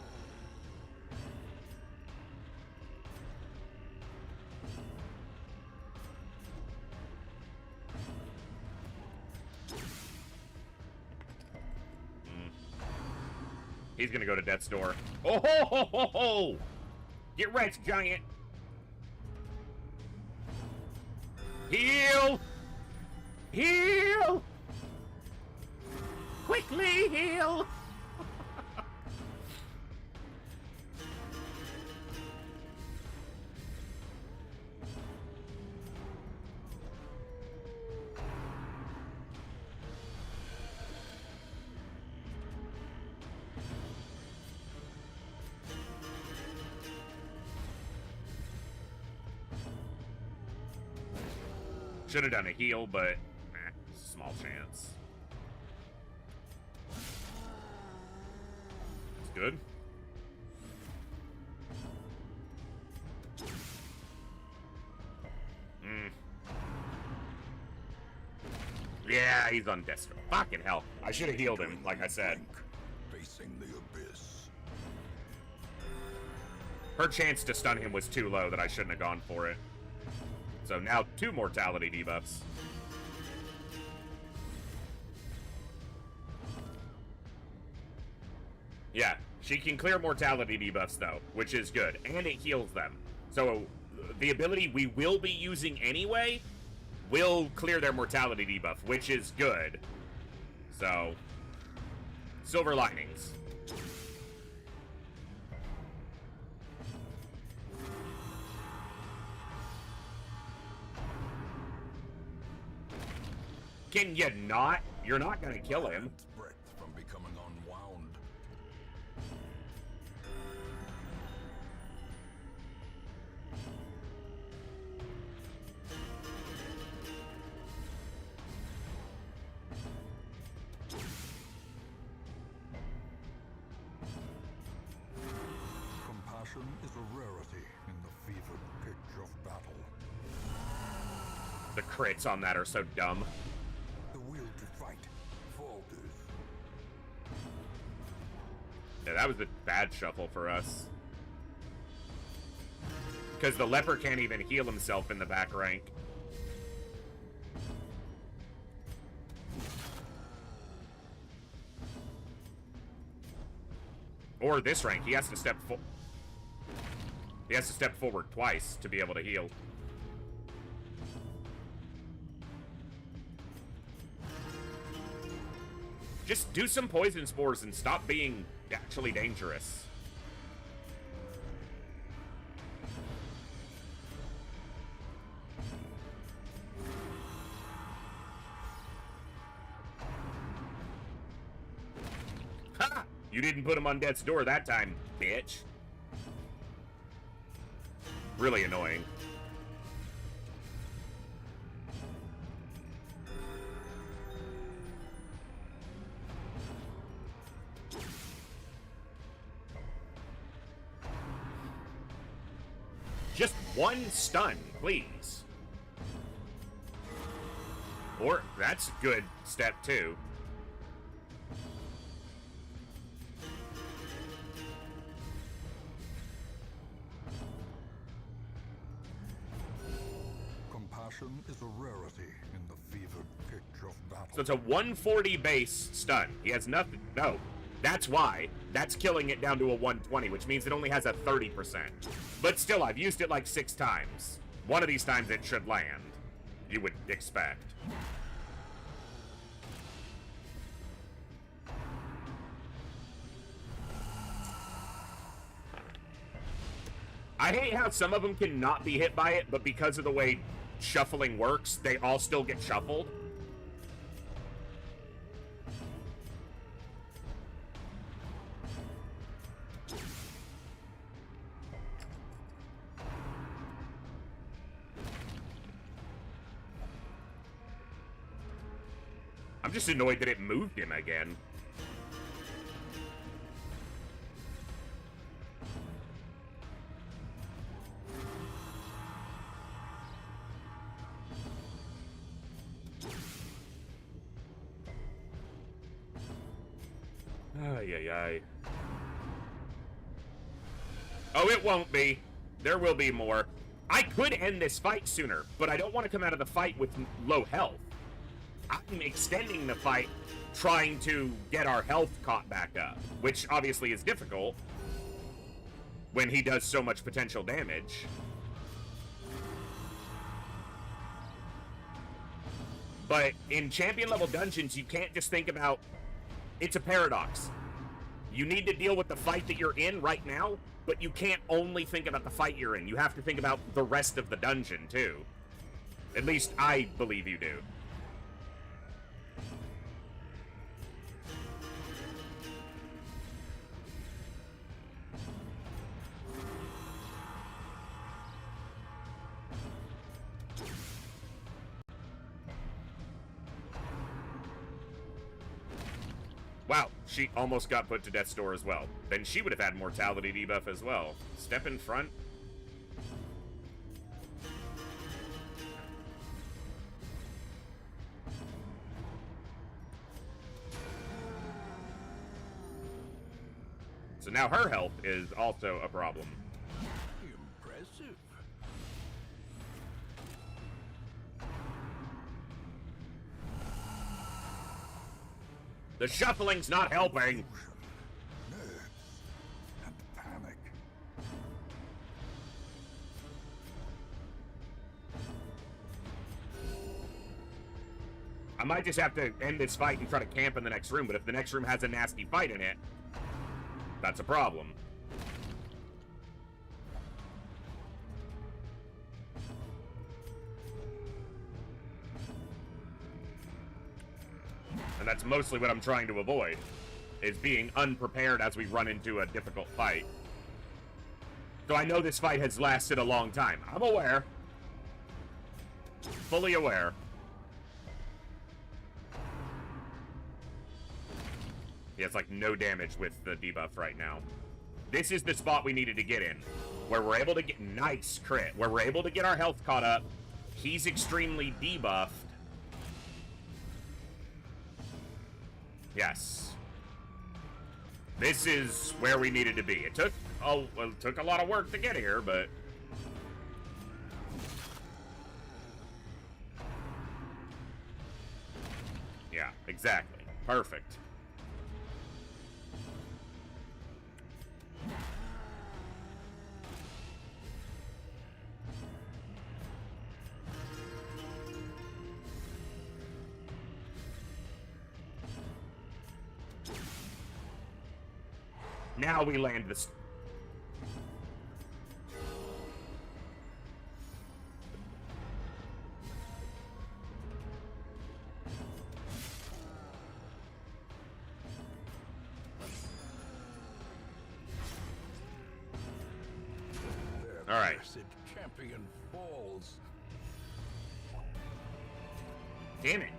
He's gonna go to death's door. Oh ho ho ho ho! Get wrecked, giant! Heal! Heal! Quickly heal! Should have done a heal, but small chance. It's good. Yeah, he's on death stroke. Fucking hell. I should have healed him, like I said. Facing the abyss. Her chance to stun him was too low that I shouldn't have gone for it. So now 2 mortality debuffs. Yeah, she can clear mortality debuffs though, which is good. And it heals them. So the ability we will be using anyway will clear their mortality debuff, which is good. So, silver linings. Can you not? You're not gonna kill him. Breath from becoming unwound. Compassion is a rarity in the fevered pitch of battle. The crits on that are so dumb. The will to fight falters. Yeah, that was a bad shuffle for us. Because the leper can't even heal himself in the back rank. Or this rank, he has to step forward twice to be able to heal. Just do some poison spores and stop being actually dangerous. Ha! You didn't put him on death's door that time, bitch. Really annoying. Just one stun, please. Or, that's a good step, too. Compassion is a rarity in the fevered pitch of battle. So it's a 140 base stun. He has nothing. No. That's why. That's killing it down to a 120, which means it only has a 30%. But still, I've used it like 6 times. One of these times it should land. You would expect. I hate how some of them cannot be hit by it, but because of the way shuffling works, they all still get shuffled. I'm just annoyed that it moved him again. Ay, ay, ay. Oh, it won't be. There will be more. I could end this fight sooner, but I don't want to come out of the fight with low health. I'm extending the fight, trying to get our health caught back up, which obviously is difficult when he does so much potential damage. But in champion level dungeons, you can't just think about... It's a paradox. You need to deal with the fight that you're in right now, but you can't only think about the fight you're in. You have to think about the rest of the dungeon, too. At least I believe you do. Wow, she almost got put to death's door as well. Then she would have had mortality debuff as well. Step in front. So now her health is also a problem. Impressive. The shuffling's not helping. Nerves and panic. I might just have to end this fight and try to camp in the next room, but if the next room has a nasty fight in it, that's a problem. And that's mostly what I'm trying to avoid, is being unprepared as we run into a difficult fight. So I know this fight has lasted a long time. I'm aware. Fully aware. He has like no damage with the debuff right now. This is the spot we needed to get in, where we're able to get nice crit, where we're able to get our health caught up. He's extremely debuffed. Yes. This is where we needed to be. It took a lot of work to get here, but yeah, exactly. Perfect. Now we land this. All right. Champion falls. Damn it.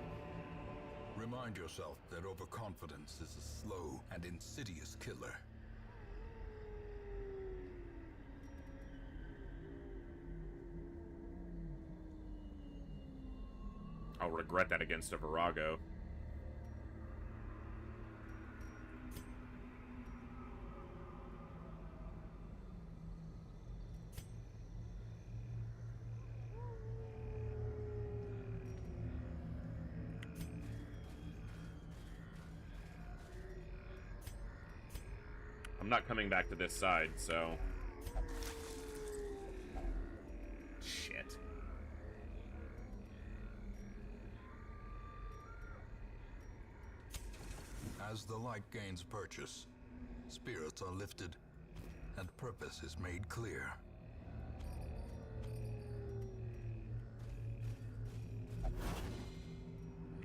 Remind yourself that overconfidence is a slow and insidious killer. I'll regret that against a Virago. I'm not coming back to this side, so... Shit. As the light gains purchase, spirits are lifted, and purpose is made clear.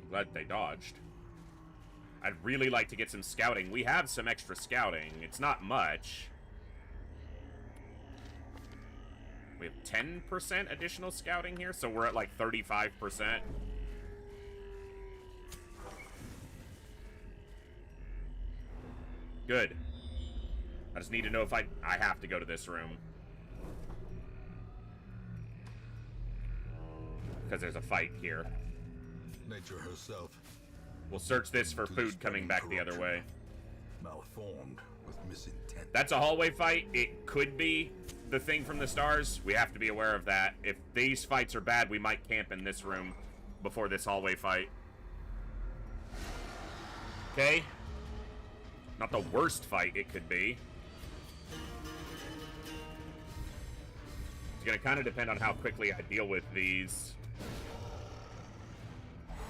Glad they dodged. I'd really like to get some scouting. We have some extra scouting. It's not much. We have 10% additional scouting here, so we're at like 35%. Good. I just need to know if I have to go to this room. Because there's a fight here. Nature herself. We'll search this for food coming back the other way. Malformed with misintent. That's a hallway fight. It could be the thing from the stars. We have to be aware of that. If these fights are bad, we might camp in this room before this hallway fight. Okay. Not the worst fight it could be. It's gonna kind of depend on how quickly I deal with these.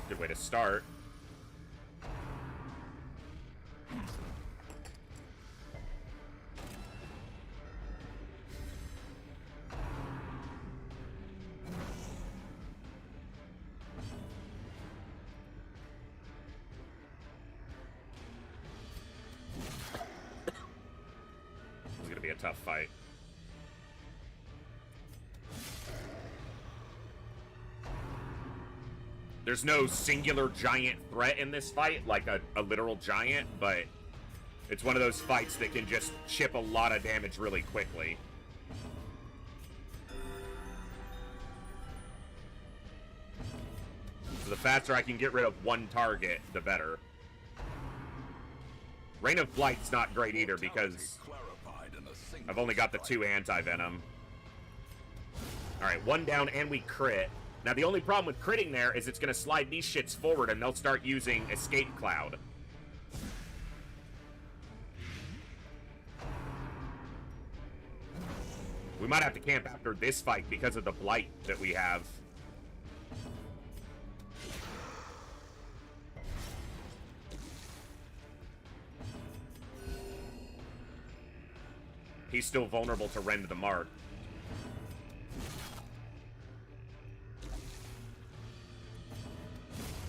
Good way to start. This is gonna be a tough fight. There's no singular giant threat in this fight, like a literal giant, but it's one of those fights that can just chip a lot of damage really quickly. So the faster I can get rid of one target, the better. Rain of Blight's not great either because I've only got the 2 anti-venom. Alright, 1 down and we crit. Now the only problem with critting there is it's going to slide these shits forward and they'll start using Escape Cloud. We might have to camp after this fight because of the Blight that we have. He's still vulnerable to Rend the Mark.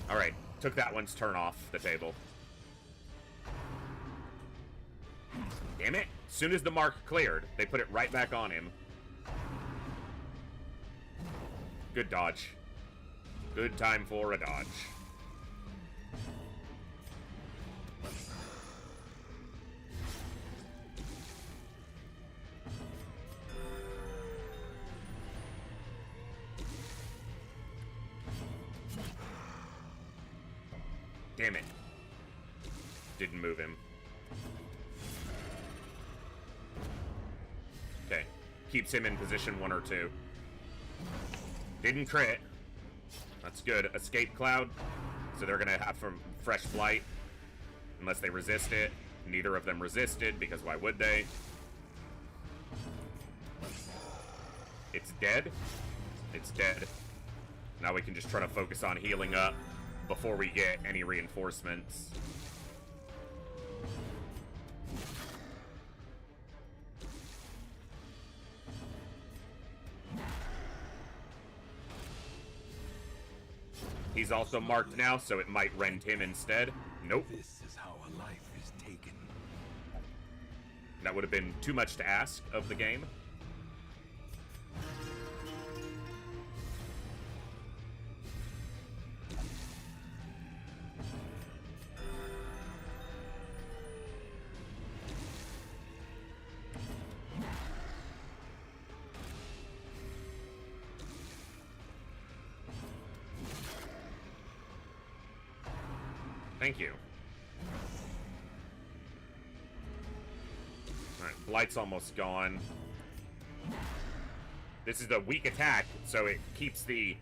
Alright, took that one's turn off the table. Damn it. As soon as the mark cleared, they put it right back on him. Good dodge. Good time for a dodge. Damn it. Didn't move him. Okay. Keeps him in position 1 or 2. Didn't crit. That's good. Escape Cloud. So they're going to have some fresh Blight. Unless they resist it. Neither of them resisted, because why would they? It's dead. It's dead. Now we can just try to focus on healing up before we get any reinforcements. He's also marked now, so it might rend him instead. Nope. This is how a life is taken. That would have been too much to ask of the game. Thank you. Alright, Blight's almost gone. This is a weak attack, so it keeps the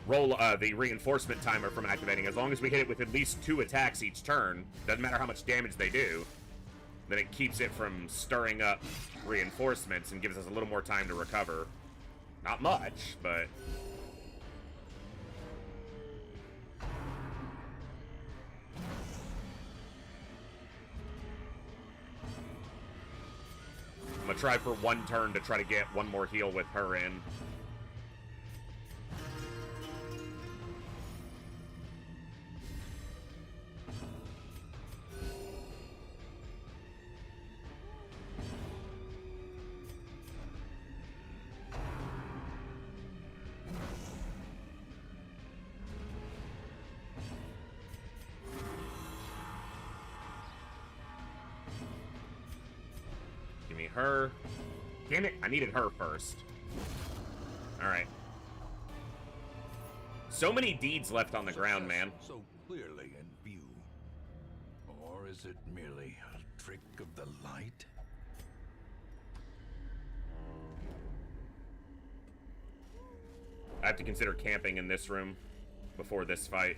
the reinforcement timer from activating. As long as we hit it with at least 2 attacks each turn, doesn't matter how much damage they do, then it keeps it from stirring up reinforcements and gives us a little more time to recover. Not much, but... I'm gonna try for 1 turn to try to get 1 more heal with her in. Her. Damn it, I needed her first. Alright. So many deeds left on the ground, man. So clearly in view. Or is it merely a trick of the light? I have to consider camping in this room before this fight.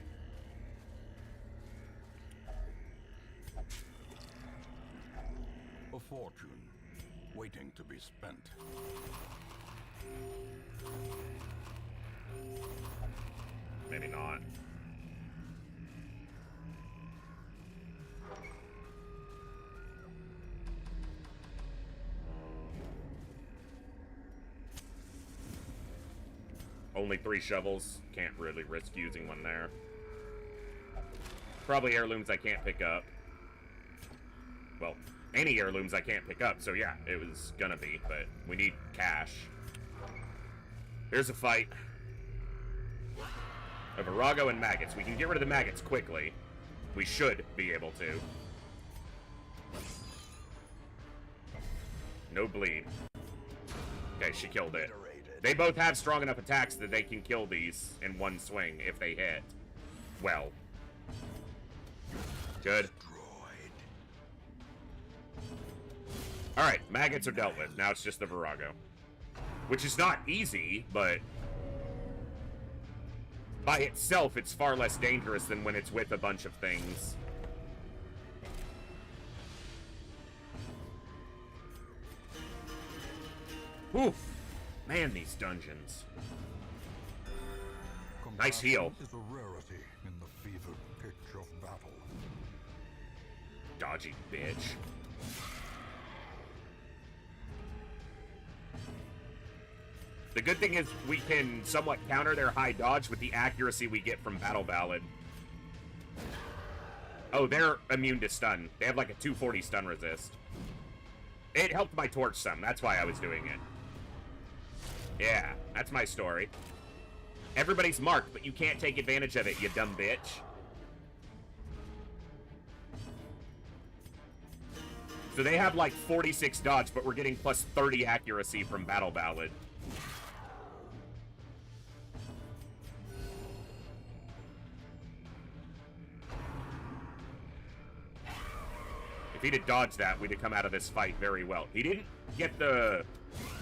A fortune waiting to be spent. Maybe not. Only 3 shovels. Can't really risk using one there. Probably heirlooms I can't pick up. Well, any heirlooms I can't pick up, so yeah, it was gonna be, but we need cash. Here's a fight. A Virago and maggots. We can get rid of the maggots quickly. We should be able to. No bleed. Okay, she killed it. They both have strong enough attacks that they can kill these in one swing if they hit. Well. Good. Alright, maggots are dealt with. Now it's just the Virago. Which is not easy, but by itself, it's far less dangerous than when it's with a bunch of things. Oof. Man, these dungeons. Nice heal. Is a rarity in the fevered pitch of battle. Dodgy bitch. The good thing is we can somewhat counter their high dodge with the accuracy we get from Battle Ballad. Oh, they're immune to stun. They have like a 240 stun resist. It helped my torch some. That's why I was doing it. Yeah, that's my story. Everybody's marked, but you can't take advantage of it, you dumb bitch. So they have like 46 dodge, but we're getting plus 30 accuracy from Battle Ballad. If he'd have dodged that, we'd have come out of this fight very well. He didn't get the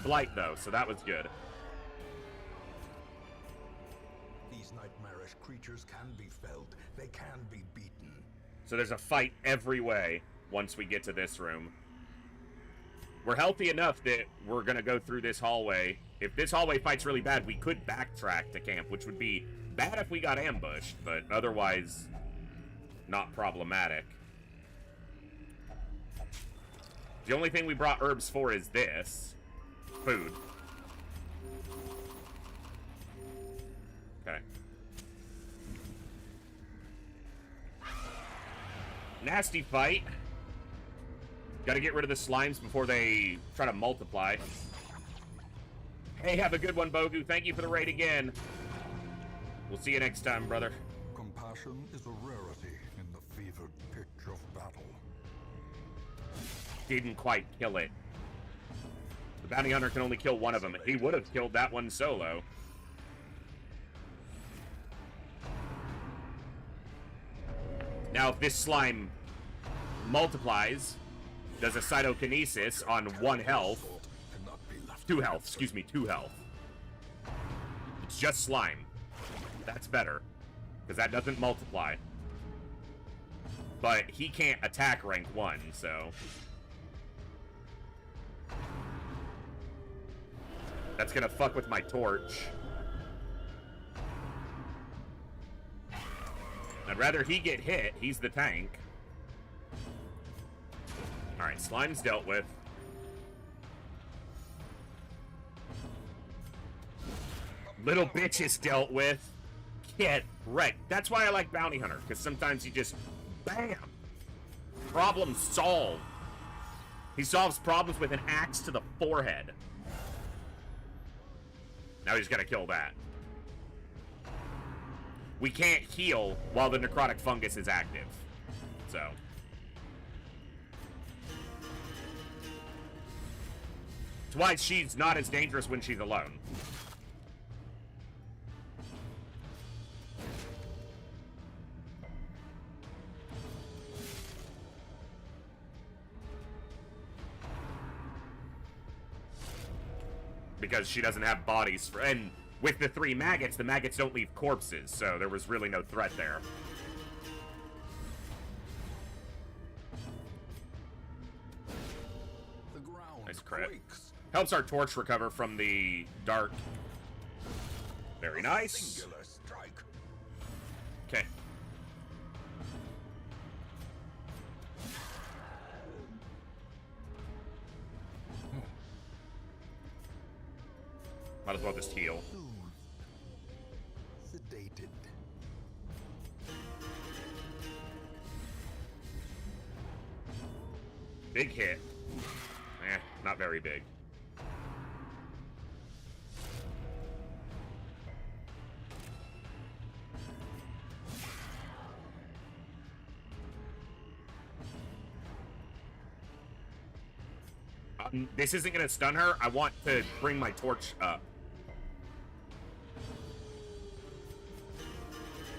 blight, though, so that was good. These nightmarish creatures can be felled. They can be beaten. So there's a fight every way once we get to this room. We're healthy enough that we're going to go through this hallway. If this hallway fight's really bad, we could backtrack to camp, which would be bad if we got ambushed, but otherwise not problematic. The only thing we brought herbs for is this. Food. Okay. Nasty fight. Gotta get rid of the slimes before they try to multiply. Hey, have a good one, Bogu. Thank you for the raid again. We'll see you next time, brother. Compassion is a rarity in the fevered pitch of battle. Didn't quite kill it. The bounty hunter can only kill one of them. He would have killed that one solo. Now, if this slime multiplies, does a cytokinesis on 1 health. 2 health, excuse me, 2 health. It's just slime. That's better, because that doesn't multiply. But he can't attack rank 1, so that's gonna fuck with my torch. I'd rather he get hit. He's the tank. Alright, slime's dealt with. Little bitch is dealt with. Get wrecked. That's why I like Bounty Hunter, because sometimes he just, bam! Problem solved. He solves problems with an axe to the forehead. Now he's gotta kill that. We can't heal while the necrotic fungus is active. So. It's why she's not as dangerous when she's alone. Because she doesn't have bodies for, and with the 3 maggots, the maggots don't leave corpses, so there was really no threat there. The ground Nice crit. quakes. Helps our torch recover from the dark. Very nice. Singular strike. Okay. Might as well just heal. Sedated. Big hit. Not very big. This isn't gonna stun her. I want to bring my torch up.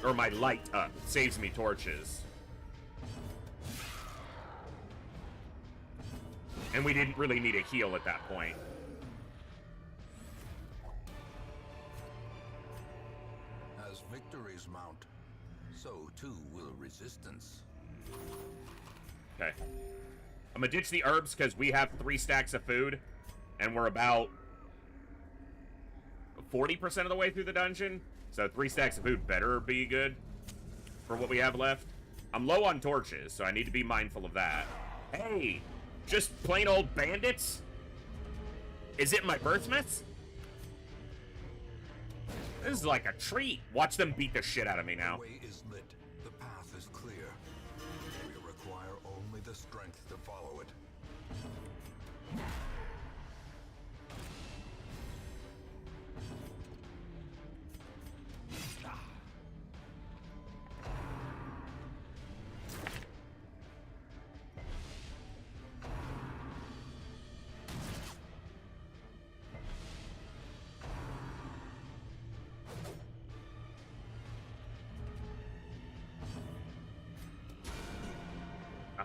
Or my light up. It saves me torches. And we didn't really need a heal at that point. As victories mount, so too will resistance. Okay. I'm gonna ditch the herbs because we have 3 stacks of food, and we're about 40% of the way through the dungeon. So 3 stacks of food better be good for what we have left. I'm low on torches, so I need to be mindful of that. Hey, just plain old bandits? Is it my birthmas? This is like a treat. Watch them beat the shit out of me now. The way is lit. The path is clear. We require only the strength to follow it.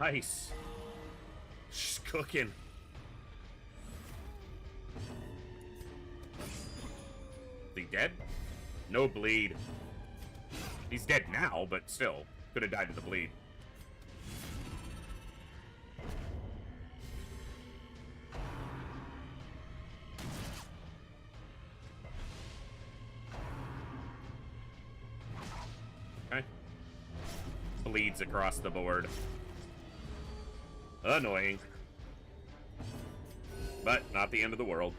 Nice. She's cooking. Is he dead? No bleed. He's dead now, but still. Could have died of the bleed. Okay. Bleeds across the board. Annoying. But not the end of the world.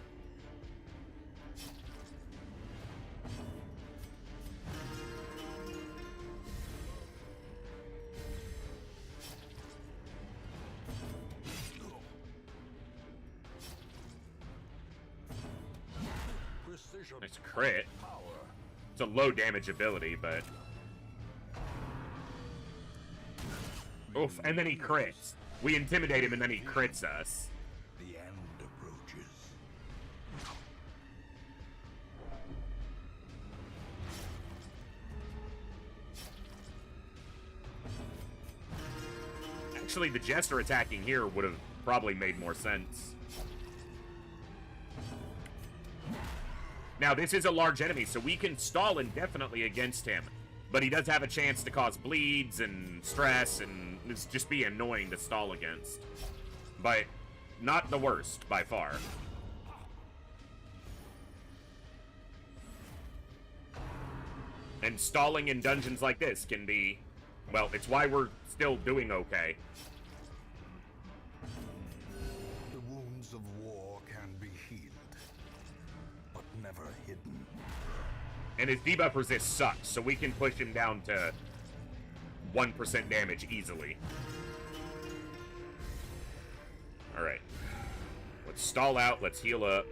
Precision. Nice crit. Power. It's a low damage ability, but... Oof, and then he crits. We intimidate him and then he crits us. The end approaches. Actually, the Jester attacking here would have probably made more sense. Now, this is a large enemy, so we can stall indefinitely against him. But he does have a chance to cause bleeds and stress, and it's just be annoying to stall against. But not the worst, by far. And stalling in dungeons like this can be... Well, it's why we're still doing okay. The wounds of war can be healed, but never hidden. And his debuff resist sucks, so we can push him down to 1% damage easily. Alright. Let's stall out, let's heal up.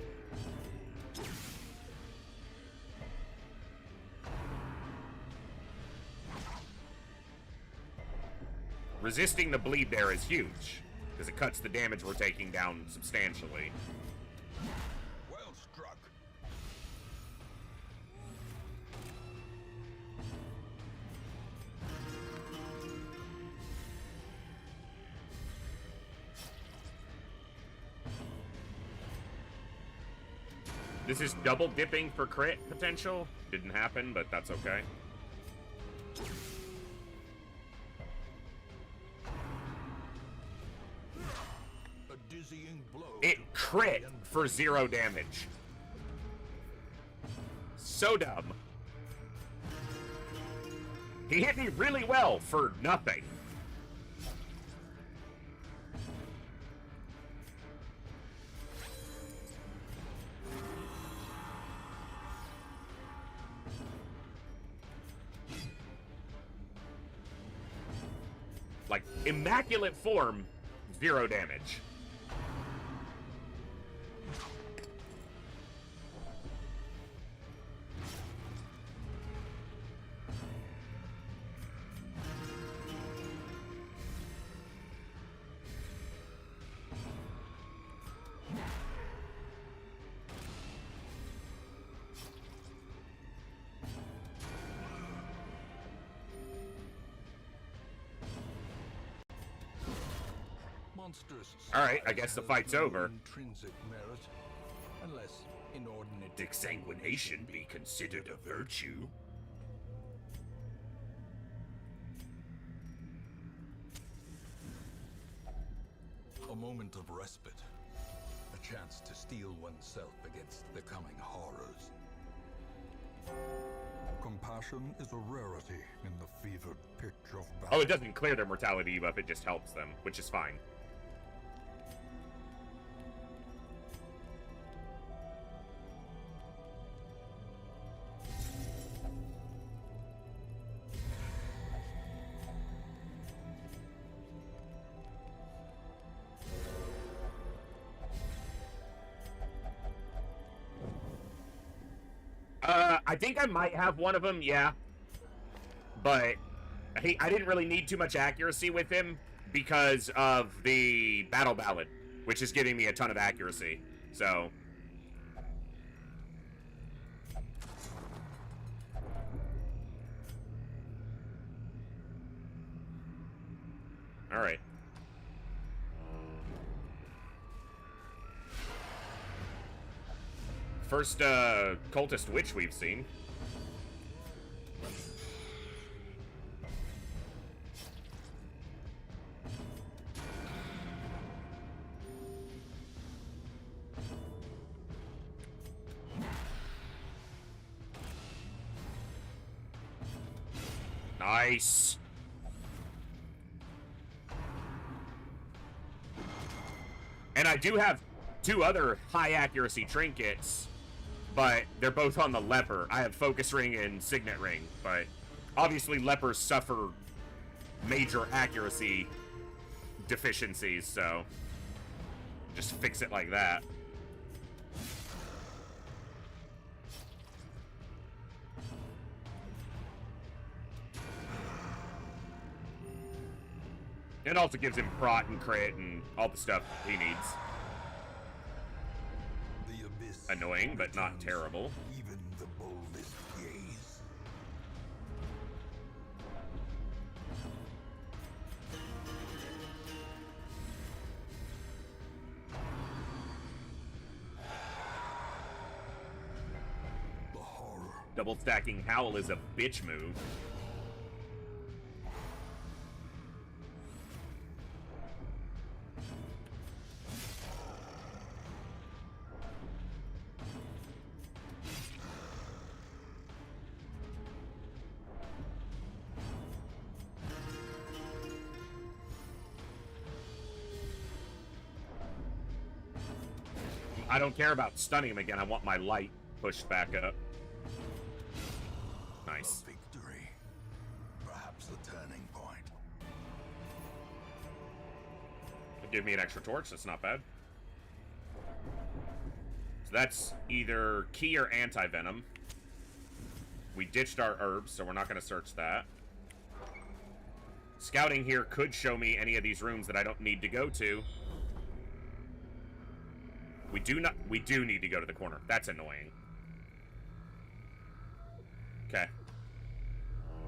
Resisting the bleed there is huge, because it cuts the damage we're taking down substantially. Well struck. This is double dipping for crit potential. Didn't happen, but that's okay. A dizzying blow. It crit for 0 damage. So dumb. He hit me really well for nothing. Like, immaculate form, 0 damage. Monstrous. All right, I size guess the has fight's no over. Intrinsic merit, unless inordinate Exsanguination be considered a virtue. A moment of respite. A chance to steel oneself against the coming horrors. Compassion is a rarity in the fevered pitch of battle. Oh, it doesn't clear their mortality debuff, it just helps them, which is fine. I think I might have one of them, yeah. But I didn't really need too much accuracy with him because of the Battle Ballad, which is giving me a ton of accuracy. So... Alright. First, cultist witch we've seen. Nice. And I do have 2 other high accuracy trinkets, but they're both on the leper. I have focus ring and signet ring, but obviously lepers suffer major accuracy deficiencies, so just fix it like that. It also gives him prot and crit and all the stuff he needs. The abyss Annoying, but not returns terrible. Even the boldest gaze. The horror. Double stacking Howl is a bitch move. I don't care about stunning him again. I want my light pushed back up. Nice. A victory. Perhaps a turning point. Give me an extra torch. That's not bad. So that's either key or anti-venom. We ditched our herbs, so we're not going to search that. Scouting here could show me any of these rooms that I don't need to go to. We do need to go to the corner. That's annoying. Okay.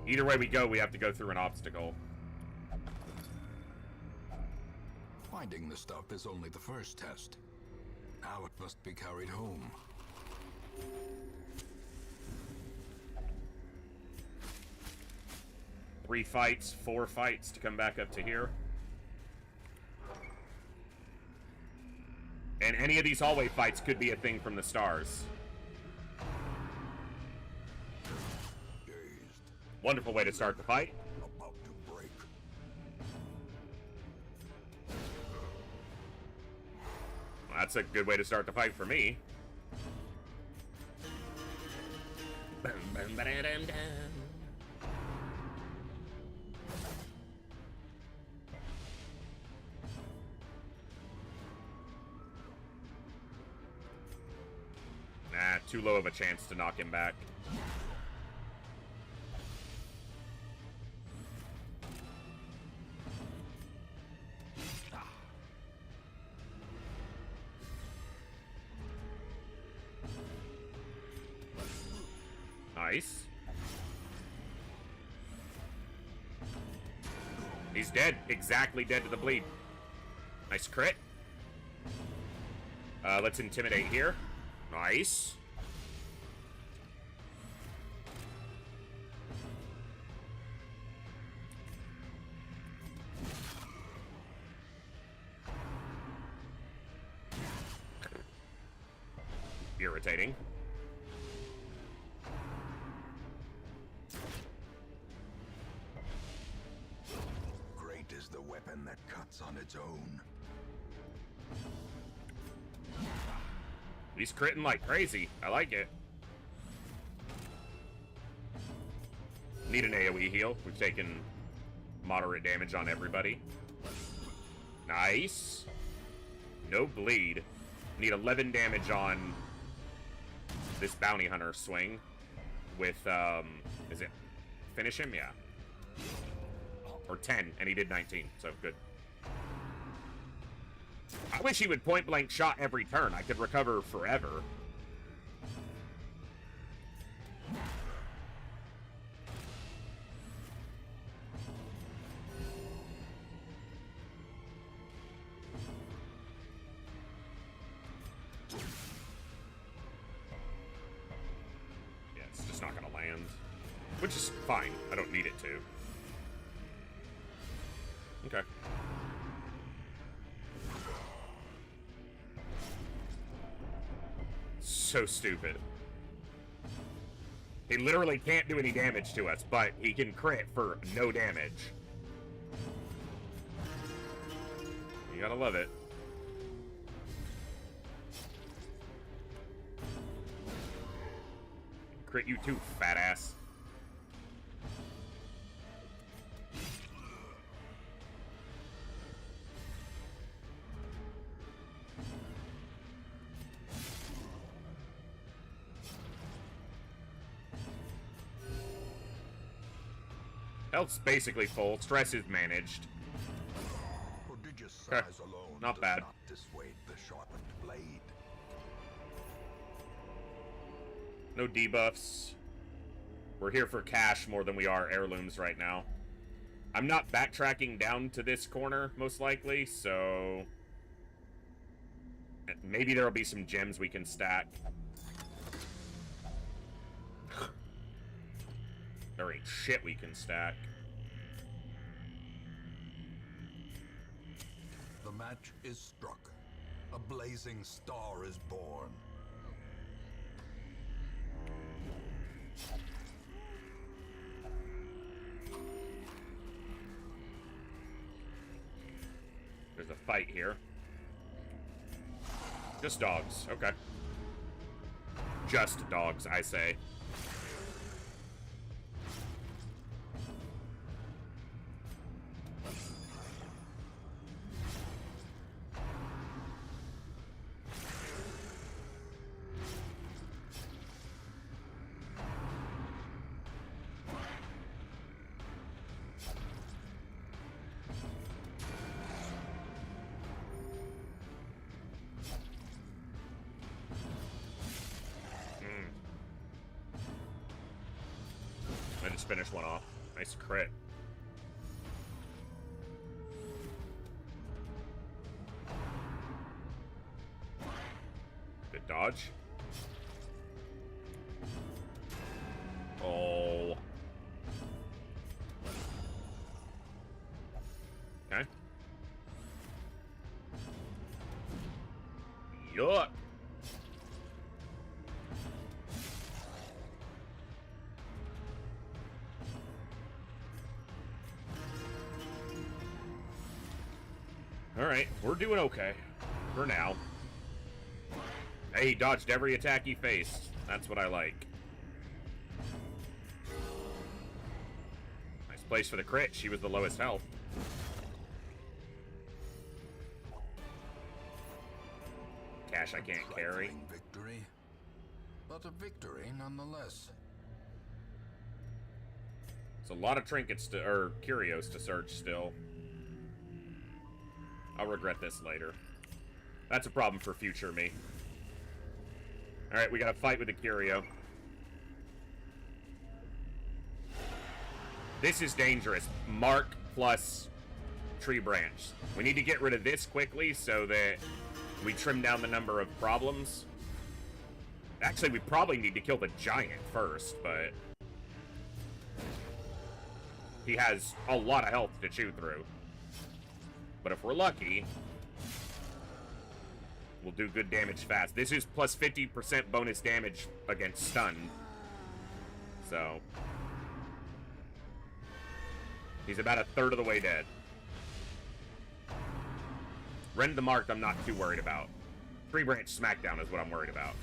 Either way we go, we have to go through an obstacle. Finding the stuff is only the first test. Now it must be carried home. Three fights, 4 fights to come back up to here. And any of these hallway fights could be a thing from the stars. Dazed. Wonderful way to start the fight. About to break. Well, that's a good way to start the fight for me. Nah, too low of a chance to knock him back. Nice. He's dead. Exactly dead to the bleed. Nice crit. Let's intimidate here. Nice. Irritating. Great is the weapon that cuts on its own. He's critting like crazy. I like it. Need an AoE heal. We've taken moderate damage on everybody. Nice. No bleed. Need 11 damage on this bounty hunter swing with, is it finish him? Yeah. Or 10, and he did 19, so good. I wish he would point blank shot every turn. I could recover forever. Yeah, it's just not gonna land. Which is fine. I don't need it to. Okay. So stupid. He literally can't do any damage to us, but he can crit for no damage. You gotta love it. Crit you too, fat ass. Health's basically full. Stress is managed. Prodigious size alone Not does bad. not dissuade the sharpened blade. No debuffs. We're here for cash more than we are heirlooms right now. I'm not backtracking down to this corner, most likely, so... maybe there'll be some gems we can stack. There ain't shit we can stack. The match is struck. A blazing star is born. There's a fight here. Just dogs. Okay. Just dogs, I say. I just finished one off. Nice crit. Good dodge. Oh. Okay. Yuck. Alright, we're doing okay. For now. Hey, he dodged every attack he faced. That's what I like. Nice place for the crit. She was the lowest health. Cash I can't carry. Trifling victory, but a victory nonetheless. It's a lot of trinkets to, or curios to search still. I'll regret this later. That's a problem for future me. Alright, we got a fight with the curio. This is dangerous. Mark plus tree branch. We need to get rid of this quickly so that we trim down the number of problems. Actually, we probably need to kill the giant first, but he has a lot of health to chew through. But if we're lucky, we'll do good damage fast. This is plus 50% bonus damage against stun. So he's about a third of the way dead. Rend the Mark I'm not too worried about. Tree Branch Smackdown is what I'm worried about.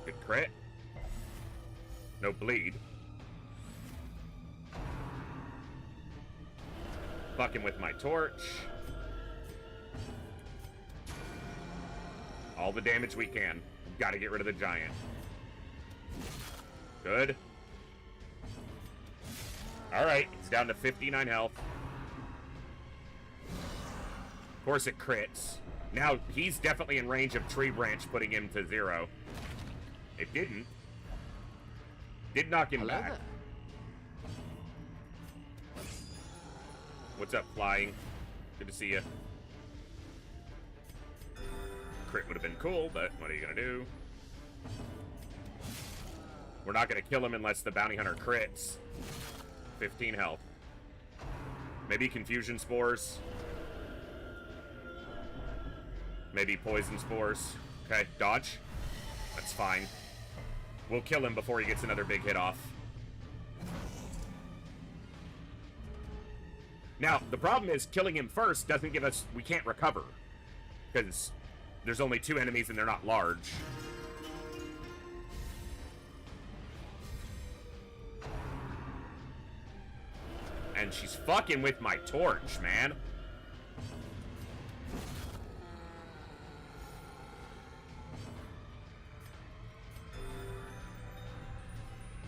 Good crit. No bleed. Fucking with my torch. All the damage we can. Gotta get rid of the giant. Good. Alright, it's down to 59 health. Of course it crits. Now, he's definitely in range of Tree Branch putting him to 0. It didn't. Did knock him back. There. What's up, Flying? Good to see you. Crit would have been cool, but what are you gonna do? We're not gonna kill him unless the bounty hunter crits. 15 health. Maybe confusion spores. Maybe poison spores. Okay, dodge. That's fine. We'll kill him before he gets another big hit off. Now, the problem is killing him first doesn't give us... We can't recover. Because there's only 2 enemies and they're not large. And she's fucking with my torch, man.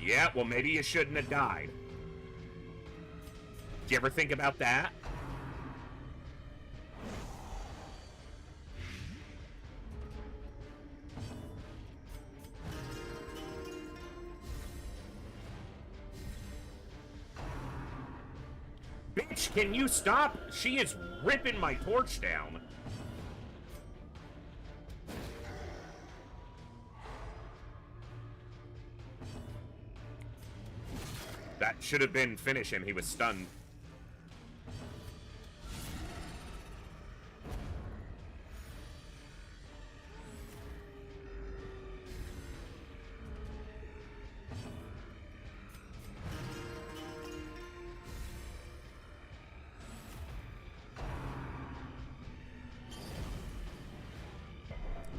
Yeah, well, maybe you shouldn't have died. Did you ever think about that? Bitch, can you stop? She is ripping my torch down. That should have been finish him. He was stunned.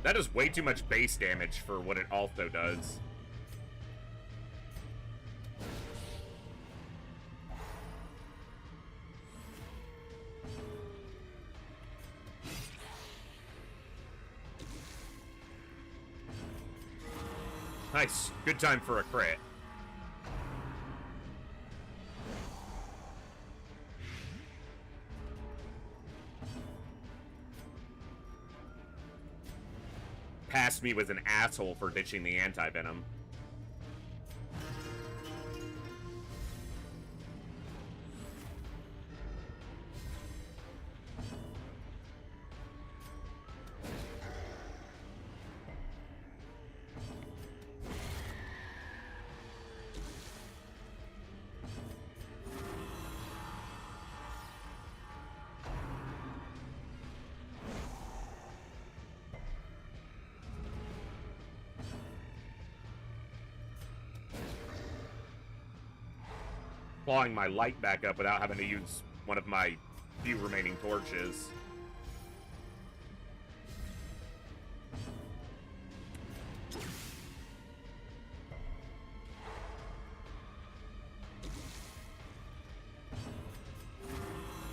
That is way too much base damage for what it also does. Nice. Good time for a crit. Past me was an asshole for ditching the anti-venom. Clawing my light back up without having to use one of my few remaining torches.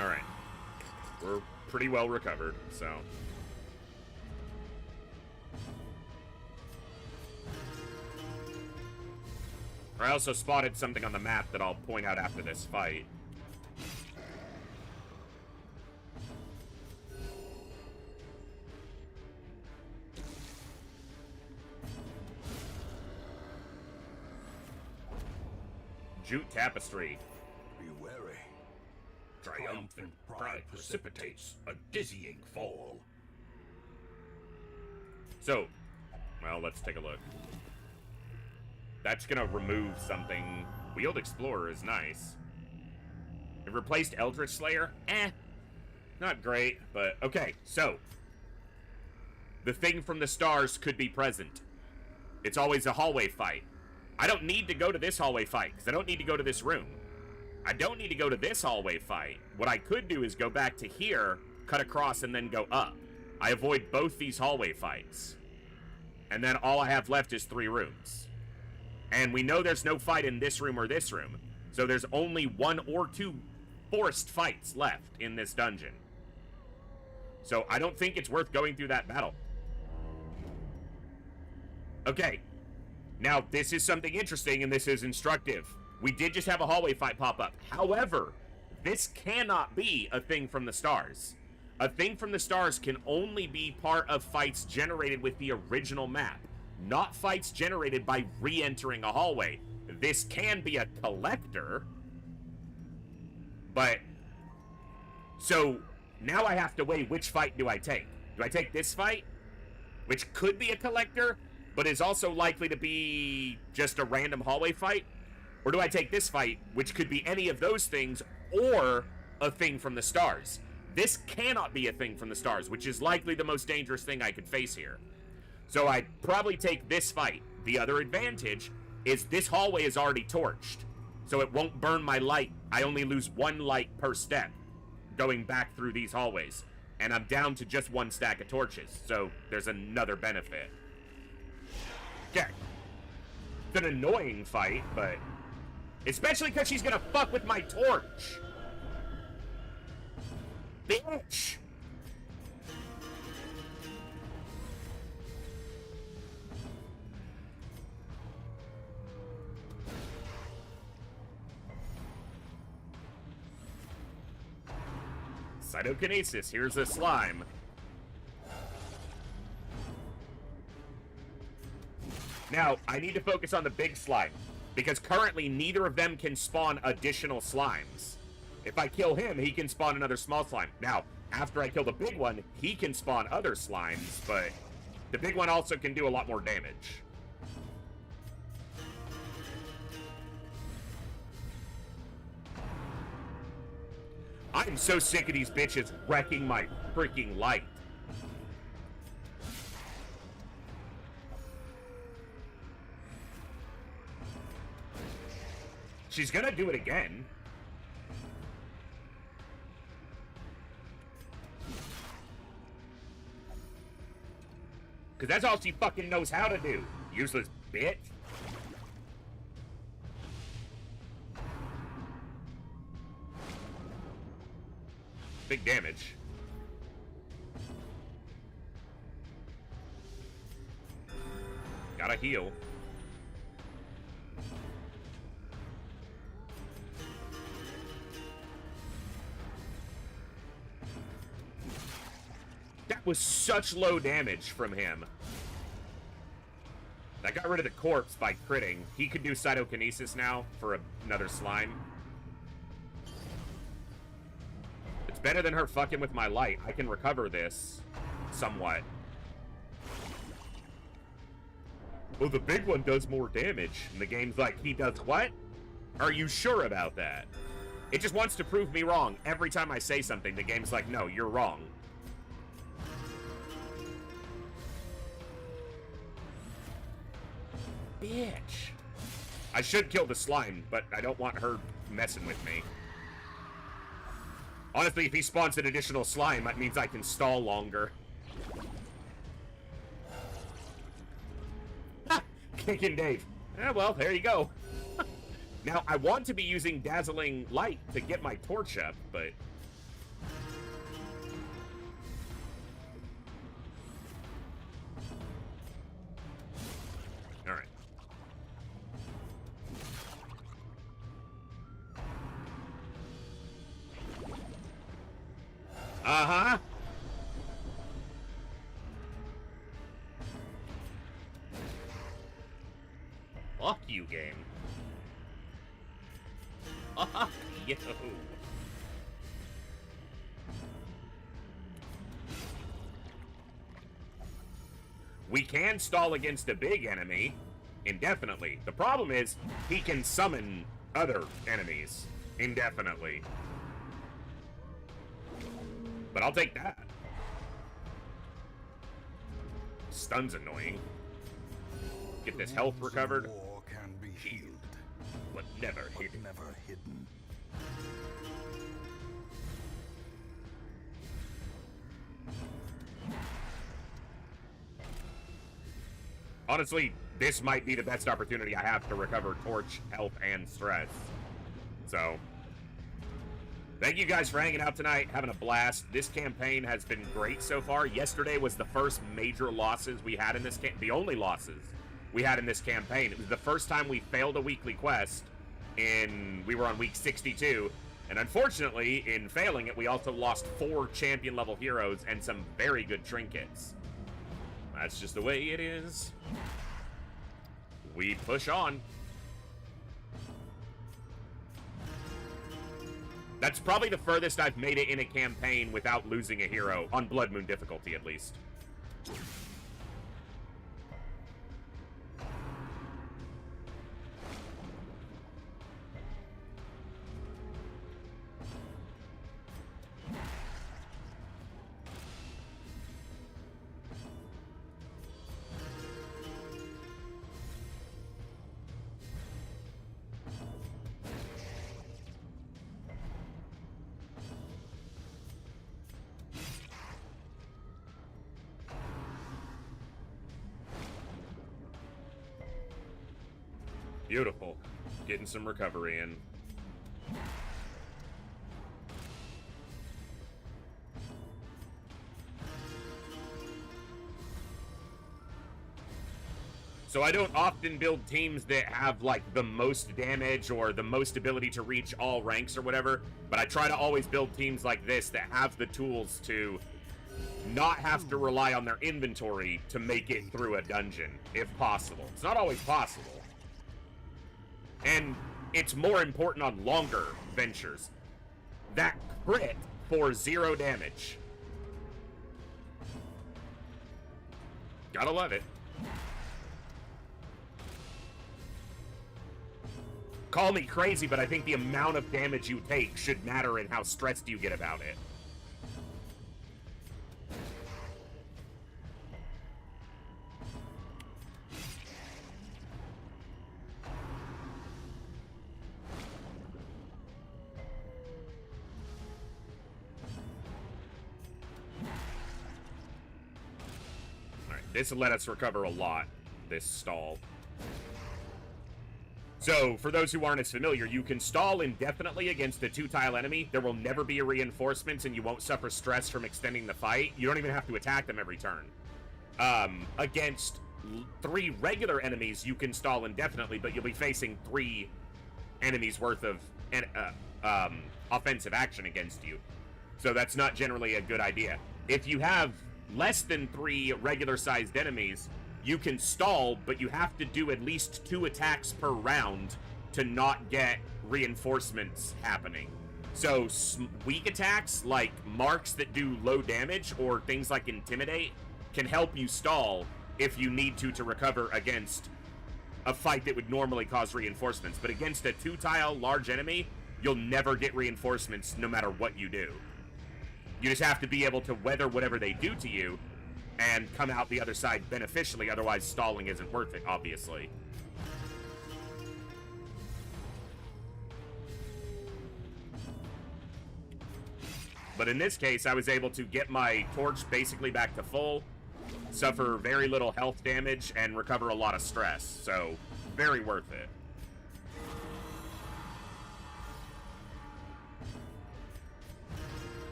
Alright. We're pretty well recovered, so... I also spotted something on the map that I'll point out after this fight. Jute Tapestry. Triumphant pride precipitates a dizzying fall. So, well, let's take a look. That's gonna remove something. Wheeled Explorer is nice. It replaced Eldritch Slayer? Not great, but okay, so. The thing from the stars could be present. It's always a hallway fight. I don't need to go to this hallway fight, because I don't need to go to this room. I don't need to go to this hallway fight. What I could do is go back to here, cut across, and then go up. I avoid both these hallway fights. And then all I have left is 3 rooms. And we know there's no fight in this room or this room. So there's only 1 or 2 forced fights left in this dungeon. So I don't think it's worth going through that battle. Okay. Now, this is something interesting, and this is instructive. We did just have a hallway fight pop up. However, this cannot be a thing from the stars. A thing from the stars can only be part of fights generated with the original map, not fights generated by re-entering a hallway. This can be a collector, but... So, now I have to weigh which fight do I take. Do I take this fight, which could be a collector, but is also likely to be just a random hallway fight? Or do I take this fight, which could be any of those things, or a thing from the stars? This cannot be a thing from the stars, which is likely the most dangerous thing I could face here. So I'd probably take this fight. The other advantage is this hallway is already torched, so it won't burn my light. I only lose 1 light per step going back through these hallways, and I'm down to just 1 stack of torches, so there's another benefit. Okay. It's an annoying fight, but... especially because she's gonna fuck with my torch. Bitch! Cytokinesis, here's a slime. Now, I need to focus on the big slime, because currently neither of them can spawn additional slimes. If I kill him, he can spawn another small slime. Now, after I kill the big one, he can spawn other slimes, but the big one also can do a lot more damage. I'm so sick of these bitches wrecking my freaking light. She's gonna do it again. Because that's all she fucking knows how to do. Useless bitch. Big damage. Gotta heal. That was such low damage from him. I got rid of the corpse by critting. He could do cytokinesis now for another slime. It's better than her fucking with my light. I can recover this somewhat. Well, the big one does more damage. And the game's like, he does what? Are you sure about that? It just wants to prove me wrong. Every time I say something, the game's like, no, you're wrong. Bitch. I should kill the slime, but I don't want her messing with me. Honestly, if he spawns an additional slime, that means I can stall longer. Ha! Kicking Dave. Well, there you go. Now, I want to be using Dazzling Light to get my torch up, but... Alright. Uh-huh. Fuck you, game. Fuck you. We can stall against a big enemy indefinitely. The problem is he can summon other enemies indefinitely. But I'll take that. Stun's annoying. Get this health recovered. War can be healed, But never but hidden. never hidden. Honestly, this might be the best opportunity I have to recover torch, health, and stress. So, thank you guys for hanging out tonight, having a blast. This campaign has been great so far. Yesterday was the first major losses we had in this the only losses we had in this campaign. It was the first time we failed a weekly quest we were on week 62. And unfortunately, in failing it, we also lost 4 champion level heroes and some very good trinkets. That's just the way it is. We push on. That's probably the furthest I've made it in a campaign without losing a hero, on Bloodmoon difficulty at least. Beautiful. Getting some recovery in. So I don't often build teams that have like the most damage or the most ability to reach all ranks or whatever, but I try to always build teams like this that have the tools to not have to rely on their inventory to make it through a dungeon, if possible. It's not always possible. And it's more important on longer ventures. That crit for 0 damage. Gotta love it. Call me crazy, but I think the amount of damage you take should matter in how stressed you get about it. This will let us recover a lot, this stall. So, for those who aren't as familiar, you can stall indefinitely against a 2-tile enemy. There will never be a reinforcement, and you won't suffer stress from extending the fight. You don't even have to attack them every turn. Against 3 regular enemies, you can stall indefinitely, but you'll be facing 3 enemies worth of offensive action against you. So that's not generally a good idea. If you have less than 3 regular-sized enemies, you can stall, but you have to do at least 2 attacks per round to not get reinforcements happening. So weak attacks, like marks that do low damage, or things like Intimidate, can help you stall if you need to recover against a fight that would normally cause reinforcements. But against a 2-tile large enemy, you'll never get reinforcements no matter what you do. You just have to be able to weather whatever they do to you and come out the other side beneficially, otherwise stalling isn't worth it, obviously. But in this case, I was able to get my torch basically back to full, suffer very little health damage, and recover a lot of stress, so very worth it.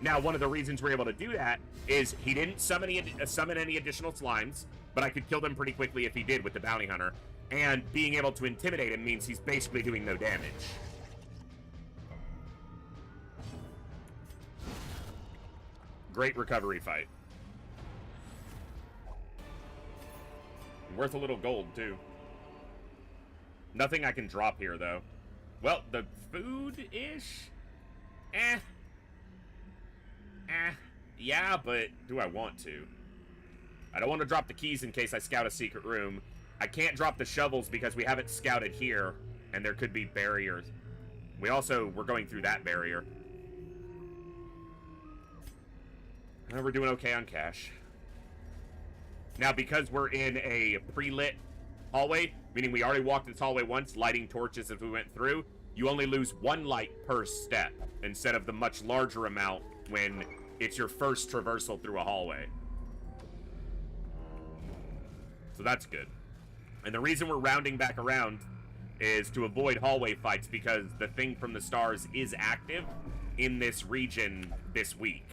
Now, one of the reasons we're able to do that is he didn't summon any additional slimes, but I could kill them pretty quickly if he did with the bounty hunter. And being able to intimidate him means he's basically doing no damage. Great recovery fight. Worth a little gold, too. Nothing I can drop here, though. Well, the food-ish? Yeah, but do I want to? I don't want to drop the keys in case I scout a secret room. I can't drop the shovels because we haven't scouted here, and there could be barriers. We're going through that barrier. We're doing okay on cash. Now, because we're in a pre-lit hallway, meaning we already walked this hallway once, lighting torches as we went through, you only lose 1 light per step, instead of the much larger amount when it's your first traversal through a hallway. So that's good. And the reason we're rounding back around is to avoid hallway fights, because the thing from the stars is active in this region this week.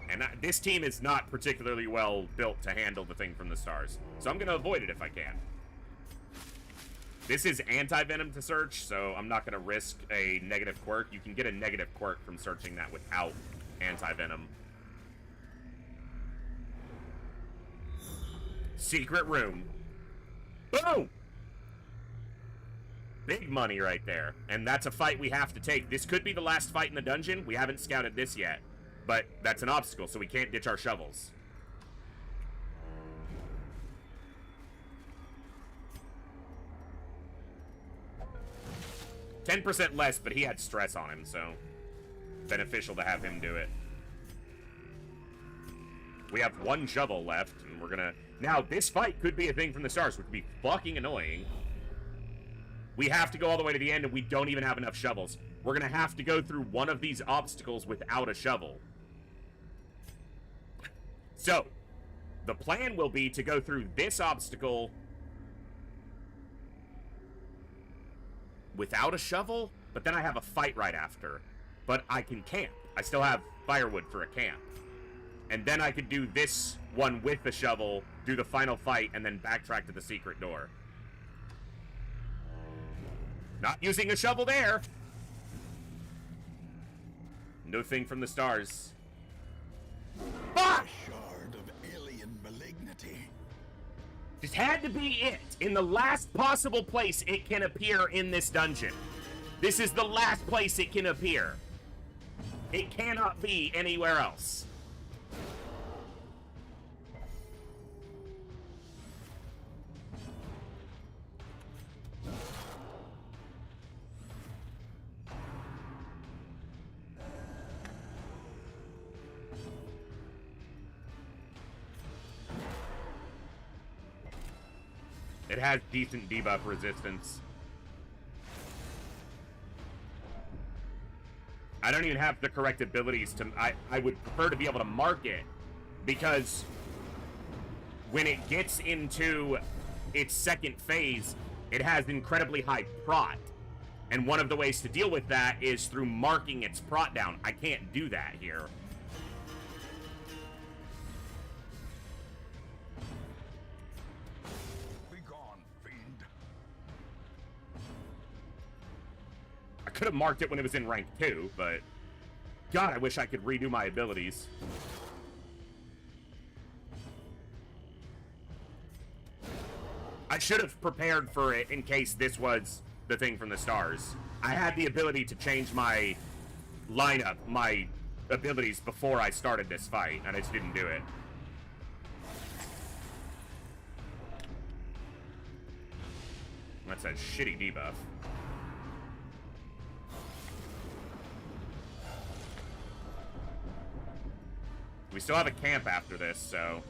And this team is not particularly well built to handle the thing from the stars. So I'm going to avoid it if I can. This is anti-venom to search, so I'm not going to risk a negative quirk. You can get a negative quirk from searching that without anti-venom. Secret room. Boom! Big money right there. And that's a fight we have to take. This could be the last fight in the dungeon. We haven't scouted this yet. But that's an obstacle, so we can't ditch our shovels. %, less, but he had stress on him, so beneficial to have him do it. We have 1 shovel left, and we're gonna... Now, this fight could be a thing from the stars, which would be fucking annoying. We have to go all the way to the end, and we don't even have enough shovels. We're gonna have to go through one of these obstacles without a shovel. So, the plan will be to go through this obstacle without a shovel, but then I have a fight right after. But I can camp. I still have firewood for a camp. And then I could do this one with the shovel, do the final fight, and then backtrack to the secret door. Not using a shovel there. No thing from the stars. Fuck! Shard of alien malignity. This had to be it. In the last possible place it can appear in this dungeon. This is the last place it can appear. It cannot be anywhere else. It has decent debuff resistance. I don't even have the correct abilities to... I would prefer to be able to mark it, because when it gets into its second phase, it has incredibly high prot. And one of the ways to deal with that is through marking its prot down. I can't do that here. I could have marked it when it was in rank 2, but... God, I wish I could redo my abilities. I should have prepared for it in case this was the thing from the stars. I had the ability to change my lineup, my abilities, before I started this fight, and I just didn't do it. That's a shitty debuff. We still have a camp after this, so...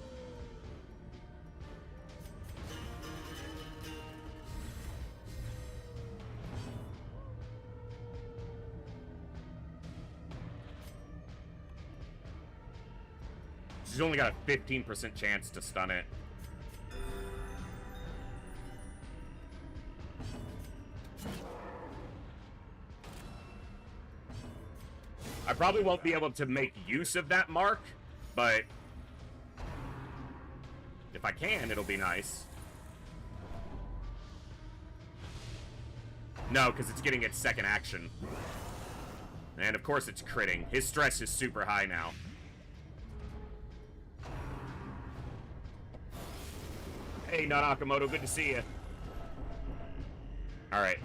She's only got a 15% chance to stun it. I probably won't be able to make use of that mark, but if I can, it'll be nice. No, because it's getting its second action. And of course it's critting. His stress is super high now. Hey, Nanakamoto, good to see you. Alright.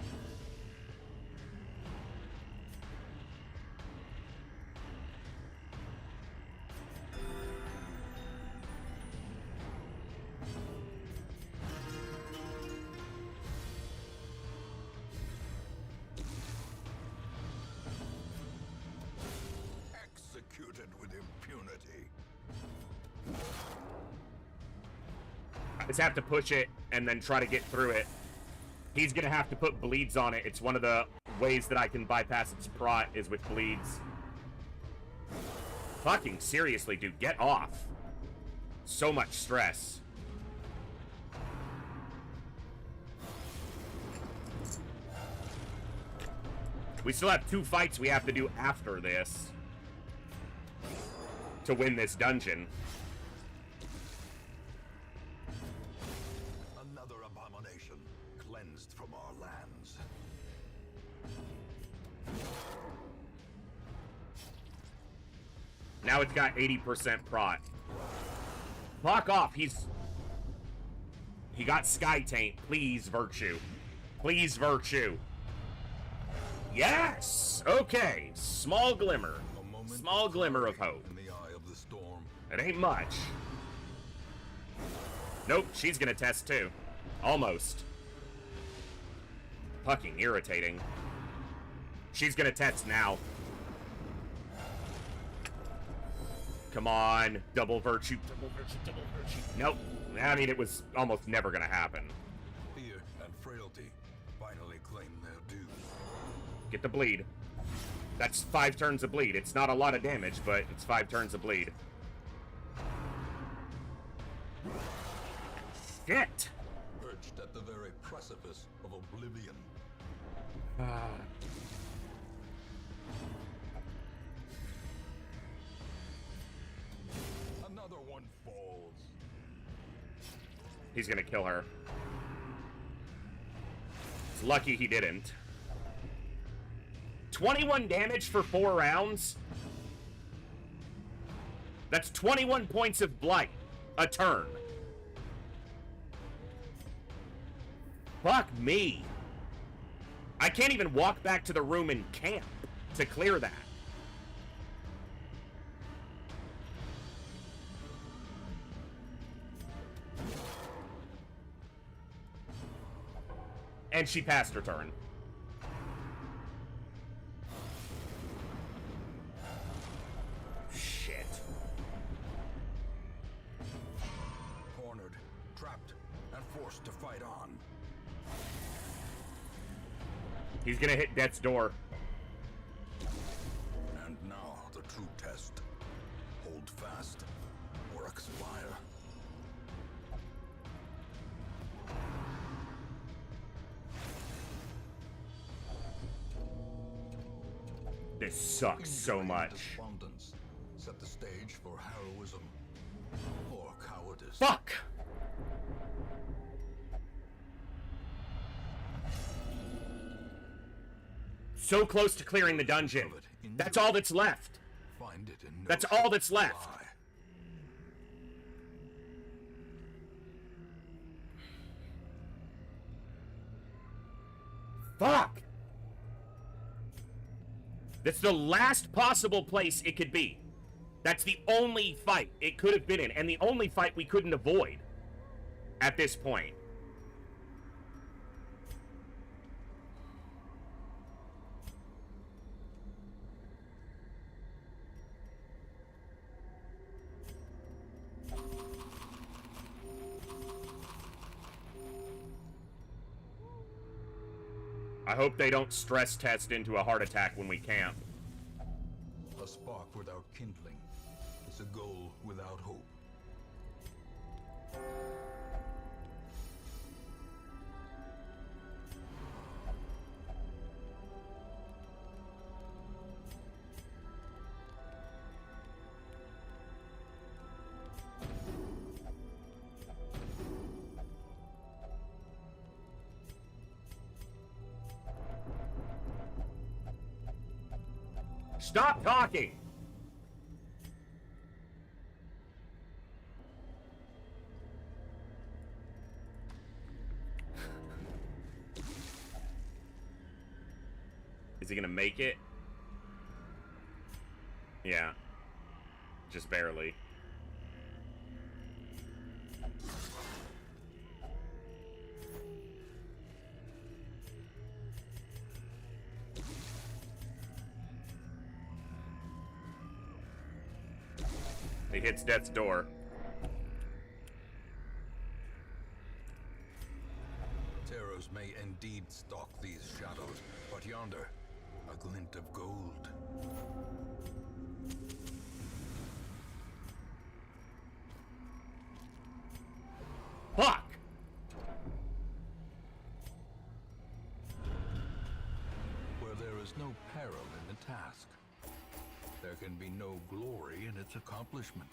Just have to push it and then try to get through it. He's gonna have to put bleeds on it. It's one of the ways that I can bypass its prot is with bleeds. Fucking seriously, dude, get off. So much stress. We still have 2 fights we have to do after this to win this dungeon. Another abomination cleansed from our lands. Now it's got 80% prot. Fuck off, he got Sky Taint. Please, Virtue. Please, Virtue. Yes! Okay, small glimmer. Small glimmer of hope. In the eye of the storm. It ain't much. Nope, she's gonna test too. Almost. Fucking irritating. She's gonna test now. Come on. Double virtue, double virtue, double virtue. Nope. I mean, it was almost never gonna happen. Fear and frailty finally claim their due. Get the bleed. That's 5 turns of bleed. It's not a lot of damage, but it's 5 turns of bleed. Shit! Perched at the very precipice of oblivion. Another one falls. He's gonna kill her. It's lucky he didn't. 21 damage for 4 rounds? That's 21 points of blight a turn. Fuck me. I can't even walk back to the room in camp to clear that. And she passed her turn. Shit. Cornered, trapped, and forced to fight on. He's gonna hit Death's door. And now the true test. Hold fast or expire. This sucks so much. Despondence set the stage for heroism or cowardice. Fuck! So close to clearing the dungeon. That's all that's left. Find it in no That's all that's left. lie. Fuck! That's the last possible place it could be. That's the only fight it could have been in, and the only fight we couldn't avoid at this point. I hope they don't stress test into a heart attack when we camp. A spark without kindling is a goal without hope. Stop talking! Is he gonna make it? Yeah. Just barely. He hits death's door. terrors may indeed stalk these shadows, but yonder, a glint of gold. Fuck! Where there is no peril in the task, there can be no glory in its accomplishment.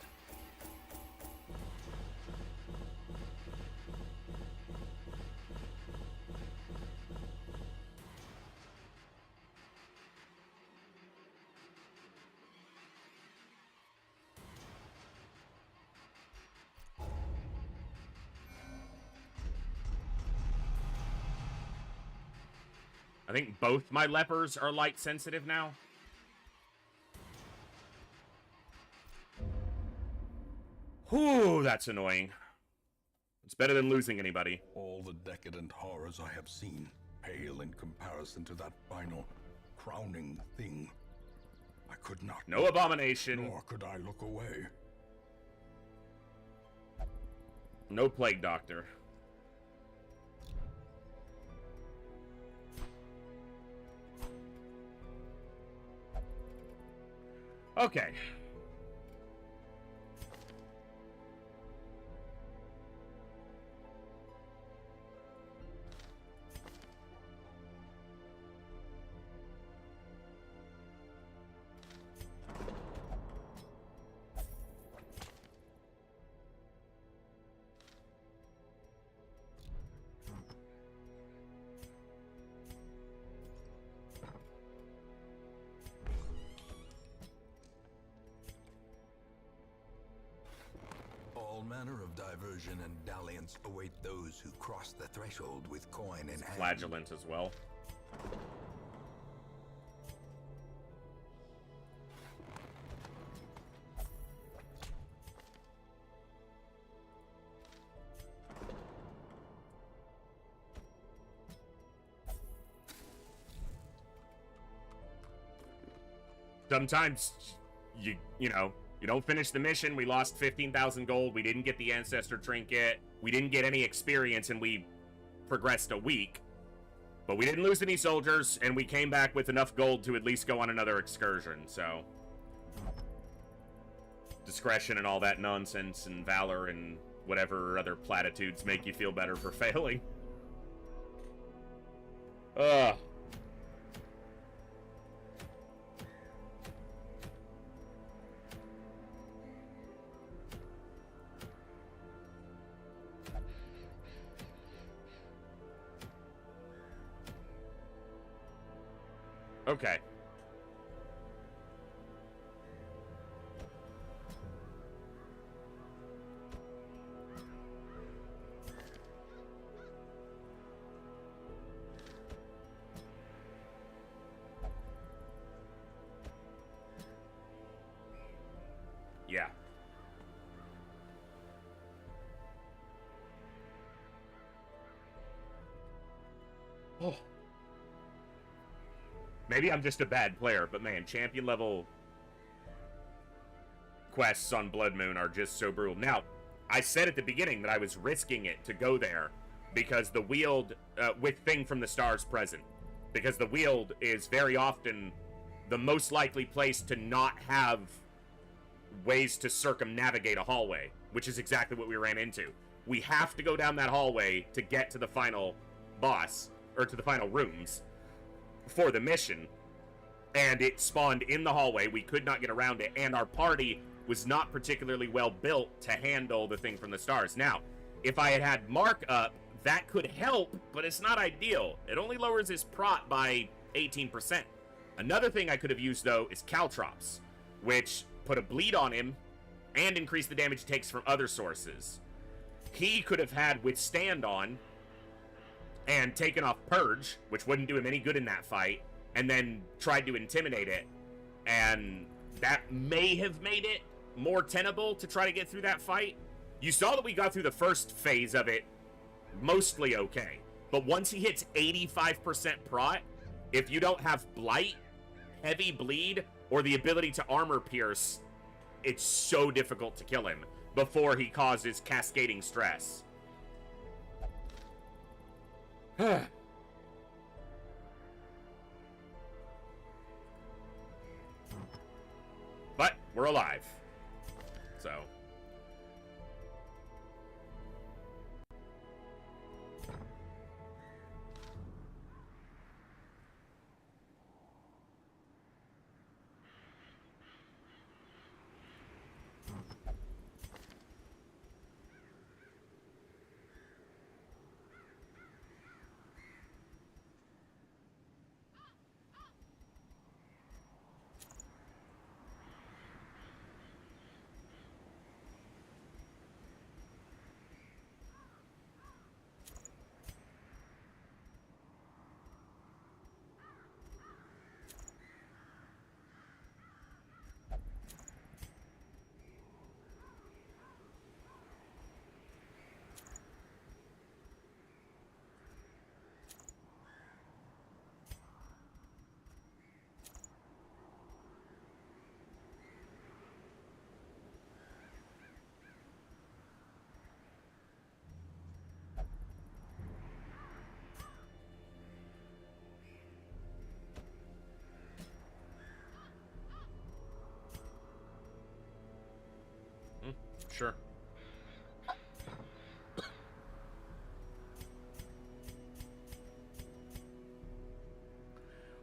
I think both my lepers are light sensitive now. Whew, that's annoying. It's better than losing anybody. All the decadent horrors I have seen pale in comparison to that final, crowning thing. I could not. No abomination. Nor could I look away. No plague doctor. Okay. All manner of diversion and dalliance await those who cross the threshold with coin in hand. Flagellant as well. Sometimes you know, you don't finish the mission. We lost 15,000 gold. We didn't get the ancestor trinket. We didn't get any experience, and we progressed a week. But we didn't lose any soldiers, and we came back with enough gold to at least go on another excursion, so... Discretion and all that nonsense, and valor, and whatever other platitudes make you feel better for failing. Ugh. Okay. Yeah. Oh. Maybe I'm just a bad player, but man, champion level quests on Bloodmoon are just so brutal. Now, I said at the beginning that I was risking it to go there because the Weald, with Thing from the Stars present, because the Weald is very often the most likely place to not have ways to circumnavigate a hallway, which is exactly what we ran into. We have to go down that hallway to get to the final boss, or to the final rooms for the mission, and it spawned in the hallway. We could not get around it, and our party was not particularly well built to handle the Thing from the Stars. Now, if I had had Mark up, that could help, but it's not ideal. It only lowers his prot by 18%. Another thing I could have used, though, is Caltrops, which put a bleed on him and increase the damage he takes from other sources. He could have had Withstand on and taken off Purge, which wouldn't do him any good in that fight, and then tried to intimidate it, and that may have made it more tenable to try to get through that fight. You saw that we got through the first phase of it mostly okay, but once he hits 85% prot, if you don't have Blight, Heavy Bleed, or the ability to Armor Pierce, it's so difficult to kill him before he causes cascading stress. But we're alive. So. Sure.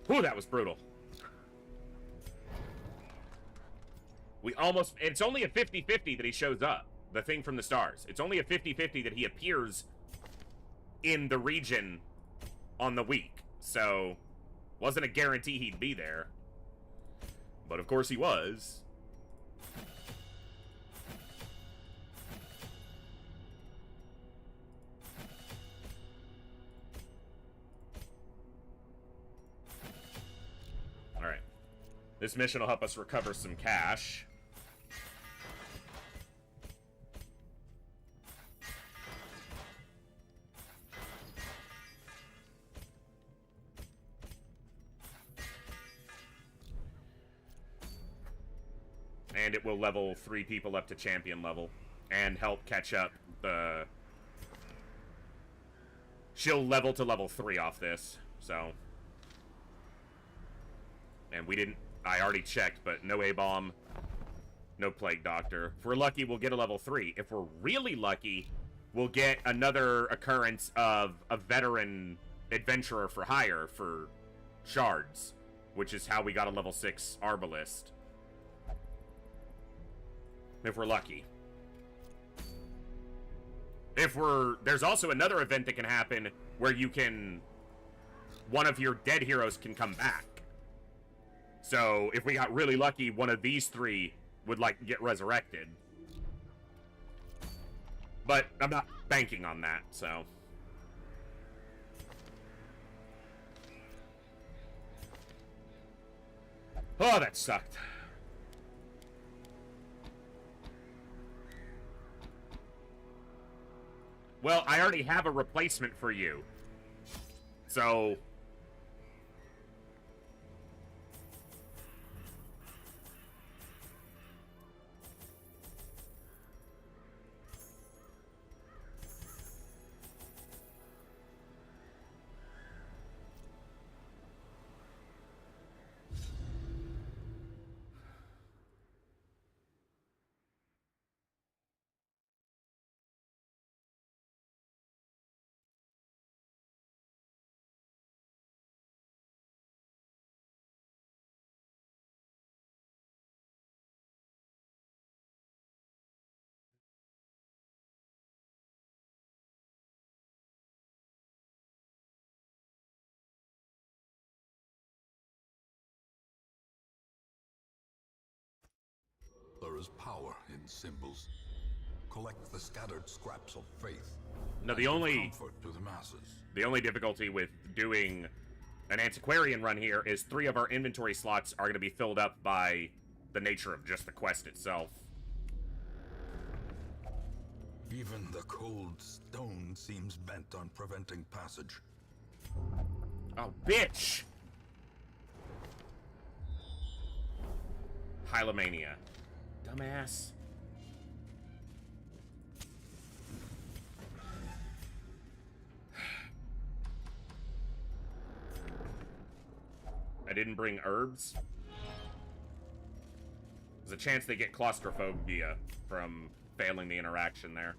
Whew, that was brutal. We almost... It's only a 50-50 that he shows up. The thing from the stars. It's only a 50-50 that he appears in the region on the week. So, wasn't a guarantee he'd be there. But of course he was. Alright. This mission will help us recover some cash. And it will level 3 people up to champion level. And help catch up the... She'll level to level 3 off this, so... And we didn't... I already checked, but no A-bomb, no Plague Doctor. If we're lucky, we'll get a level 3. If we're really lucky, we'll get another occurrence of a veteran adventurer for hire for shards, which is how we got a level 6 Arbalist. If we're lucky. If we're... There's also another event that can happen where you can... One of your dead heroes can come back. So, if we got really lucky, one of these 3 would, like, get resurrected. But I'm not banking on that, so... Oh, that sucked. Well, I already have a replacement for you. So... There is power in symbols. Collect the scattered scraps of faith. No, and comfort to the masses. The only difficulty with doing an antiquarian run here is 3 of our inventory slots are going to be filled up by the nature of just the quest itself. Even the cold stone seems bent on preventing passage. Oh, bitch! Hylomania. Dumbass. didn't bring herbs. There's a chance they get claustrophobia from failing the interaction there.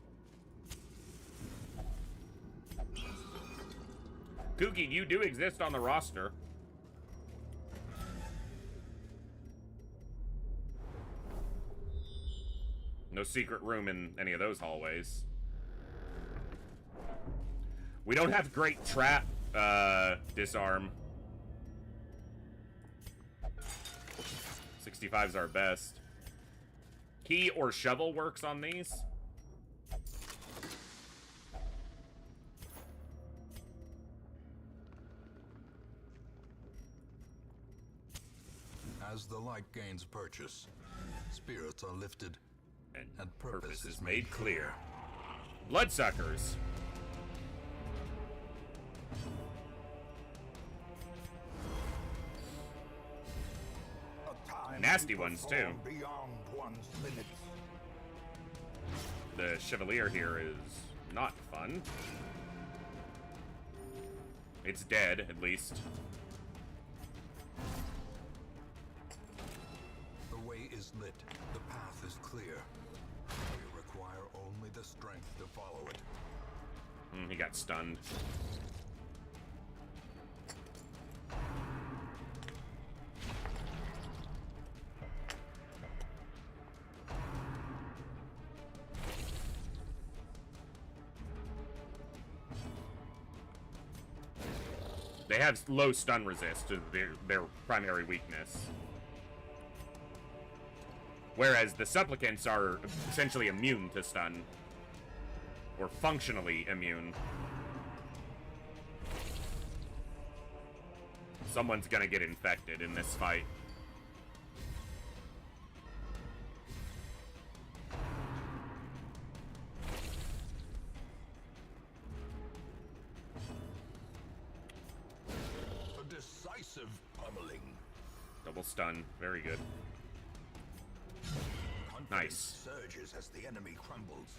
Kooky, you do exist on the roster. No secret room in any of those hallways. We don't have great trap disarm. 65's our best. Key or shovel works on these. As the light gains purchase, spirits are lifted, And purpose is made clear. Bloodsuckers. A time Nasty to ones, perform too. Beyond one's limits. The Chevalier here is not fun. It's dead, at least. The way is lit, the path is clear. We require only the strength to follow it. He got stunned. They have low stun resist as their primary weakness. Whereas the supplicants are essentially immune to stun. Or functionally immune. Someone's gonna get infected in this fight. A decisive pummeling. Double stun. Very good. Nice. Surges as the enemy crumbles.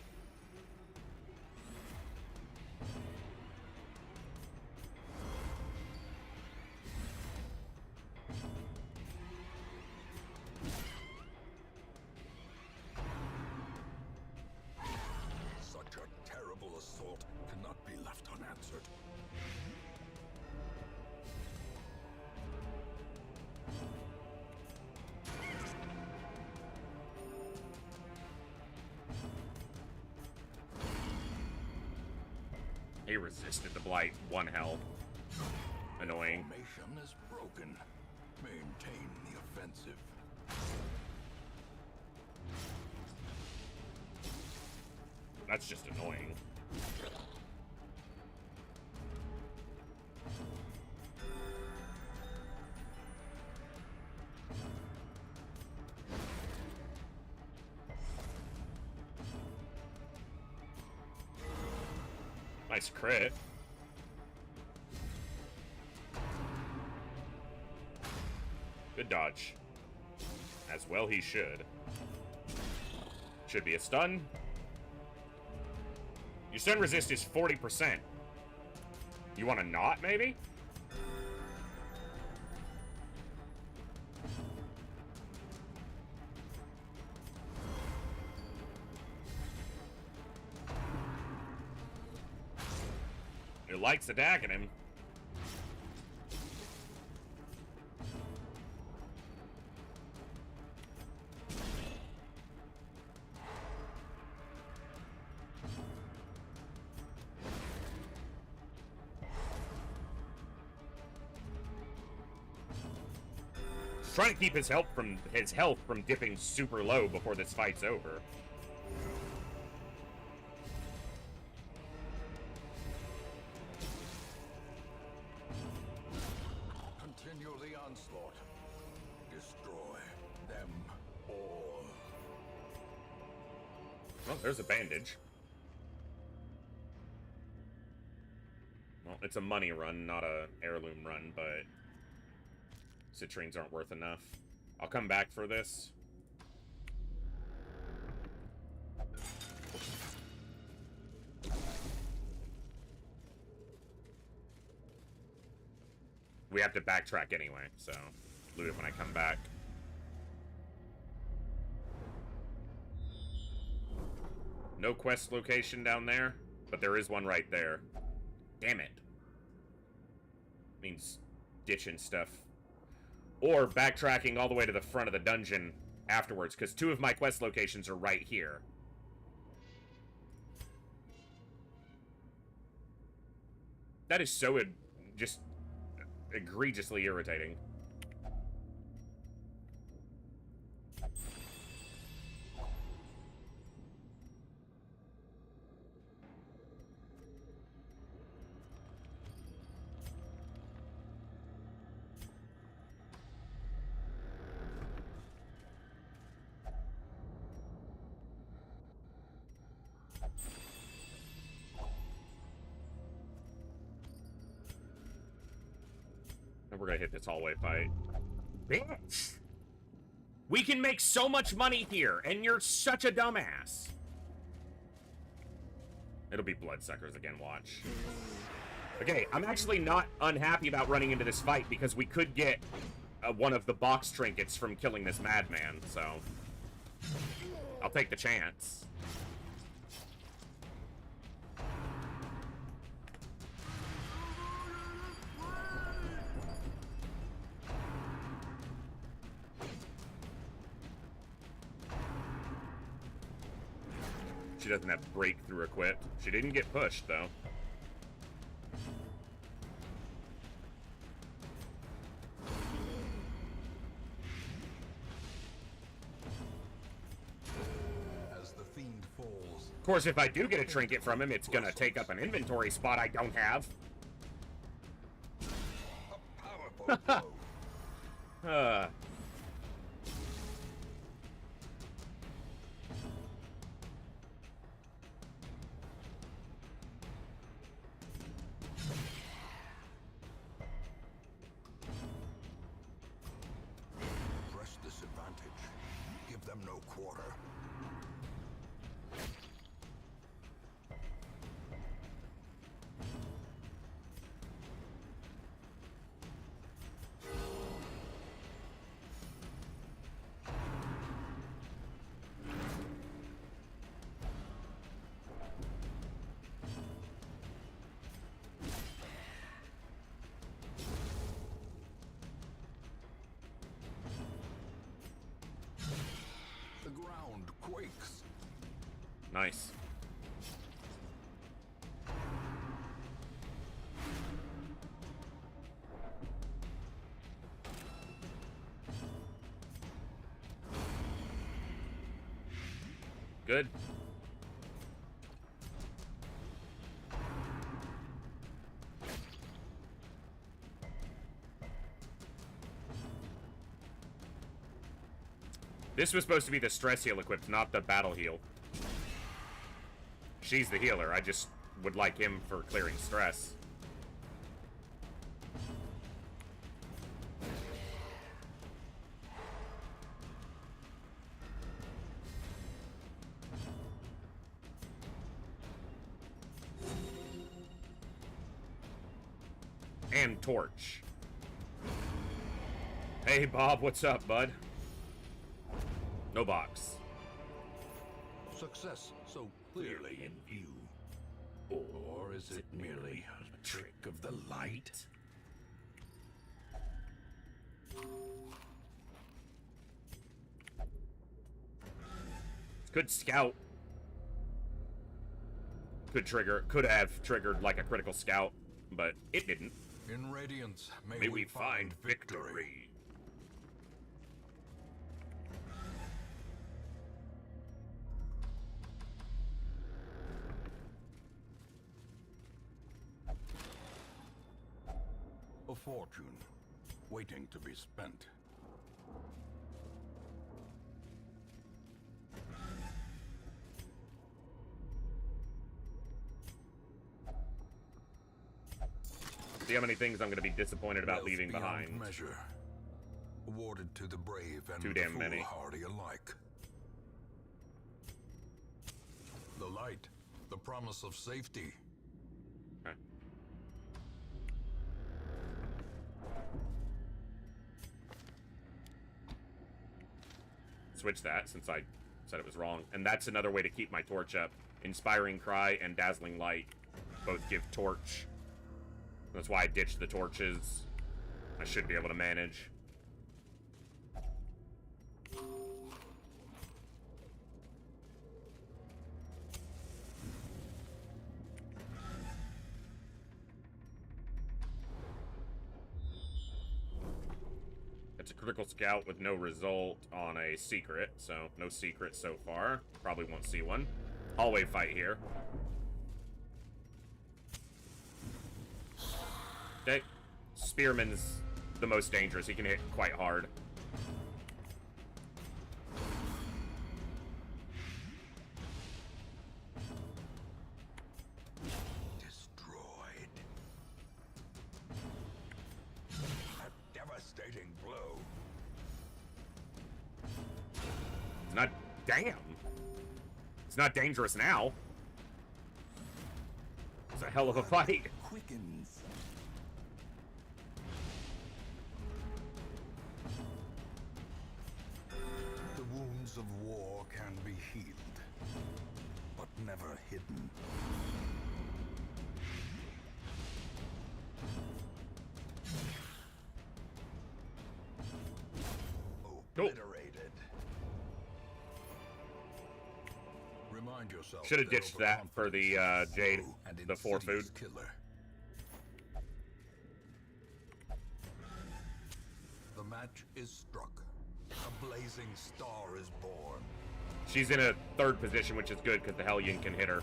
Such a terrible assault cannot be left unanswered. He resisted the blight. 1 health. Annoying. Formation is broken. Maintain the offensive. That's just annoying. Nice crit. Good dodge. As well he should. Should be a stun. Your stun resist is 40%. You want to not, maybe? It likes attacking him. Trying to keep his health from dipping super low before this fight's over. Continue the onslaught. Destroy them all. Well, there's a bandage. Well, it's a money run, not a heirloom run, but citrines aren't worth enough. I'll come back for this. We have to backtrack anyway, so loot it when I come back. No quest location down there, but there is one right there. Damn it. Means ditching stuff. Or backtracking all the way to the front of the dungeon afterwards, because 2 of my quest locations are right here. That is so just egregiously irritating. And we're gonna hit this hallway fight. Bitch! We can make so much money here, and you're such a dumbass. It'll be bloodsuckers again, watch. Okay, I'm actually not unhappy about running into this fight because we could get one of the box trinkets from killing this madman, so I'll take the chance. She doesn't have breakthrough equipped. She didn't get pushed, though. As the fiend falls. Of course, if I do get a trinket from him, it's gonna take up an inventory spot I don't have. A powerful blow. Press disadvantage. Give them no quarter. The ground quakes. Nice. Good. This was supposed to be the stress heal equipped, not the battle heal. She's the healer. I just would like him for clearing stress. And torch. Hey, Bob, what's up, bud? No box. Success so clearly in view. Or is it merely a trick of the light? Could scout. Could have triggered like a critical scout, but it didn't. In Radiance, May we find victory. A fortune, waiting to be spent. See how many things I'm going to be disappointed about Wealth leaving beyond behind. measure, awarded to the brave and Too the damn many. foolhardy alike. The light, the promise of safety. Okay. switch that since I said it was wrong. And that's another way to keep my torch up. Inspiring Cry and Dazzling Light both give torch. That's why I ditched the torches. I should be able to manage. It's a critical scout with no result on a secret, so no secret so far. Probably won't see one. Hallway fight here. Okay. Spearman's the most dangerous. He can hit quite hard. Destroyed. A devastating blow. It's not... Damn! It's not dangerous now. It's a hell of a fight. Quickens. The wounds of war can be healed, but never hidden. Obliterated. Remind yourself. Should have ditched that for the Jade, the 4 food. Killer. The match is struck. A blazing star is born. She's in a 3rd position, which is good because the Hellion can hit her.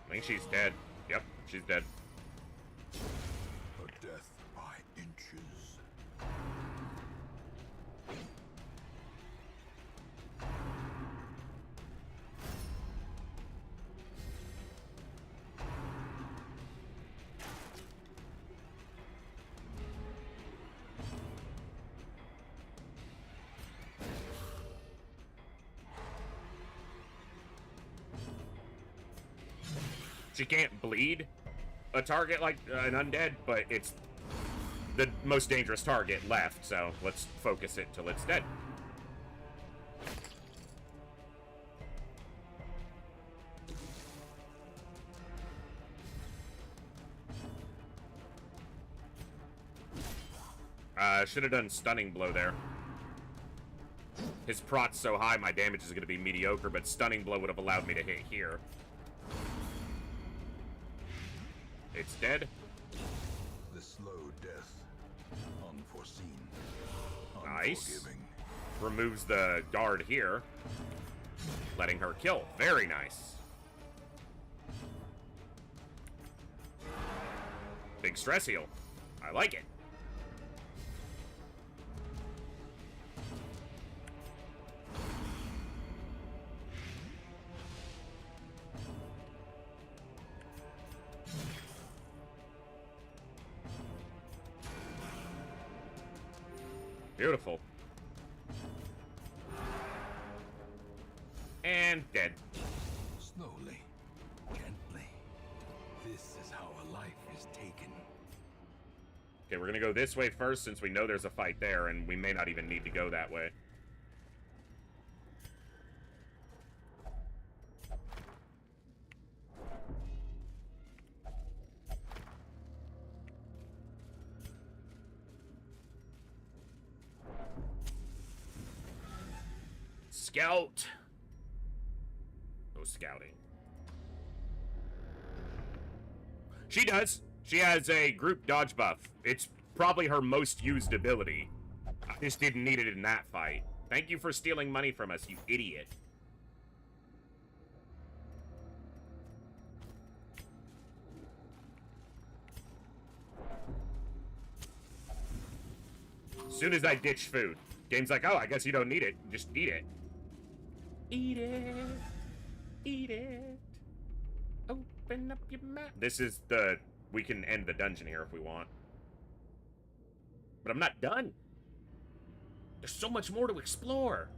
I think she's dead. Yep, she's dead. Her death by inches. She can't bleed a target like an undead, but it's the most dangerous target left, so let's focus it till it's dead. Should have done Stunning Blow there. His prot's so high, my damage is going to be mediocre, but Stunning Blow would have allowed me to hit here. It's dead. The slow death. Unforeseen. Nice. Unforgiving. Removes the guard here, letting her kill. Very nice. Big stress heal. I like it. Beautiful. And dead. Slowly. Gently. This is how a life is taken. Okay, we're gonna go this way first since we know there's a fight there, and we may not even need to go that way. Scout. No scouting. She does. She has a group dodge buff. It's probably her most used ability. I just didn't need it in that fight. Thank you for stealing money from us, you idiot. As soon as I ditch food, game's like, oh, I guess you don't need it. Just eat it. Eat it. Eat it. Open up your mouth. This is the... We can end the dungeon here if we want. But I'm not done. There's so much more to explore.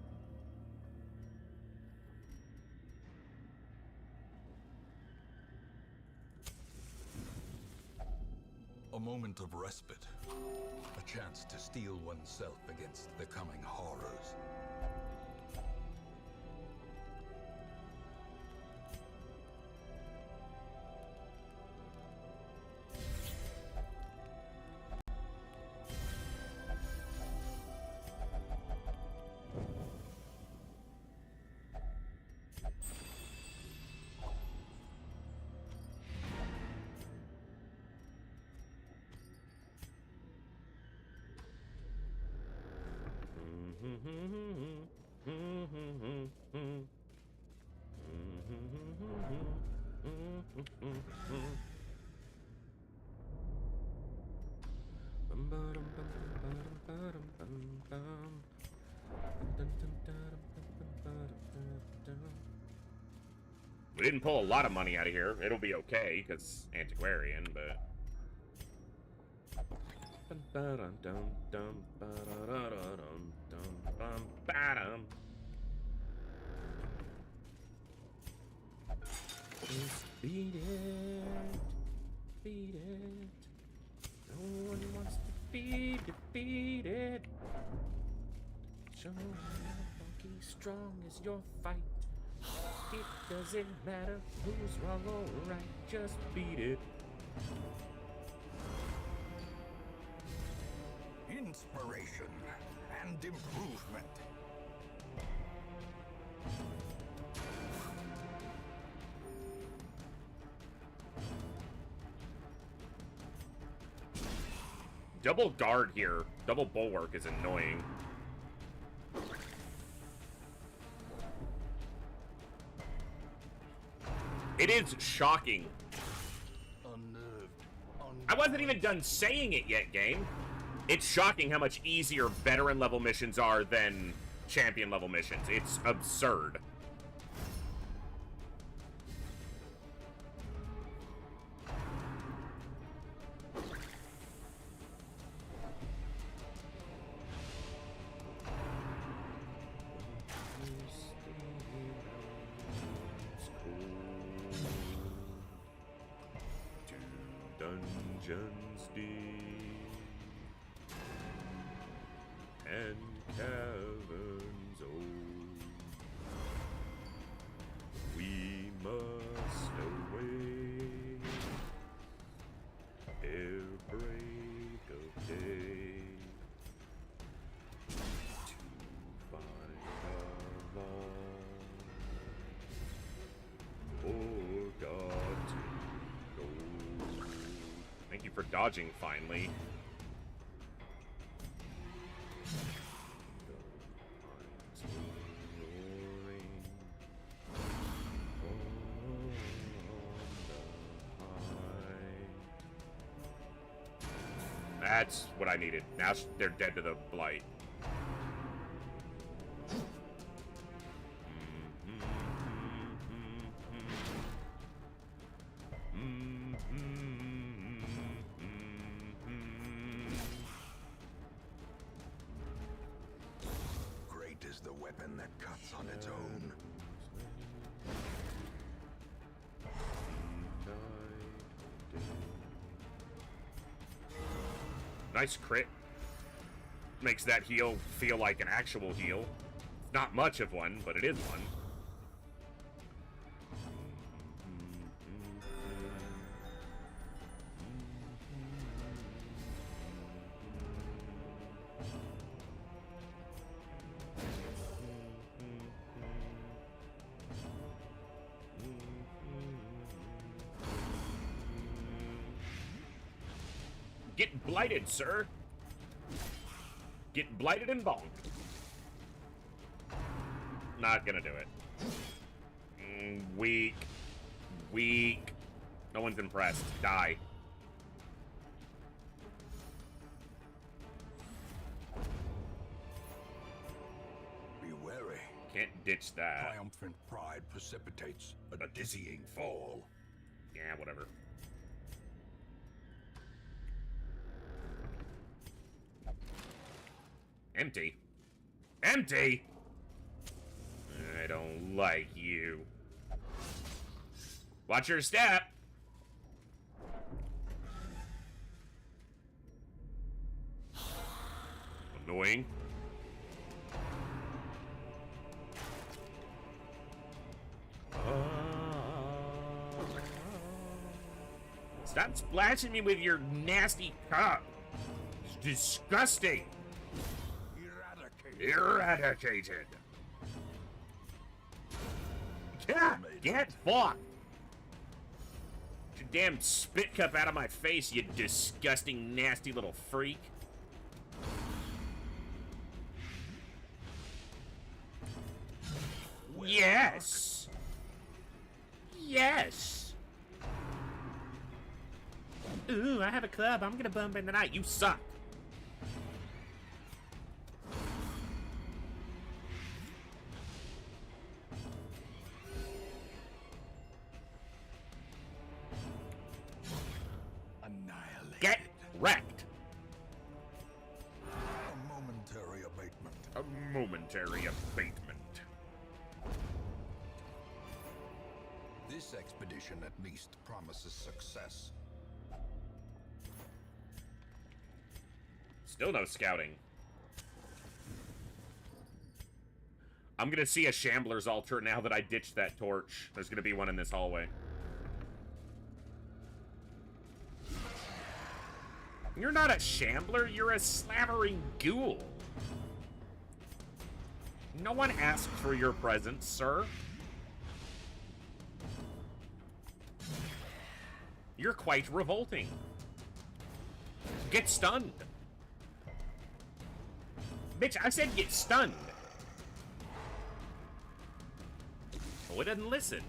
A moment of respite. A chance to steel oneself against the coming horrors. We didn't pull a lot of money out of here. It'll be okay, because antiquarian, but... Just beat it. Beat it. No one wants to be defeated. Show me how funky strong is your fight. It doesn't matter who's wrong or right, just beat it. Inspiration and improvement. Double guard here. Double bulwark is annoying. It is shocking. I wasn't even done saying it yet, game. It's shocking how much easier veteran level missions are than champion level missions. It's absurd. Dungeons deep and caverns old, we must away ere break of day to find our lost forgotten gold. Thank you for dodging, finally. That's what I needed. Now they're dead to the blight. Great is the weapon that cuts on its own. Nice crit. Makes that heal feel like an actual heal. It's not much of one, but it is one. Get blighted, sir. Get blighted and bonked. Not gonna do it. Weak. Weak. No one's impressed. Die. Be wary. Can't ditch that. Triumphant pride precipitates a dizzying fall. Yeah, whatever. Empty. Empty? I don't like you. Watch your step. Annoying. Stop splashing me with your nasty cup. It's disgusting. Eradicated. Get fucked. Get your damn spit cup out of my face, you disgusting, nasty little freak. Yes. Yes. Ooh, I have a club. I'm gonna bump in the night. You suck. Annihilate. Get wrecked. A momentary abatement. A momentary abatement. This expedition at least promises success. Still no scouting. I'm gonna see a Shambler's altar now that I ditched that torch. There's gonna be one in this hallway. You're not a Shambler, you're a slavering ghoul. No one asked for your presence, sir. You're quite revolting. Get stunned. Bitch, I said get stunned. Oh, it doesn't listen.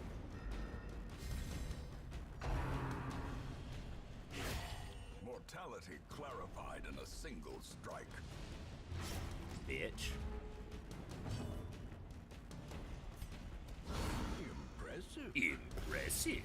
Mortality clarified in a single strike. Bitch. Impressive. Impressive.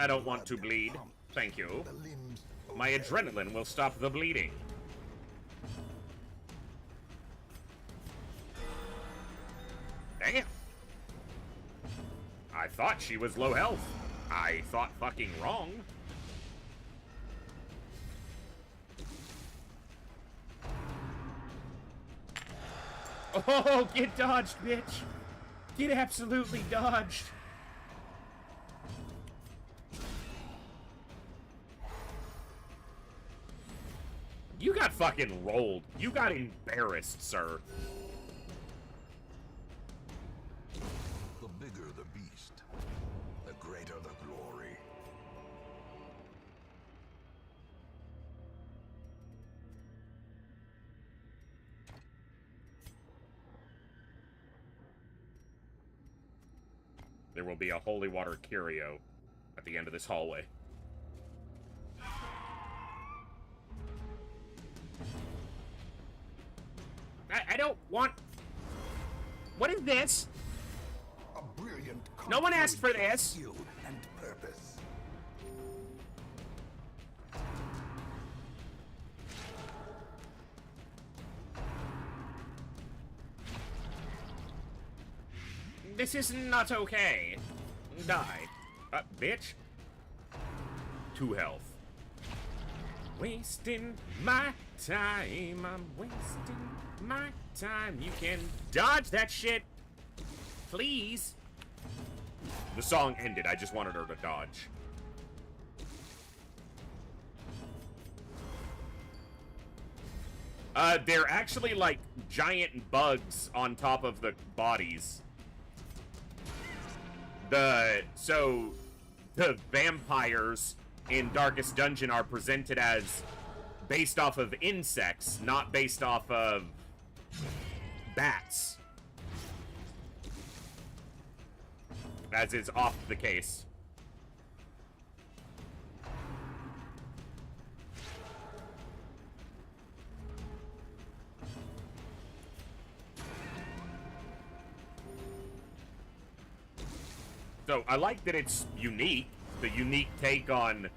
I don't want to bleed. Thank you. The limbs My adrenaline will stop the bleeding. Damn. I thought she was low health. I thought fucking wrong. Oh, get dodged, bitch. Get absolutely dodged. You got fucking rolled. You got embarrassed, sir. The bigger the beast, the greater the glory. There will be a holy water curio at the end of this hallway. I don't want... What is this? a brilliant No one asked for confluence of this. skill and purpose. This is not okay. Die. Bitch. 2 health. Wasting my time. I'm wasting my time. You can dodge that shit. Please. The song ended. I just wanted her to dodge. They're actually like giant bugs on top of the bodies. So the vampires in Darkest Dungeon are presented as based off of insects, not based off of bats. As is oft the case. So I like that it's unique. The unique take on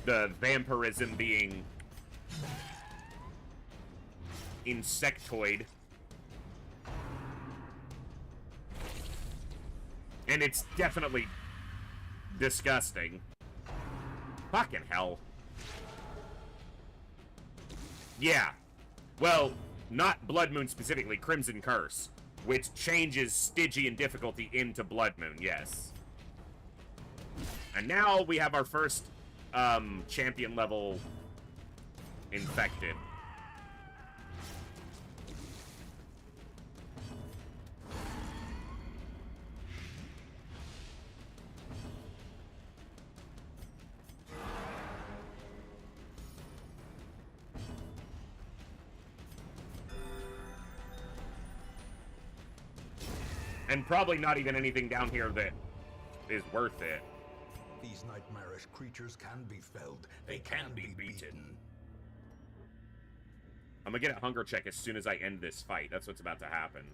the vampirism being insectoid. And it's definitely disgusting. Fucking hell. Yeah. Well, not Bloodmoon specifically, Crimson Curse, which changes Stygian difficulty into Bloodmoon, yes. And now we have our first champion level infected. And probably not even anything down here that is worth it. These nightmarish creatures can be felled. They can be beaten. I'm gonna get a hunger check as soon as I end this fight. That's what's about to happen.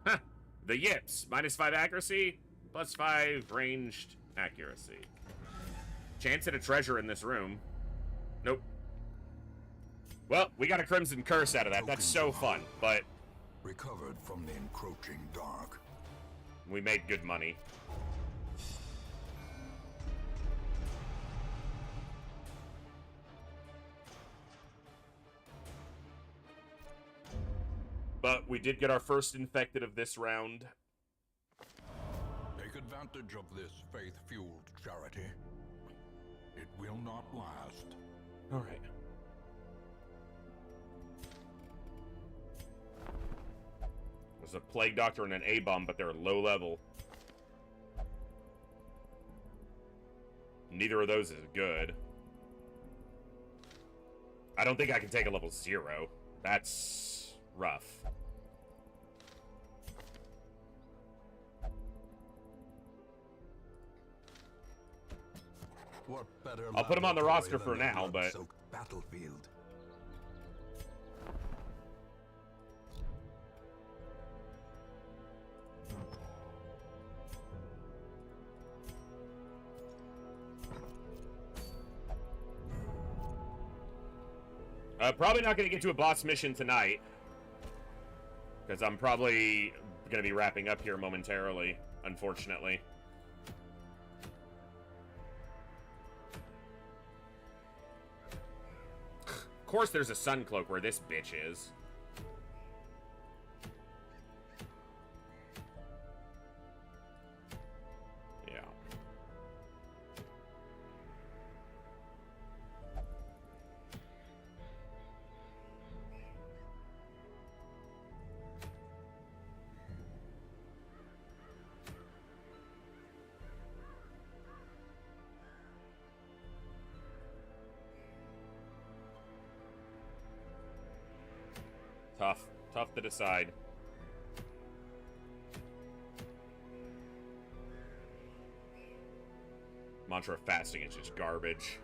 Huh. The yips. -5 accuracy, +5 ranged accuracy. Chance at a treasure in this room. Nope. Well, we got a Crimson Curse out of that. That's so fun, but Recovered from the encroaching dark. we made good money. But we did get our first infected of this round. Take advantage of this faith-fueled charity. It will not last. All right. There's a Plague Doctor and an A-Bomb, but they're low level. Neither of those is good. I don't think I can take a level 0. That's rough. What better I'll put him on the roster laboratory for than a now, but blood-soaked battlefield. probably not going to get to a boss mission tonight, because I'm probably going to be wrapping up here momentarily, unfortunately. Of course there's a sun cloak where this bitch is. Yeah. Tough to decide. Mantra of fasting is just garbage.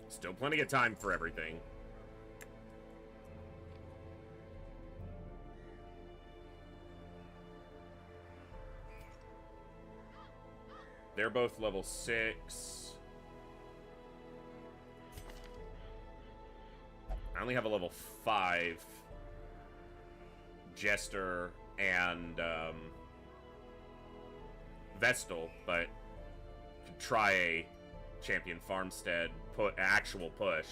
Still plenty of time for everything. They're both level 6. I only have a level 5 Jester and Vestal, but could try a Champion Farmstead actual push.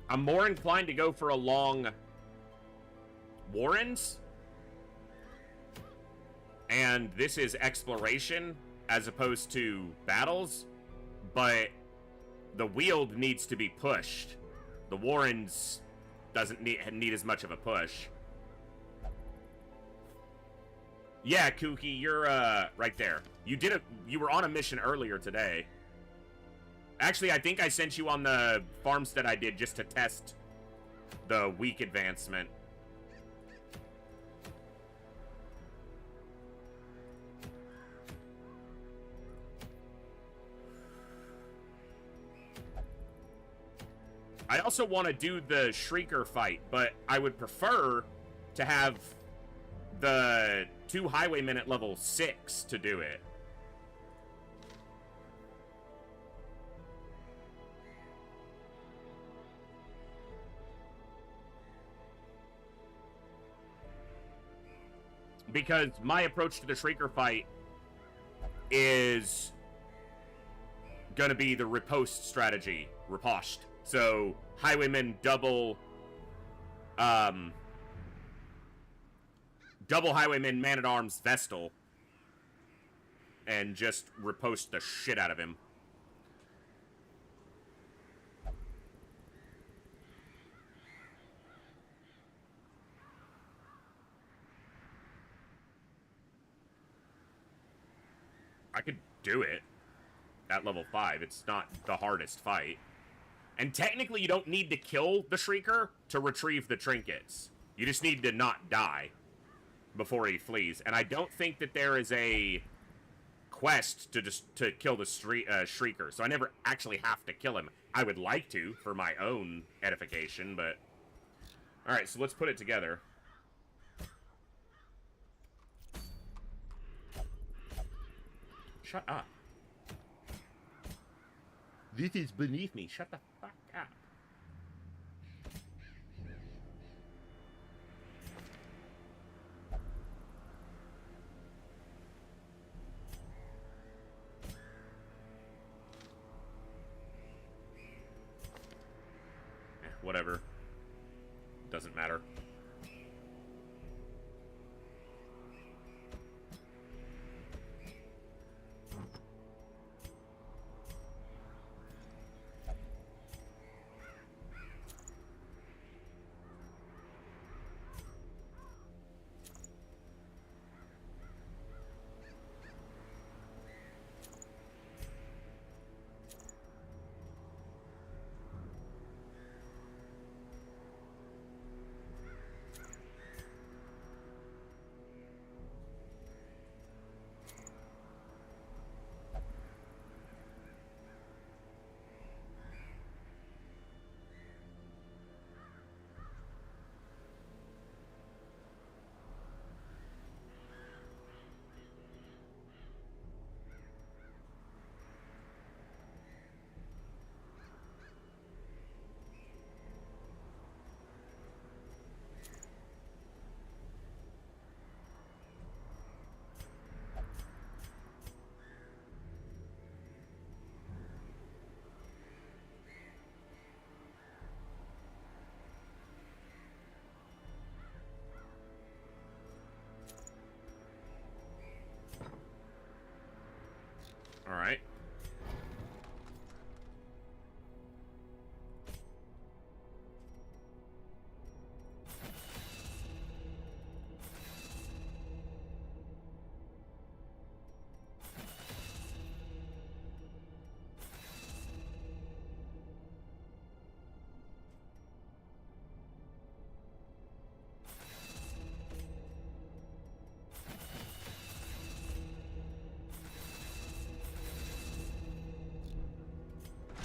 I'm more inclined to go for a long Warrens. and this is exploration as opposed to battles, but the Weald needs to be pushed. The Warrens doesn't need as much of a push. Yeah, Kooky, you're right there. You were on a mission earlier today. Actually, I think I sent you on the farmstead I did just to test the weak advancement. I also want to do the Shrieker fight, but I would prefer to have the 2 highwaymen at level 6 to do it. Because my approach to the Shrieker fight is gonna be the riposte strategy, riposte. So, highwaymen double highwayman man-at-arms Vestal, and just riposte the shit out of him. I could do it at level 5. It's not the hardest fight. And technically, you don't need to kill the Shrieker to retrieve the trinkets. You just need to not die before he flees. And I don't think that there is a quest to kill the Shrieker, so I never actually have to kill him. I would like to, for my own edification, but... Alright, so let's put it together. Shut up. This is beneath me. Shut the fuck up. Whatever. Doesn't matter. All right.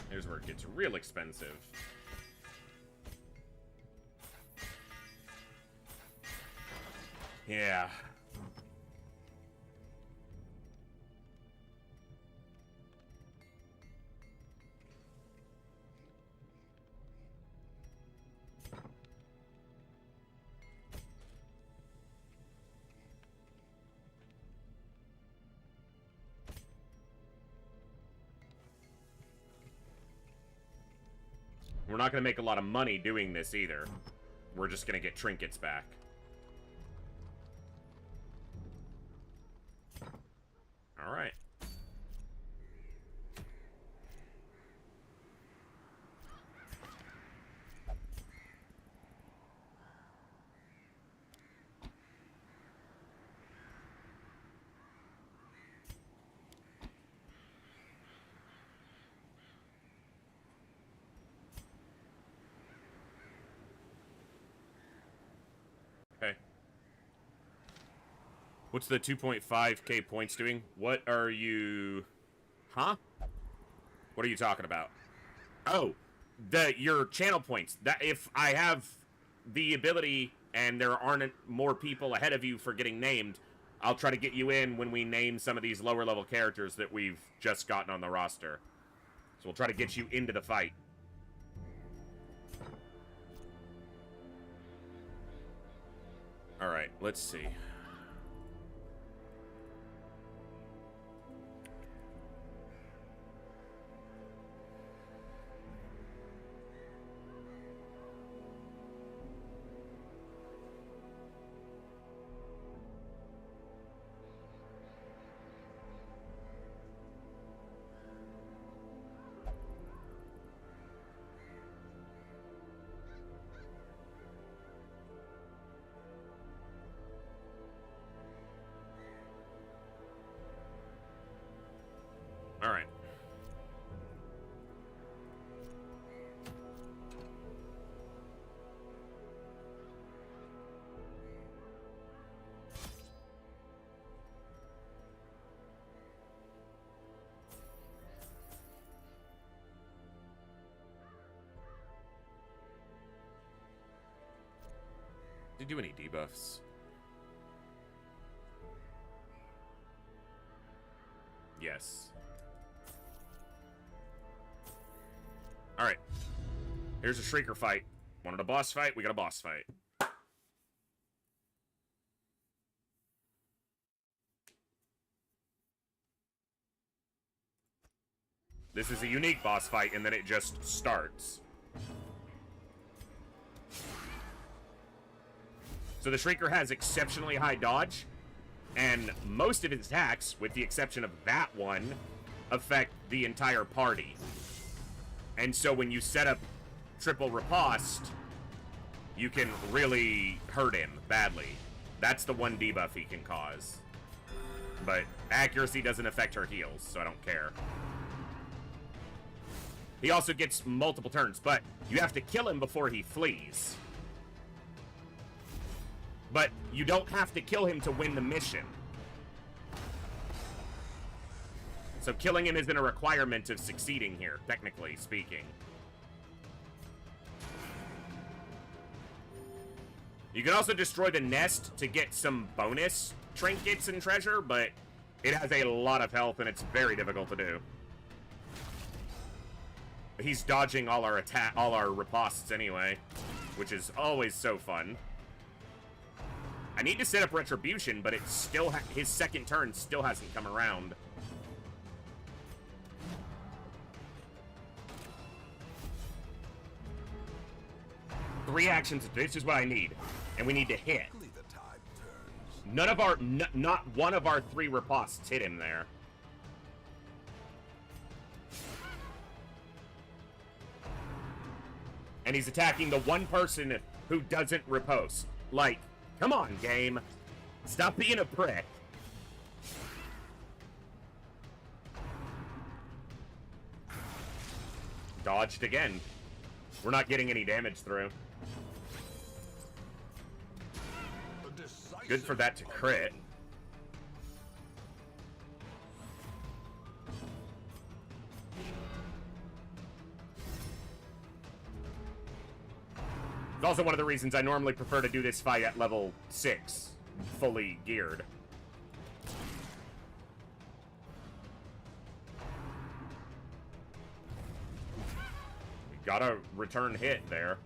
Here's where it gets real expensive. Yeah. We're not going to make a lot of money doing this either. We're just going to get trinkets back. All right. Okay. What's the 2.5k points doing? What are you... Huh? What are you talking about? Oh, your channel points. That if I have the ability and there aren't more people ahead of you for getting named, I'll try to get you in when we name some of these lower level characters that we've just gotten on the roster. So we'll try to get you into the fight. Alright, let's see. Alright. Did you do any debuffs? Yes. Alright. Here's a Shrieker fight. Wanted a boss fight? We got a boss fight. This is a unique boss fight, and then it just starts. So the Shrieker has exceptionally high dodge, and most of his attacks, with the exception of that one, affect the entire party. And so when you set up triple riposte, you can really hurt him badly. That's the one debuff he can cause. But accuracy doesn't affect her heals, so I don't care. He also gets multiple turns, but you have to kill him before he flees. But you don't have to kill him to win the mission. So killing him isn't a requirement of succeeding here, technically speaking. You can also destroy the nest to get some bonus trinkets and treasure, but it has a lot of health and it's very difficult to do. He's dodging all our ripostes anyway, which is always so fun. I need to set up Retribution, but it's still his second turn still hasn't come around. Three actions. This is what I need, and we need to hit. None of our, not one of our three ripostes hit him there. And he's attacking the one person who doesn't riposte. Like, come on, game. Stop being a prick. Dodged again. We're not getting any damage through. Good for that to crit. It's also one of the reasons I normally prefer to do this fight at level 6, fully geared. We got a return hit there.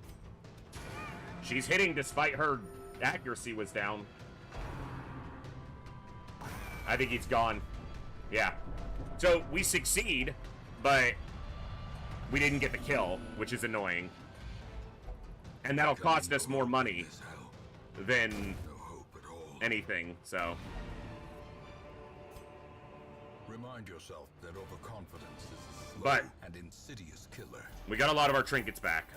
She's hitting despite her accuracy was down. I think he's gone. Yeah. So we succeed, but we didn't get the kill, which is annoying. And that'll cost us more money than anything, so. Remind yourself that overconfidence is a slow But- and insidious killer. We got a lot of our trinkets back.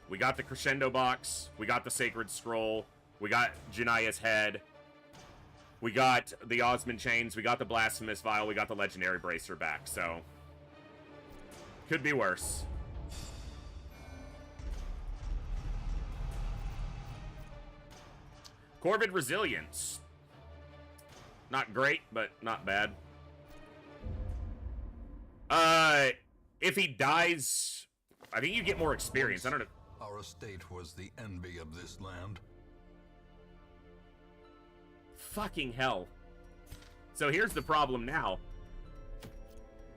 We got the Crescendo Box. We got the Sacred Scroll. We got Jania's Head. We got the Osmond Chains. We got the Blasphemous Vial. We got the Legendary Bracer back, so... could be worse. Corvid Resilience. Not great, but not bad. If he dies, I think you get more experience. I don't know. Our estate was the envy of this land. Fucking hell. So here's the problem now.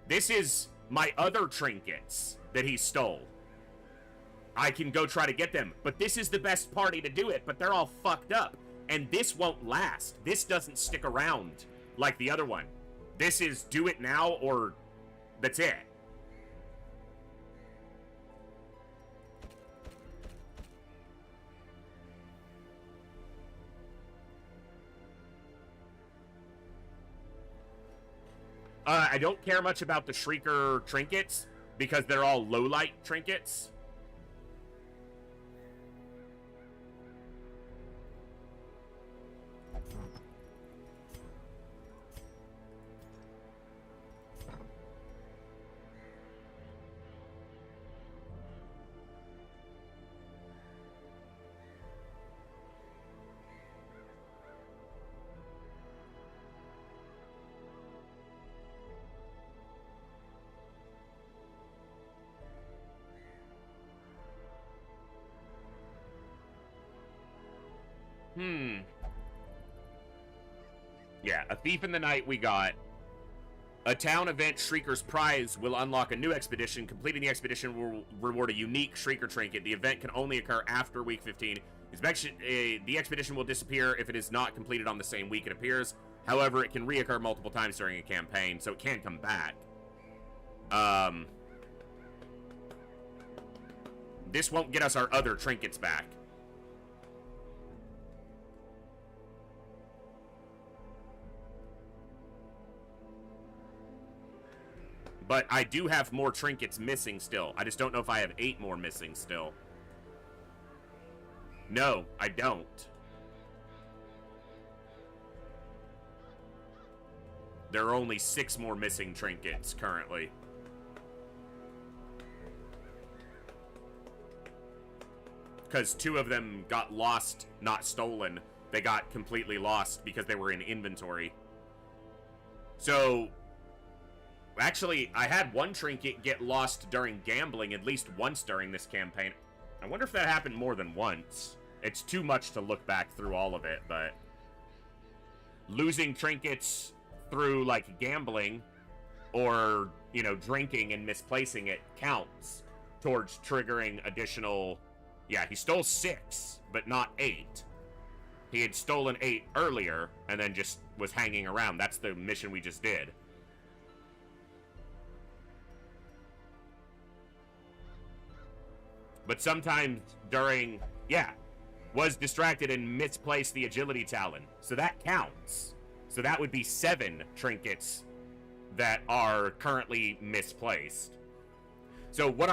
This is my other trinkets that he stole. I can go try to get them, but this is the best party to do it, but they're all fucked up. And this won't last. This doesn't stick around like the other one. This is do it now or that's it. I don't care much about the Shrieker trinkets because they're all low light trinkets. Yeah, a Thief in the Night we got. A town event, Shrieker's Prize, will unlock a new expedition. Completing the expedition will reward a unique Shrieker trinket. The event can only occur after week 15. The expedition will disappear if it is not completed on the same week it appears. However, it can reoccur multiple times during a campaign, so it can come back. This won't get us our other trinkets back. But I do have more trinkets missing still. I just don't know if I have 8 more missing still. No, I don't. There are only 6 more missing trinkets currently. Because 2 of them got lost, not stolen. They got completely lost because they were in inventory. So... actually, I had one trinket get lost during gambling at least once during this campaign. I wonder if that happened more than once. It's too much to look back through all of it, but... losing trinkets through, like, gambling or, you know, drinking and misplacing it counts towards triggering additional... yeah, he stole 6, but not 8. He had stolen 8 earlier and then just was hanging around. That's the mission we just did. But sometimes during, yeah, was distracted and misplaced the agility talon. So that counts. So that would be 7 trinkets that are currently misplaced. So what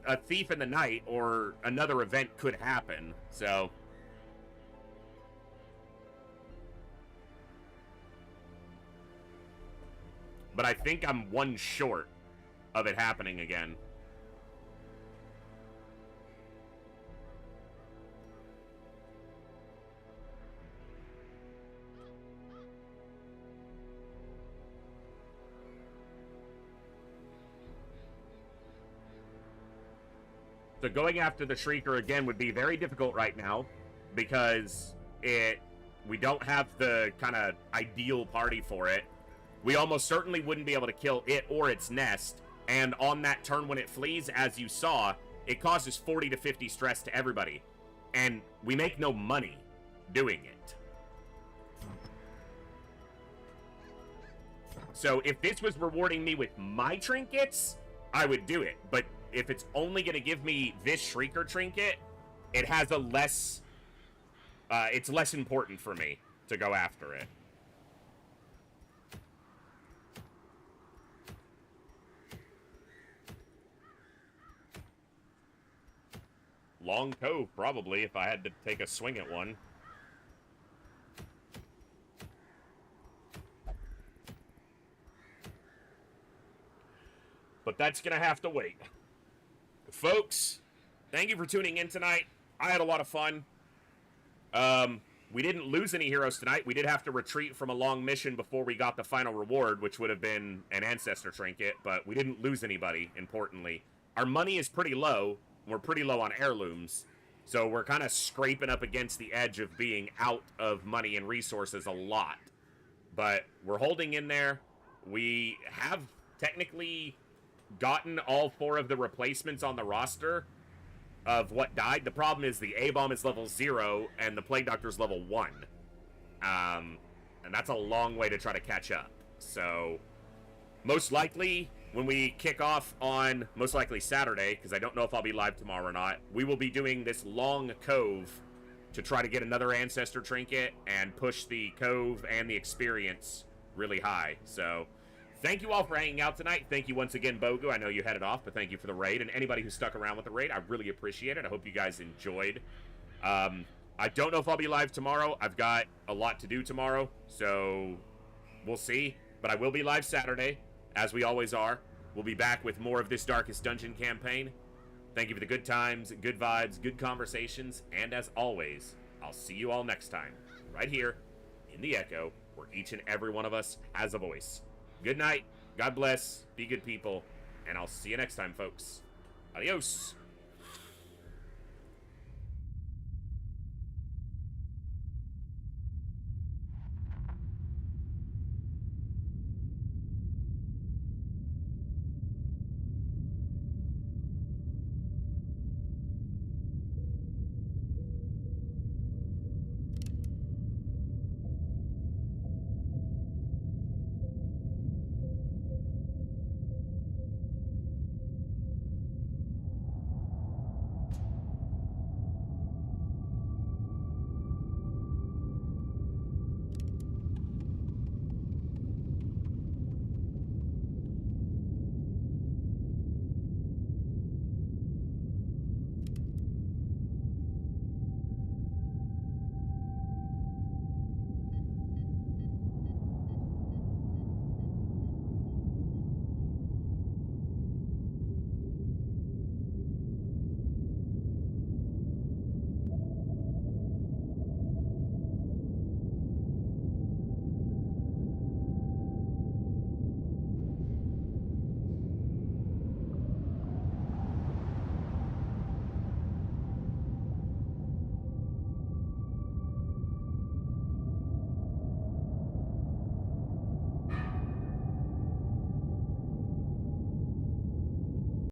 a Thief in the Night or another event could happen. So. But I think I'm 1 short of it happening again. So going after the Shrieker again would be very difficult right now because we don't have the kind of ideal party for it. We almost certainly wouldn't be able to kill it or its nest. And on that turn when it flees, as you saw, it causes 40 to 50 stress to everybody. And we make no money doing it. So if this was rewarding me with my trinkets, I would do it. But if it's only going to give me this Shrieker trinket, it has a less it's less important for me to go after it. Long Cove, probably, if I had to take a swing at one. But that's going to have to wait. Folks, thank you for tuning in tonight. I had a lot of fun. We didn't lose any heroes tonight. We did have to retreat from a long mission before we got the final reward, which would have been an Ancestor Trinket, but we didn't lose anybody, importantly. Our money is pretty low. We're pretty low on heirlooms, so we're kind of scraping up against the edge of being out of money and resources a lot. But we're holding in there. We have technically gotten all 4 of the replacements on the roster of what died. The problem is the A-Bomb is level 0 and the Plague Doctor's level 1. And that's a long way to try to catch up. So, most likely, when we kick off on, most likely Saturday, because I don't know if I'll be live tomorrow or not, we will be doing this long cove to try to get another Ancestor Trinket and push the cove and the experience really high. So, thank you all for hanging out tonight. Thank you once again, Bogu. I know you headed off, but thank you for the raid. And anybody who stuck around with the raid, I really appreciate it. I hope you guys enjoyed. I don't know if I'll be live tomorrow. I've got a lot to do tomorrow, so we'll see. But I will be live Saturday, as we always are. We'll be back with more of this Darkest Dungeon campaign. Thank you for the good times, good vibes, good conversations, and as always, I'll see you all next time, right here in the Echo, where each and every one of us has a voice. Good night, God bless, be good people, and I'll see you next time, folks. Adios!